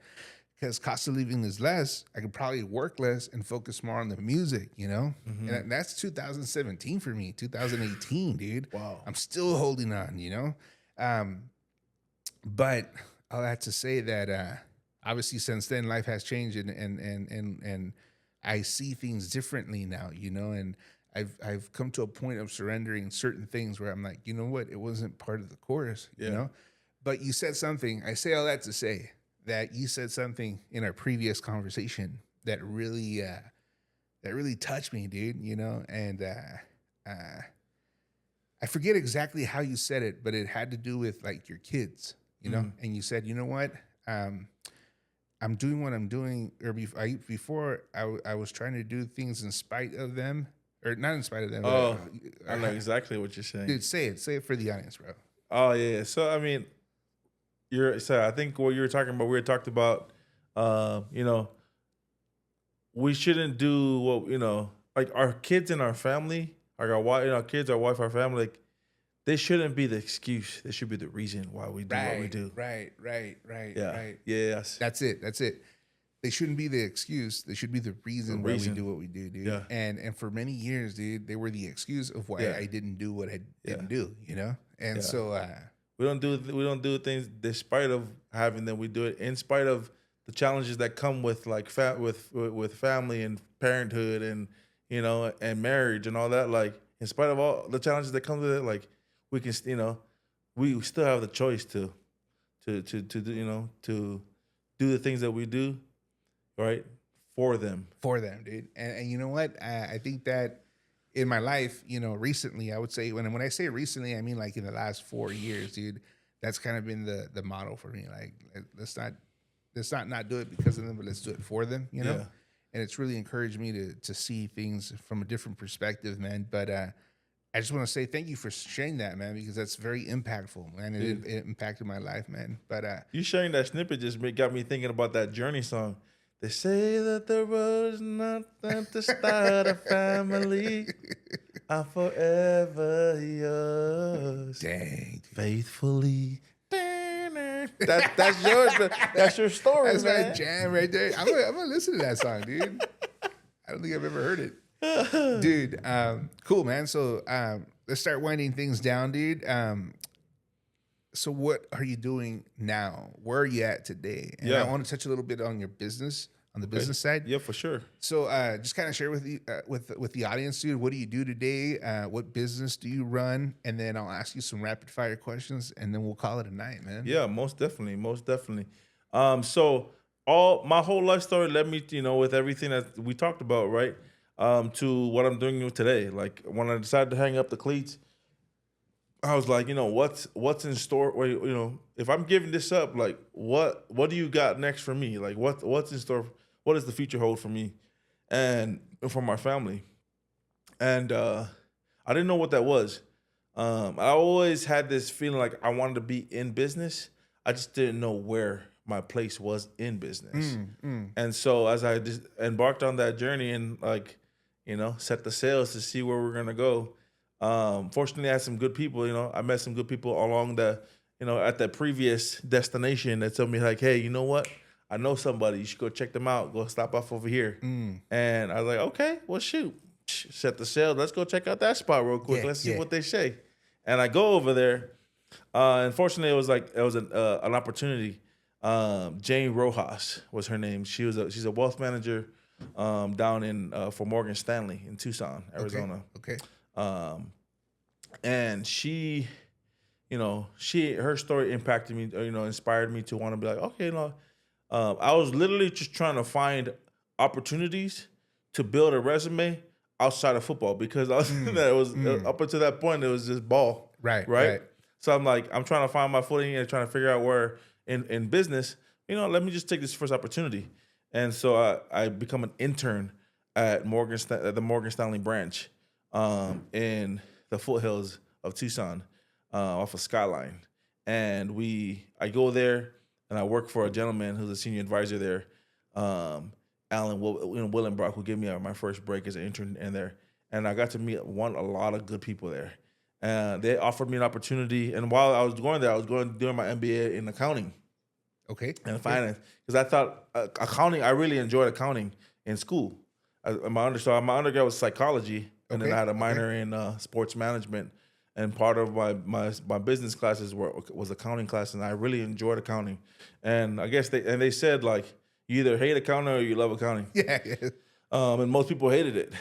because cost of living is less. I could probably work less and focus more on the music, you know? And that's 2017 for me, 2018, dude. Wow. I'm still holding on, you know? But all that to say that obviously since then, life has changed, and I see things differently now, you know? And I've come to a point of surrendering certain things where I'm like, you know what? It wasn't part of the chorus, you know? But you said something. I say all that to say that you said something in our previous conversation that really touched me, dude, you know? And I forget exactly how you said it, but it had to do with like your kids, you know? And you said, you know what? I'm doing what I'm doing, or before I was trying to do things in spite of them, or not in spite of them. Oh, I know exactly what you're saying. Dude, say it for the audience, bro. Oh yeah. So, I mean, I think what you were talking about, we had talked about, you know, we shouldn't do what, you know, like our kids and our family, like our wife, our kids, our wife, our family, like they shouldn't be the excuse. They should be the reason why we do what we do. Right. Yeah. Right. Yes. That's it. They shouldn't be the excuse. They should be the reason why we do what we do, dude. Yeah. And for many years, dude, they were the excuse of why I didn't do what I didn't do, you know? And so we don't do things despite of having them. We do it in spite of the challenges that come with like with family and parenthood and and marriage and all that. Like in spite of all the challenges that come with it, like we can we still have the choice to do to do the things that we do, right, for them, dude. And you know what? I think that in my life, recently, I would say when I say recently, I mean like in the last 4 years, dude. That's kind of been the motto for me. Like let's not do it because of them, but let's do it for them, you know. Yeah. And it's really encouraged me to see things from a different perspective, man. But I just want to say thank you for sharing that, man, because that's very impactful, man. It impacted my life, man. But you sharing that snippet just got me thinking about that Journey song. They say that the road is not meant to start a family. I'm forever yours. Dang, faithfully. That's yours. That's your story. That's man. my jam right there. I'm gonna listen to that song, dude. I don't think I've ever heard it, dude. Cool, man. So let's start winding things down, dude. So what are you doing now? Where are you at today? And I want to touch a little bit on your business, on the business side. Yeah, for sure. So just kind of share with you, with the audience, dude. What do you do today? What business do you run? And then I'll ask you some rapid fire questions, and then we'll call it a night, man. Yeah, most definitely. So my whole life story led me to, with everything that we talked about, right? To what I'm doing today. Like when I decided to hang up the cleats, I was like, what's in store? If I'm giving this up, like what do you got next for me? Like what's in store? What does the future hold for me and for my family? And I didn't know what that was. I always had this feeling like I wanted to be in business. I just didn't know where my place was in business. And so as I just embarked on that journey and set the sails to see where we're gonna go. Fortunately, I had some good people. I met some good people along at the previous destination that told me like, hey, you know what? I know somebody. You should go check them out. Go stop off over here. And I was like, okay, well, shoot. Set the sail. Let's go check out that spot real quick. Let's see what they say. And I go over there. Unfortunately, it was an opportunity. Jane Rojas was her name. She's a wealth manager down in for Morgan Stanley in Tucson, Arizona. Okay. And she, her story impacted me, inspired me to want to be like, okay, I was literally just trying to find opportunities to build a resume outside of football because I was up until that point it was just ball. Right. So I'm like, I'm trying to find my footing and trying to figure out where in business, let me just take this first opportunity. And so I become an intern at the Morgan Stanley branch in the foothills of Tucson, off of Skyline. And I go there and I work for a gentleman who's a senior advisor there, Alan Willenbrock, who gave me my first break as an intern in there. And I got to meet a lot of good people there. And they offered me an opportunity. And while I was going there, I was doing my MBA in accounting. Okay. And finance. Because I thought accounting, I really enjoyed accounting in school. My undergrad was psychology. And then I had a minor in sports management. And part of my business classes was accounting class. And I really enjoyed accounting. And I guess they said, like, you either hate accounting or you love accounting. Yeah. And most people hated it.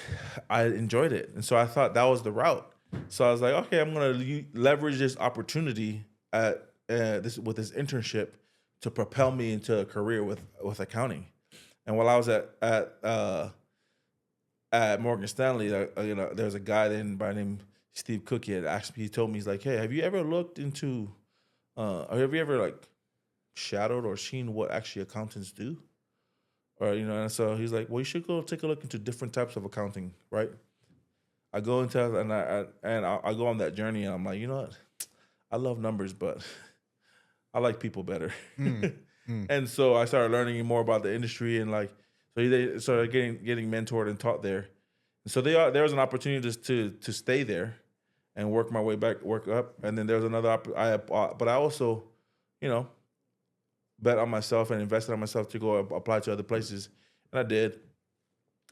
I enjoyed it. And so I thought that was the route. So I was like, okay, I'm going to leverage this opportunity with this internship to propel me into a career with accounting. And while I was at Morgan Stanley, there's a guy then by the name Steve Cook. He told me, he's like, hey, have you ever looked into, or have you ever like shadowed or seen what actually accountants do? Or, and so he's like, well, you should go take a look into different types of accounting, right? I go into and I go on that journey and I'm like, you know what? I love numbers, but I like people better. And so I started learning more about the industry and they started getting mentored and taught there. And so there was an opportunity to stay there and work my way back, work up. And then there's another, but I also, you know, bet on myself and invested on myself to go apply to other places. And I did.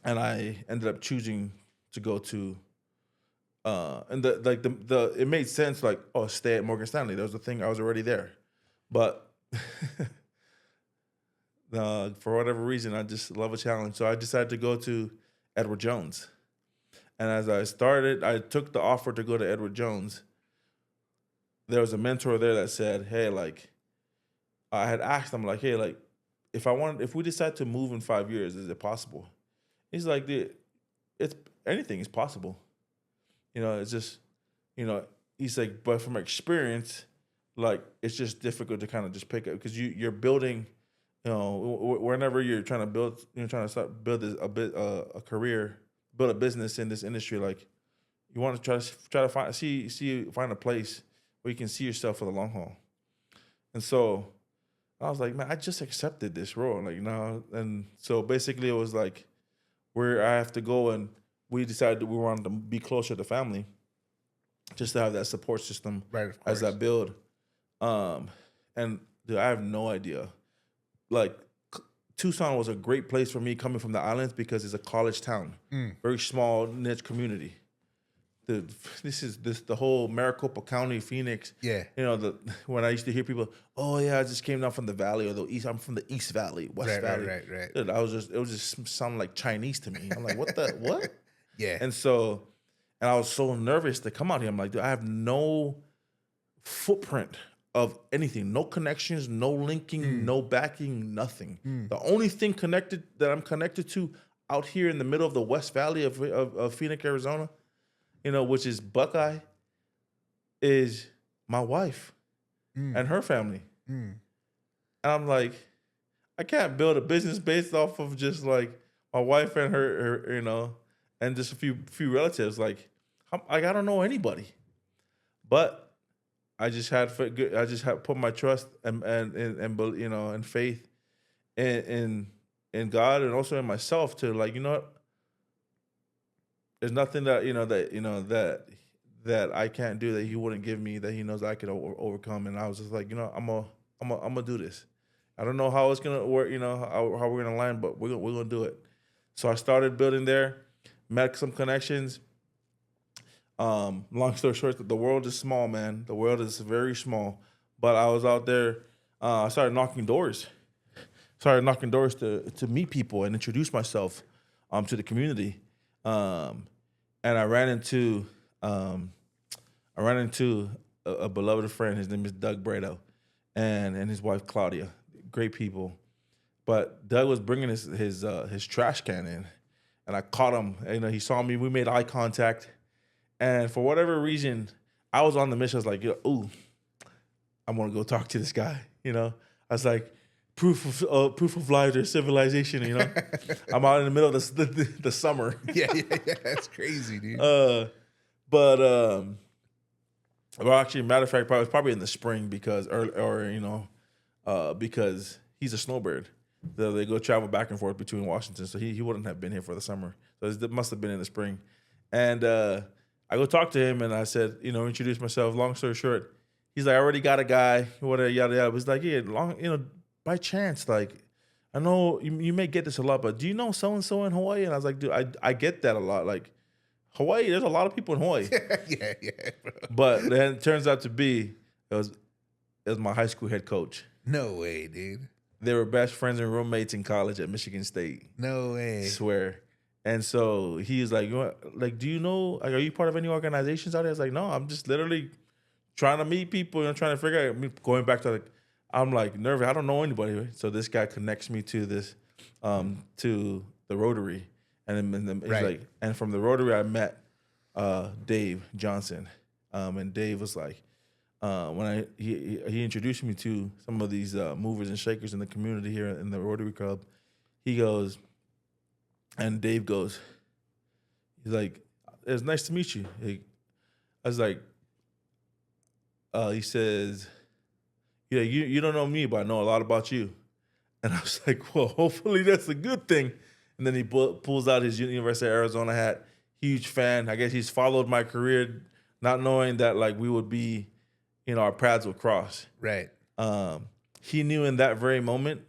And I ended up choosing to go to, and it made sense, like, oh, stay at Morgan Stanley. That was the thing. I was already there. But for whatever reason, I just love a challenge. So I decided to go to Edward Jones. And as I took the offer to go to Edward Jones. There was a mentor there that said, hey, like, I had asked him, like, hey, like, if we decide to move in 5 years, is it possible? He's like, it's anything is possible. You know, it's just, you know, he's like, but from experience, like, it's just difficult to kind of just pick up because you're building, you know, whenever you're trying to build, trying to start build a career, build a business in this industry, like, you want to try to find a place where you can see yourself for the long haul. And so I was like, man, I just accepted this role, like, you know, and so basically it was like where I have to go, and we decided that we wanted to be closer to family, just to have that support system as I build. And dude, I have no idea. Like, Tucson was a great place for me coming from the islands because it's a college town, very small niche community. The whole Maricopa County, Phoenix. Yeah. You know, when I used to hear people, oh yeah, I just came down from the valley or the east. I'm from the East Valley, West Valley. Right. Dude, it was just sounding like Chinese to me. I'm like, what the what? Yeah. And I was so nervous to come out here. I'm like, dude, I have no footprint of anything, no connections, no linking, no backing, nothing. The only thing that I'm connected to out here in the middle of the West Valley of Phoenix, Arizona, you know, which is Buckeye, is my wife and her family. And I'm like, I can't build a business based off of just like my wife and her you know, and just a few relatives. Like, I don't know anybody, but I just had put my trust and you know, and faith in God and also in myself to, like, you know what? There's nothing that I can't do that He wouldn't give me, that He knows I could overcome. And I was just like, you know, I'm gonna do this. I don't know how it's gonna work, you know, how we're gonna land, but we're gonna do it. So I started building there, met some connections. Long story short, the world is small, man. The world is very small. But I was out there. I started knocking doors. To meet people and introduce myself to the community. And I ran into a beloved friend. His name is Doug Brado, and his wife Claudia. Great people. But Doug was bringing his trash can in, and I caught him. You know, he saw me. We made eye contact, and for whatever reason, I was on the mission. I was like, ooh, I'm gonna go talk to this guy. You know, I was like, proof of life or civilization. You know, I'm out in the middle of the summer. Yeah, that's crazy, dude. Well, actually, matter of fact, it was probably in the spring because he's a snowbird. They go travel back and forth between Washington, so he wouldn't have been here for the summer. So it must have been in the spring. And I go talk to him, and I said, you know, introduce myself. Long story short, he's like, I already got a guy, whatever, yada yada. It was like, yeah, by chance, like, I know you may get this a lot, but do you know so and so in Hawaii? And I was like, dude, I get that a lot. Like, Hawaii, there's a lot of people in Hawaii. yeah, bro. But then it turns out to be it was my high school head coach. No way, dude. They were best friends and roommates in college at Michigan State. No way. I swear. And so he's like, do you know, like, are you part of any organizations out there? I was like, no, I'm just literally trying to meet people and trying to figure out, going back to, like, I'm like nervous. I don't know anybody. Right? So this guy connects me to this, to the Rotary. And then he's like, and from the Rotary, I met Dave Johnson. And Dave was like, when he introduced me to some of these movers and shakers in the community here in the Rotary Club, he goes, and Dave goes, he's like, it's nice to meet you. I was like, he says, yeah, you don't know me, but I know a lot about you. And I was like, well, hopefully that's a good thing. And then he pulls out his University of Arizona hat. Huge fan. I guess he's followed my career not knowing that like we would be, our paths would cross. Right. He knew in that very moment,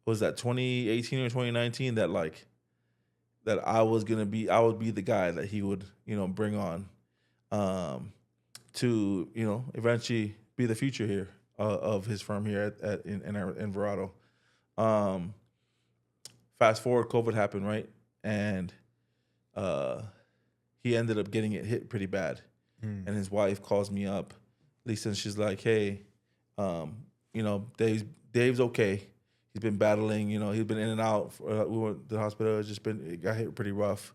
was that 2018 or 2019, that like that I would be the guy that he would, bring on to, eventually be the future here of his firm here in Verado. Fast forward, COVID happened, right? And he ended up getting it hit pretty bad. And his wife calls me up, Lisa, and she's like, hey, Dave's okay. He's been battling, he's been in and out. We went to the hospital. It got hit pretty rough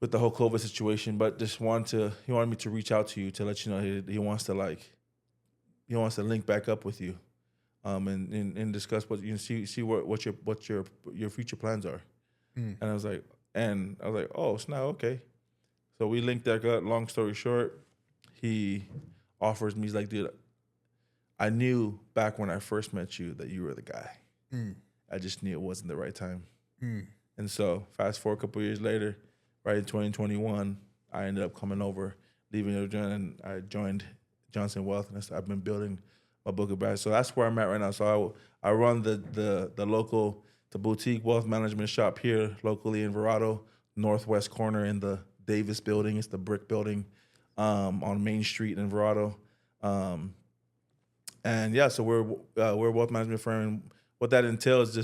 with the whole COVID situation. But he wanted me to reach out to you to let you know he wants to link back up with you, and discuss what see what your future plans are. And I was like, oh snap, okay. So we linked back up. Long story short, he offers me, he's like, dude, I knew back when I first met you that you were the guy. I just knew it wasn't the right time. And so fast forward a couple years later, right in 2021, I ended up coming over, leaving Arizona, and I joined Johnson Wealth, and I've been building my book of brands. So that's where I'm at right now. So I run the boutique wealth management shop here locally in Verado, northwest corner in the Davis building. It's the brick building on Main Street in Verado. And yeah, so we're a wealth management firm. What that entails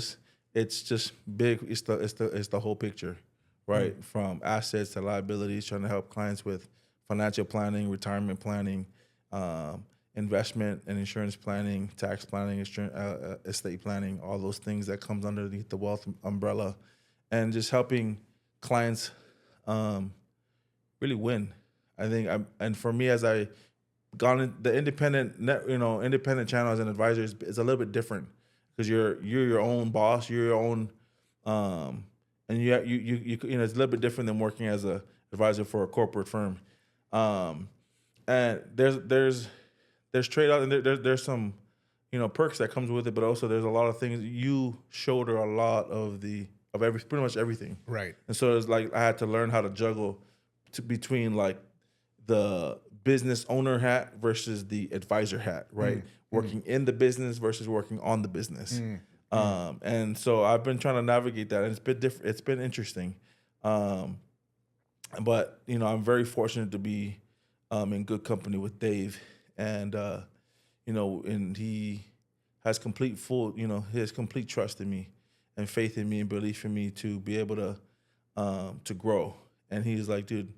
it's just big. It's the whole picture, right? From assets to liabilities, trying to help clients with financial planning, retirement planning, investment and insurance planning, tax planning, estate planning, all those things that comes underneath the wealth umbrella, and just helping clients really win. I think and for me, as I gone in the independent channel as an advisor is a little bit different, because you're your own boss, you're your own, and you it's a little bit different than working as a advisor for a corporate firm. And there's trade out, and there's some perks that comes with it, but also there's a lot of things you shoulder a lot of pretty much everything. Right. And so it's like I had to learn how to juggle between like the business owner hat versus the advisor hat, right? Working in the business versus working on the business. And so I've been trying to navigate that, and it's been different. It's been interesting. But I'm very fortunate to be in good company with Dave, and and he has complete trust in me and faith in me and belief in me to be able to grow. And he's like, dude,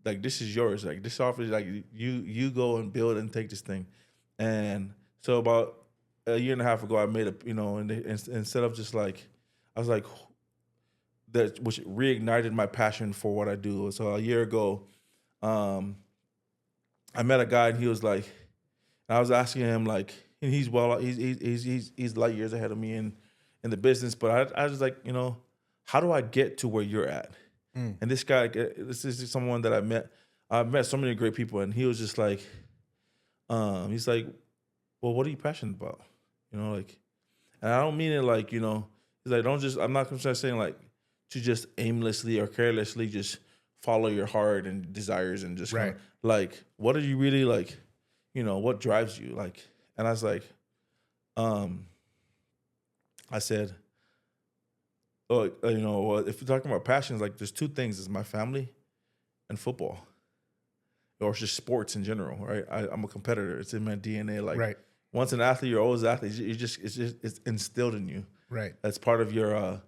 like, this is yours. Like, this offer, like, you go and build and take this thing. And so about a year and a half ago, I made instead of just like, I was like, which reignited my passion for what I do. So a year ago, I met a guy, and he was like, and I was asking him, like, and he's light years ahead of me in the business, but I was like, how do I get to where you're at? And this guy, this is someone that I've met so many great people, and he was just like, he's like, well, what are you passionate about? Like, and I don't mean it like, he's like, I'm not just saying like to just aimlessly or carelessly just follow your heart and desires and just right. Like, what are you really like, what drives you? Like, and I was like, I said, oh, if you're talking about passions, like there's two things: it's my family and football, or just sports in general, right? I'm a competitor; it's in my DNA. Like, right. Once an athlete, you're always an athlete. It's instilled in you. Right. That's part of your.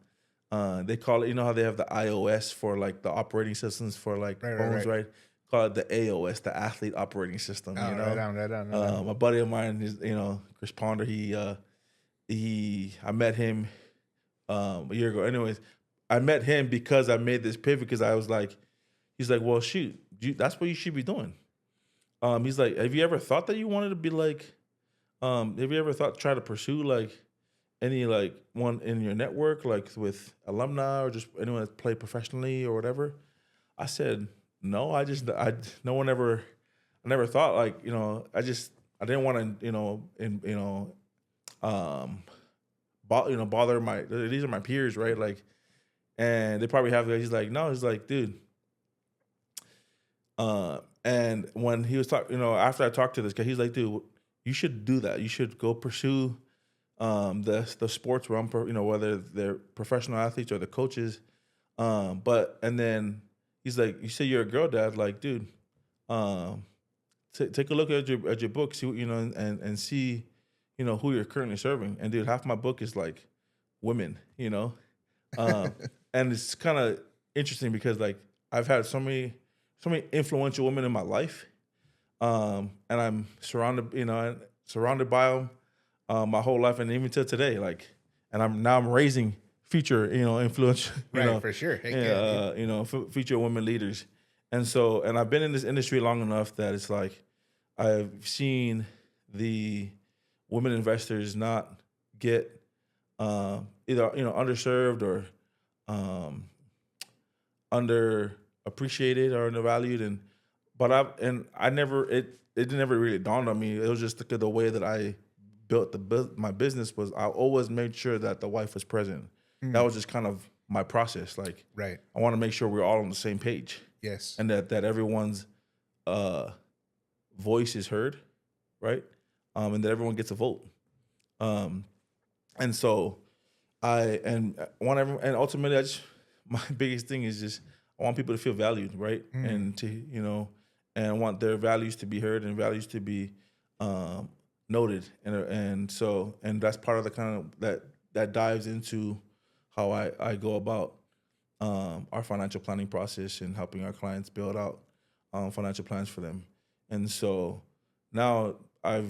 They call it. How they have the iOS for like the operating systems for like phones, right? Call it the AOS, the athlete operating system. Oh, right down. My buddy of mine is, Chris Ponder. I met him a year ago. Anyways, I met him because I made this pivot, because I was like, he's like, well, shoot, that's what you should be doing. He's like, have you ever thought that you wanted to be like, have you ever thought to try to pursue like any like one in your network, like with alumni or just anyone that played professionally or whatever? I said, no, I never thought like, I didn't want to, bother these are my peers, right? Like, and they probably have, he's like, no, he's like, dude, And when he was talking, after I talked to this guy, he's like, dude, you should do that. You should go pursue the sports realm, whether they're professional athletes or the coaches. And then he's like, you say you're a girl dad, like, dude, take a look at your book, see what, and see, who you're currently serving. And dude, half my book is like women, and it's kind of interesting because like I've had so many influential women in my life, and I'm surrounded by them my whole life, and even till today, like, and I'm raising future, influential, for sure, future women leaders, and I've been in this industry long enough that it's like I've seen the women investors not get either underserved or underappreciated or undervalued, it never really dawned on me. It was just the way that I built my business was I always made sure that the wife was present. That was just kind of my process. Like, right. I want to make sure we're all on the same page. Yes. And that everyone's voice is heard, right? And that everyone gets a vote. And so ultimately my biggest thing is just I want people to feel valued, right? And to, and I want their values to be heard and values to be noted. And that's part of the kind of that dives into how I go about our financial planning process and helping our clients build out financial plans for them. And so now I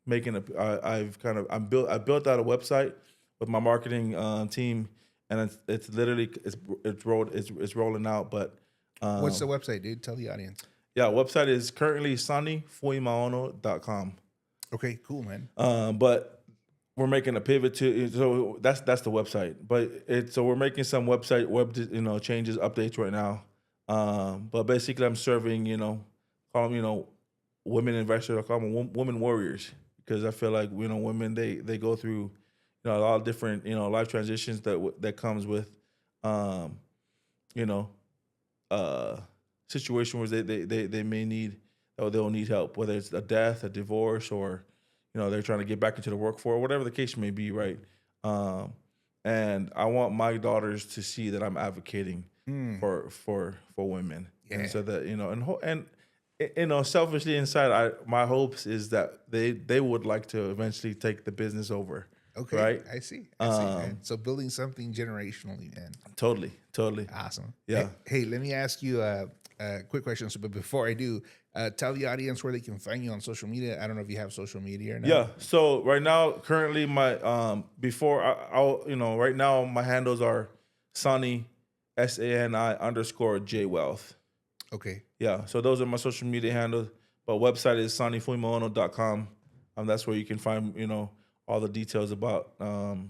built out a website with my marketing team, and it's literally rolling out. But what's the website, dude? Tell the audience. Yeah, website is currently SaniFuimaono.com. Okay, cool, man. But we're making a pivot to, so that's the website. But so we're making some web changes, updates right now. But basically, I'm serving, call them, women investors. I call them women warriors, because I feel like women they go through a lot of different life transitions that comes with situation where they may need, or they'll need help, whether it's a death, a divorce, or they're trying to get back into the workforce, whatever the case may be, right? And I want my daughters to see that I'm advocating for women, and so that and selfishly inside, my hopes is that they would like to eventually take the business over. Okay, right? I see, man. So building something generationally, man. Totally. Awesome. Yeah. Hey, let me ask you a quick question. But before I do, tell the audience where they can find you on social media. I don't know if you have social media or not. Yeah. So right now, currently, my right now my handles are Sani, SANI_J Wealth. Okay. Yeah. So those are my social media handles. But website is SaniFuimaono.com. That's where you can find all the details about me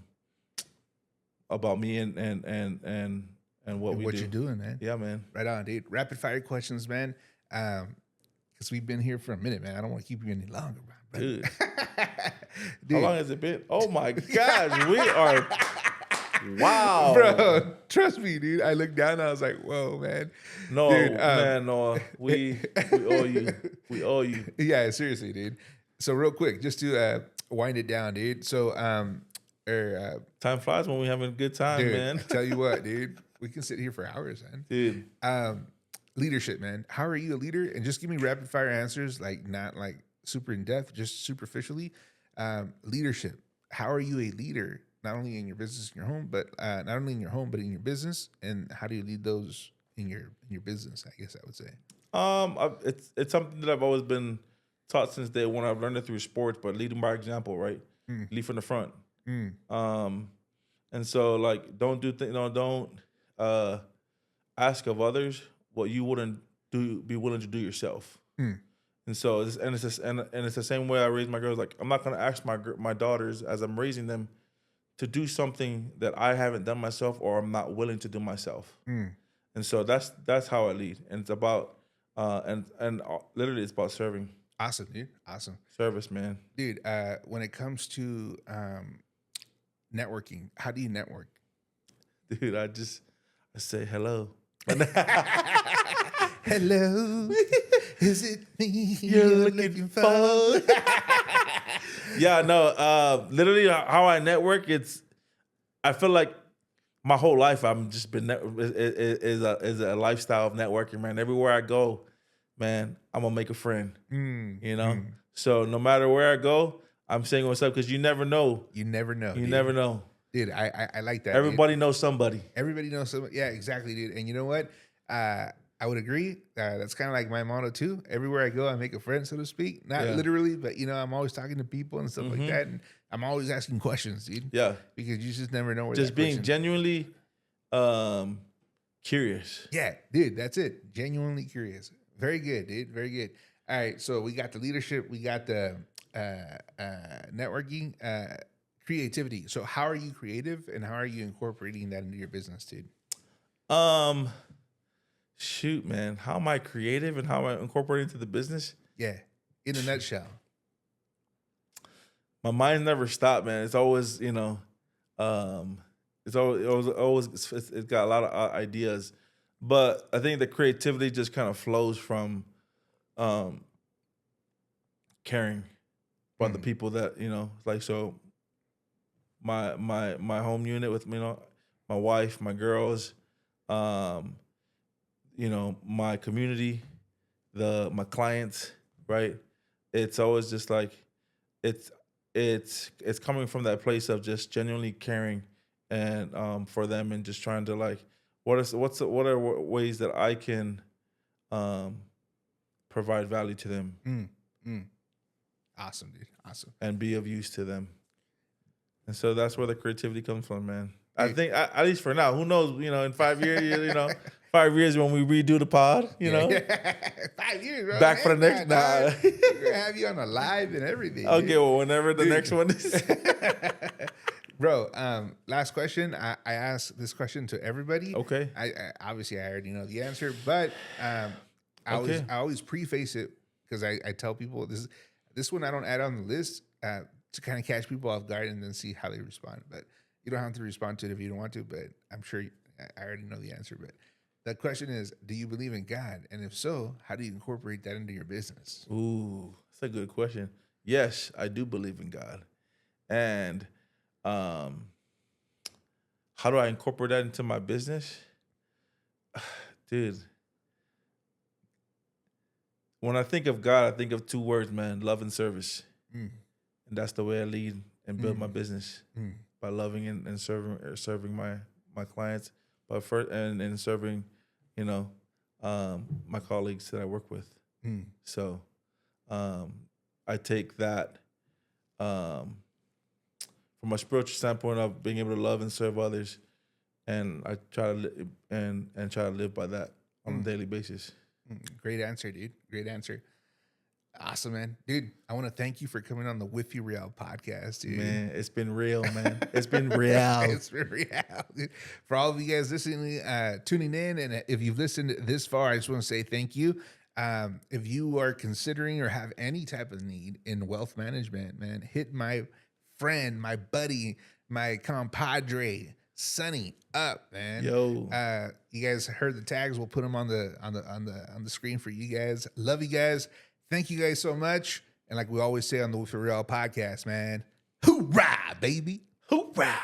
and what you're doing, man. Yeah, man. Right on, dude. Rapid fire questions, man. Because we've been here for a minute, man. I don't want to keep you any longer, bro. Dude. How long has it been? Oh my gosh, we are. Wow, bro. Trust me, dude. I looked down and I was like, "Whoa, man." No, dude, man, no. We owe you. We owe you. Yeah, seriously, dude. So real quick, just to wind it down, dude. So time flies when we're having a good time, dude, man. I tell you what, dude. We can sit here for hours, man. Dude. Leadership, man. How are you a leader? And just give me rapid fire answers, like not like super in depth, just superficially. Leadership. How are you a leader? Not only in your business, in your home, but not only in your home, but in your business. And how do you lead those in your business? I guess I would say. It's something that I've always been taught since day one. I've learned it through sports, but leading by example, right? Lead from the front. And so like, don't do don't ask of others what you wouldn't be willing to do yourself. And so it's the same way I raise my girls. Like, I'm not going to ask my daughters as I'm raising them to do something that I haven't done myself or I'm not willing to do myself. And so that's how I lead. And it's about and literally it's about serving. Awesome, dude. Awesome. Service, man. Dude, when it comes to networking, how do you network? Dude, I say hello. Hello. Is it me you're looking for? Yeah, no. Literally, how I network, I feel like my whole life I'm just been is a lifestyle of networking, man. Everywhere I go, man, I'm gonna make a friend. You know, so no matter where I go, I'm saying what's up because you never know. You never know. You dude. never know. Dude, I like that. Everybody knows somebody. Everybody knows somebody. Yeah, exactly, dude. And you know what? I would agree. That's kind of like my motto too. Everywhere I go, I make a friend, so to speak. Not literally, but I'm always talking to people and stuff like that, and I'm always asking questions, dude. Yeah, because you just never know where. Just being genuinely curious. Yeah, dude, that's it. Genuinely curious. Very good, dude. Very good. All right, so we got the leadership, we got the networking, creativity. So how are you creative, and how are you incorporating that into your business, dude? Shoot, man. How am I creative and how am I incorporating into the business? Yeah, in a nutshell. My mind never stopped, man. It's always, it's got a lot of ideas, but I think the creativity just kind of flows from caring about the people that like. So my home unit with my wife, my girls, my community, my clients, right? It's always just like it's coming from that place of just genuinely caring and for them, and just trying to like what are ways that I can provide value to them. Awesome, dude. Awesome. And be of use to them. And so that's where the creativity comes from, man. I think at least for now. Who knows? In 5 years, 5 years when we redo the pod, you know. 5 years, bro. Back for the next. We're gonna have you on a live and everything. Okay, dude. well, whenever the next one is. Bro, last question. I ask this question to everybody. Okay. I obviously I already know the answer, but I always preface it because I tell people this one I don't add on the list to kind of catch people off guard and then see how they respond. But you don't have to respond to it if you don't want to. But I'm sure I already know the answer. But the question is, do you believe in God? And if so, how do you incorporate that into your business? Ooh, that's a good question. Yes, I do believe in God. And how do I incorporate that into my business? Dude, when I think of God, I think of two words, man: love and service. And that's the way I lead and build my business, by loving and serving my clients, but first and serving, my colleagues that I work with. So I take that from a spiritual standpoint of being able to love and serve others, and I try to try to live by that on a daily basis. Great answer, dude. Great answer. Awesome, man. Dude, I want to thank you for coming on the WIFFY Real podcast, dude. Man, it's been real, man. It's been real. It's been real, dude. For all of you guys listening, tuning in, and if you've listened this far, I just want to say thank you. If you are considering or have any type of need in wealth management, man, hit my friend, my buddy, my compadre, Sani up, man. Yo, you guys heard the tags. We'll put them on the screen for you guys. Love you guys. Thank you guys so much. And like we always say on the WIFFY Real podcast, man, hoorah, baby. Hoorah.